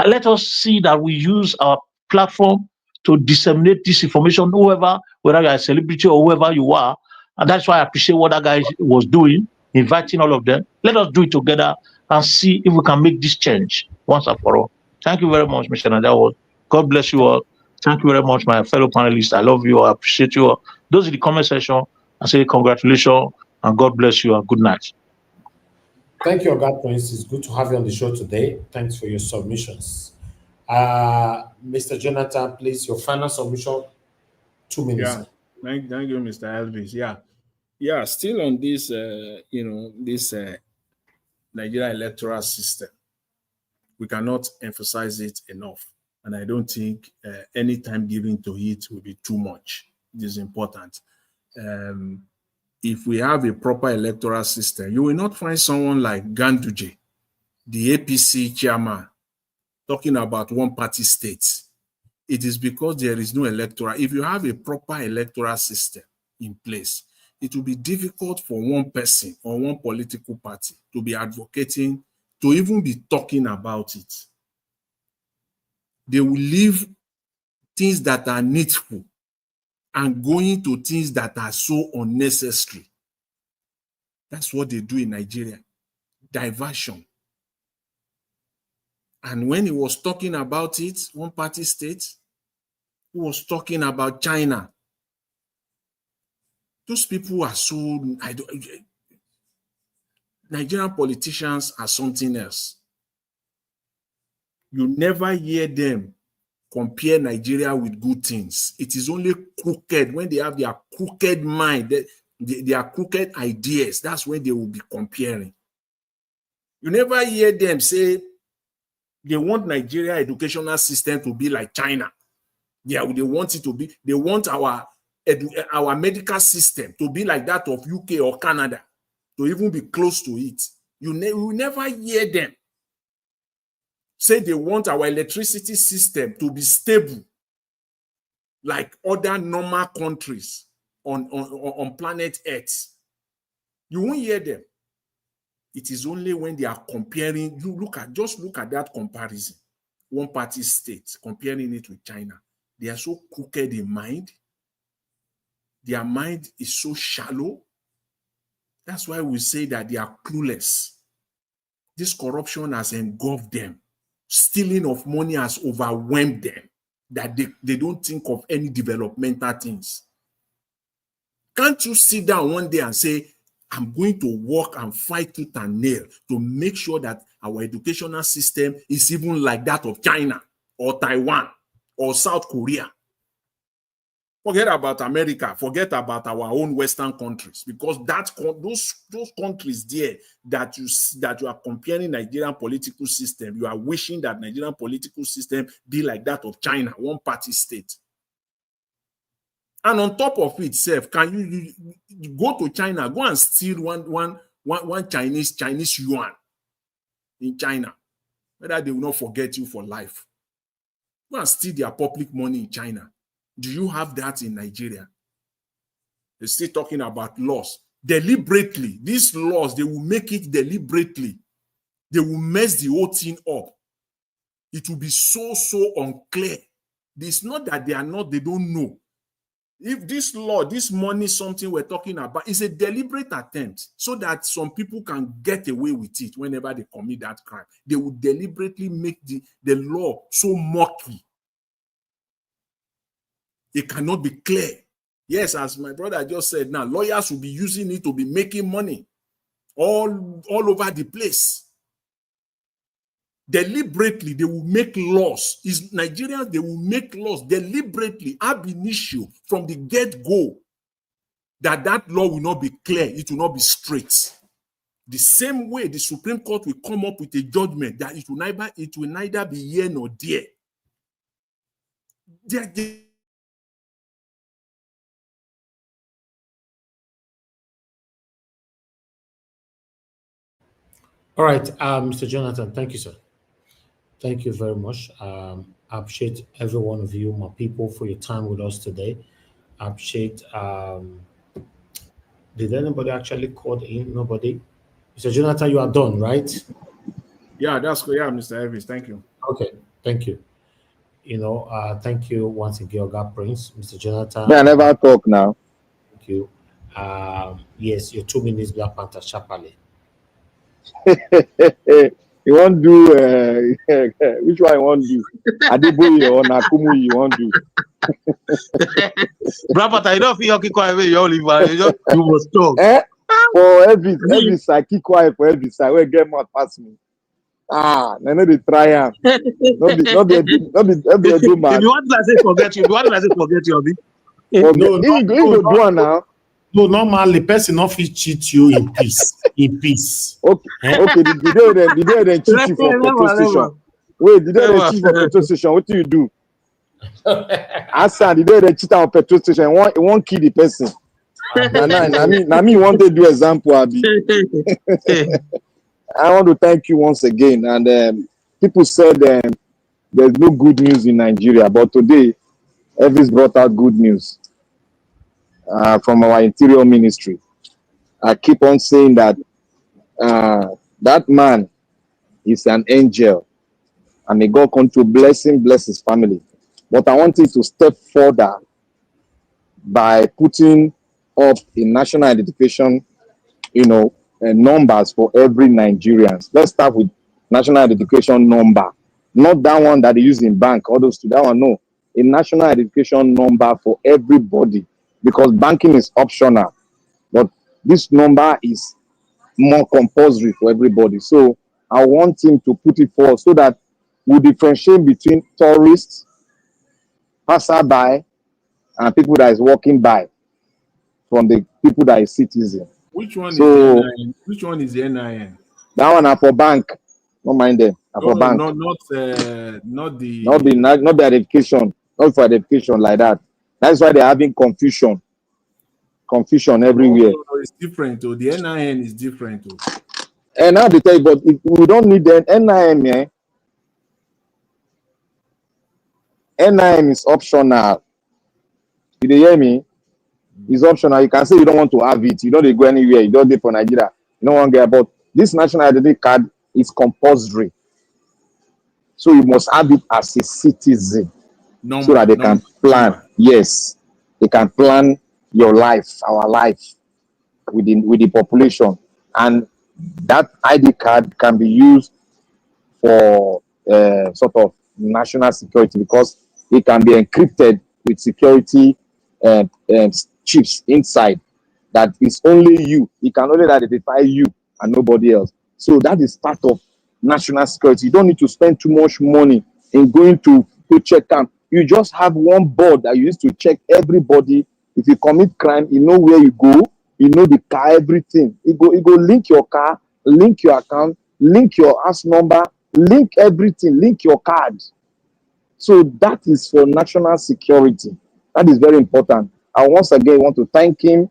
let us see that we use our platform to disseminate this information, whether you are a celebrity or whoever you are. And that's why I appreciate what that guy was doing, inviting all of them. Let us do it together and see if we can make this change once and for all. Thank you very much, Mr. Nadawo. God bless you all. Thank you very much, my fellow panelists. I love you. I appreciate you all. Those in the comment section, I say congratulations. And God bless you and good night. Thank you, Oga Prince. It's good to have you on the show today. Thanks for your submissions. Mr. Jonathan, please, your final submission, 2 minutes. Yeah, thank you, Mr. Elvis. Yeah, still on this, this Nigeria electoral system. We cannot emphasize it enough. And I don't think any time given to it will be too much. It is important. If we have a proper electoral system, you will not find someone like Ganduje, the APC chairman, talking about one-party states. It is because there is no electoral. If you have a proper electoral system in place, it will be difficult for one person or one political party to be advocating, to even be talking about it. They will leave things that are needful and going to things that are so unnecessary. That's what they do in Nigeria. Diversion. And when he was talking about it, one-party state, he was talking about China. Those people are so... Nigerian politicians are something else. You never hear them compare Nigeria with good things. It is only crooked when they have their crooked mind, their crooked ideas. That's when they will be comparing. You never hear them say they want Nigeria educational system to be like China. Yeah, they want it to be. They want our medical system to be like that of UK or Canada, to even be close to it. You will never hear them say they want our electricity system to be stable like other normal countries on planet Earth. You won't hear them. It is only when they are comparing. Just look at that comparison. One party state comparing it with China. They are so crooked in mind. Their mind is so shallow. That's why we say that they are clueless. This corruption has engulfed them. Stealing of money has overwhelmed them, that they don't think of any developmental things. Can't you sit down one day and say, I'm going to work and fight tooth and nail to make sure that our educational system is even like that of China or Taiwan or South Korea? Forget about America. Forget about our own Western countries, because those countries there that you are comparing Nigerian political system, you are wishing that Nigerian political system be like that of China, one party state. And on top of it, can you go to China, go and steal one Chinese yuan in China, whether they will not forget you for life. Go and steal their public money in China. Do you have that in Nigeria? They're still talking about laws. Deliberately, these laws, they will make it deliberately. They will mess the whole thing up. It will be so unclear. It's not that they don't know. If this law, this money, something we're talking about, is a deliberate attempt so that some people can get away with it whenever they commit that crime. They will deliberately make the law so murky. It cannot be clear. Yes, as my brother just said now, lawyers will be using it to be making money all over the place. Deliberately, they will make laws. Nigerians, they will make laws deliberately, ab initio, from the get-go, that law will not be clear, it will not be straight. The same way the Supreme Court will come up with a judgment that it will neither be here nor there. All right, Mr. Jonathan, thank you, sir. Thank you very much. I appreciate every one of you, my people, for your time with us today. I appreciate, did anybody actually call in? Nobody? Mr. Jonathan, you are done, right? Yeah, that's good. Yeah, Mr. Elvis, thank you. Okay, thank you. Thank you once again, Oga Prince, Mr. Jonathan. May I never talk now? Thank you. Yes, your 2 minutes, Black Panther, sharply. You want to do which one you want to do? Adeboye or Nakumu you want to do? Brother, I don't feel you must talk. for every side, keep quiet for every side. Where get mouth pass me. I know they try am. Not be do man. If you want to say forget you, forget you. No, go do one now. No, normally person not fit cheat you in peace. In peace. Okay, okay. Did they cheat you for petrol station? Wait, did they cheat for petrol station? What do you do? Asa, did they cheat on petrol station? One kill the person. Na me want to do example, Abi. I want to thank you once again. And people said there's no good news in Nigeria, but today, Elvis brought out good news from our interior ministry. I keep on saying that that man is an angel, and may God come to bless his family. But I want him to step further by putting up a national identification, numbers for every Nigerian. Let's start with national identification number. Not that one that they use in bank, all those two. That one, no. A national identification number for everybody, because banking is optional. But this number is more compulsory for everybody. So I want him to put it forward so that we differentiate between tourists, passerby, and people that is walking by from the people that is citizen. Which one is the NIN? Which one is the NIN? That one are for bank. Don't mind them. For bank. Not the identification. Not for identification like that. That's why they're having confusion. Confusion everywhere. No, it's different. The NIN is different. And now they tell you, but if we don't need the NIN, NIN is optional. Did you hear me? It's optional. You can say you don't want to have it. You don't go anywhere. You don't do for Nigeria. You don't want to get about this national identity card is compulsory. So you must have it as a citizen so that they can plan. Yes, they can plan your life, our life with the population. And that ID card can be used for sort of national security because it can be encrypted with security chips inside that is only you. It can only identify you and nobody else. So that is part of national security. You don't need to spend too much money in going to check camp. You just have one board that you use to check everybody. If you commit crime, you know where you go, you know the car, everything. You go link your car, link your account, link your house number, link everything, link your card. So that is for national security. That is very important. I once again want to thank him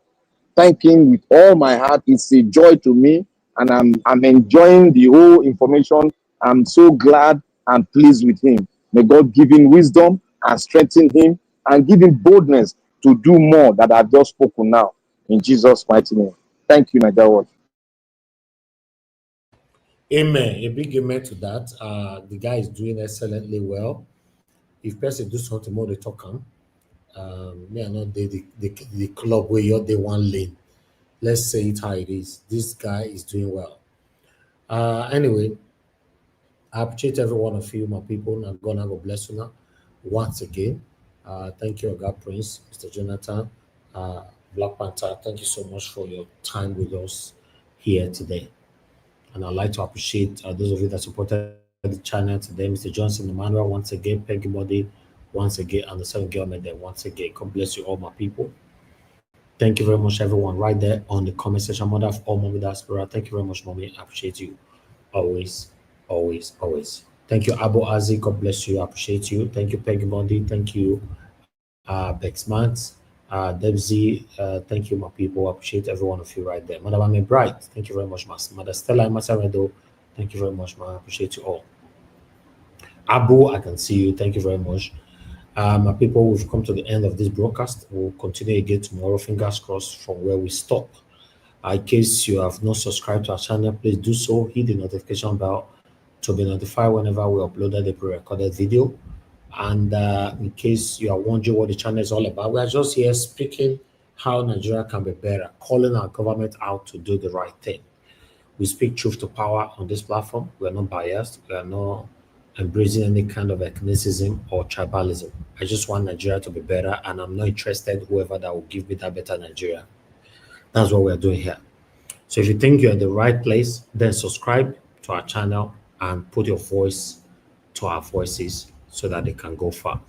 with all my heart. It's a joy to me, and I'm enjoying the whole information. I'm so glad and pleased with him. May God give him wisdom and strengthen him and give him boldness to do more that I've just spoken now. In Jesus' mighty name. Thank you, Niger Delta. Amen. A big amen to that. The guy is doing excellently well. If person do something more, they talk him. Me and not the club where you're the one lane. Let's say it how it is. This guy is doing well. Anyway, I appreciate every one of you, my people. I'm gonna go bless you now once again. Thank you, God Prince, Mr. Jonathan, Black Panther. Thank you so much for your time with us here today. And I'd like to appreciate those of you that supported the channel today, Mr. Johnson Emmanuel, once again, Peggy Body, once again, and the 7 girl there, once again. God bless you, all my people. Thank you very much, everyone, right there on the comment section. Mother of all Mommy Diaspora. Thank you very much, Mommy. I appreciate you. Always, always, always. Thank you, Abo Azi. God bless you. I appreciate you. Thank you, Peggy Bondi. Thank you, Bexmans. Debsy. Thank you, my people. I appreciate every one of you right there. Mother Mame Bright. Thank you very much, Mother Stella and Masaredo. Thank you very much, man. I appreciate you all. Abu, I can see you. Thank you very much. My people, we've come to the end of this broadcast. We'll continue again tomorrow, fingers crossed, from where we stop. In case you have not subscribed to our channel, please do so. Hit the notification bell to be notified whenever we upload a pre-recorded video. And in case you are wondering what the channel is all about, we are just here speaking how Nigeria can be better, calling our government out to do the right thing. We speak truth to power on this platform. We are not biased. We are not embracing any kind of ethnicism or tribalism. I just want Nigeria to be better, and I'm not interested whoever that will give me that better Nigeria. That's what we're doing here. So if you think you're in the right place, then subscribe to our channel and put your voice to our voices so that they can go far.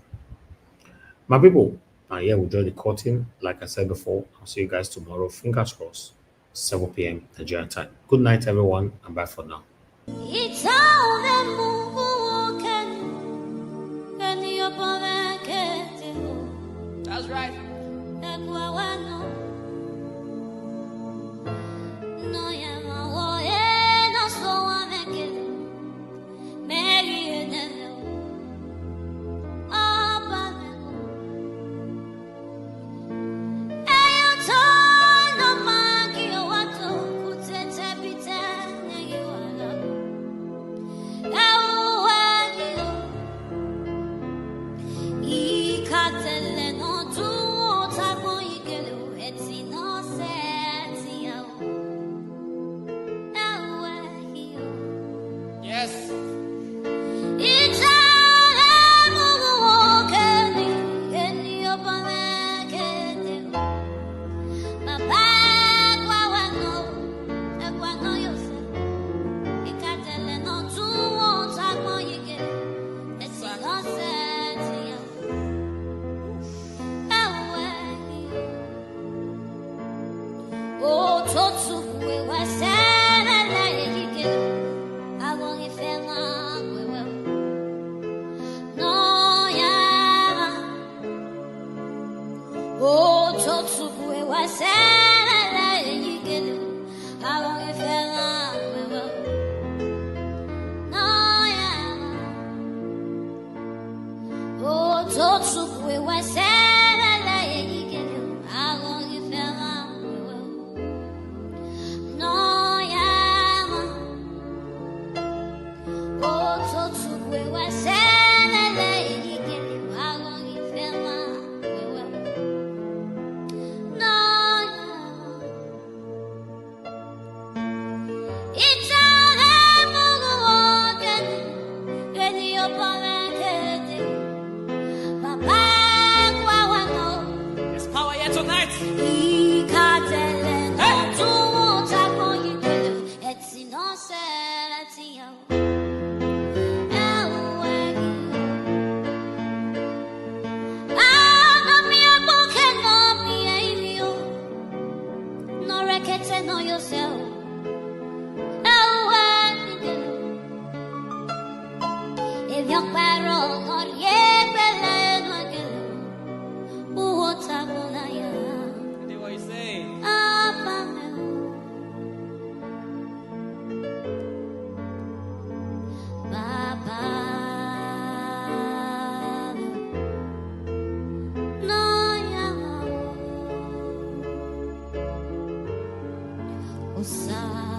My people, here we draw the curtain. Like I said before, I'll see you guys tomorrow. Fingers crossed, 7 p.m. Nigerian time. Good night, everyone, and bye for now. That's right. Osa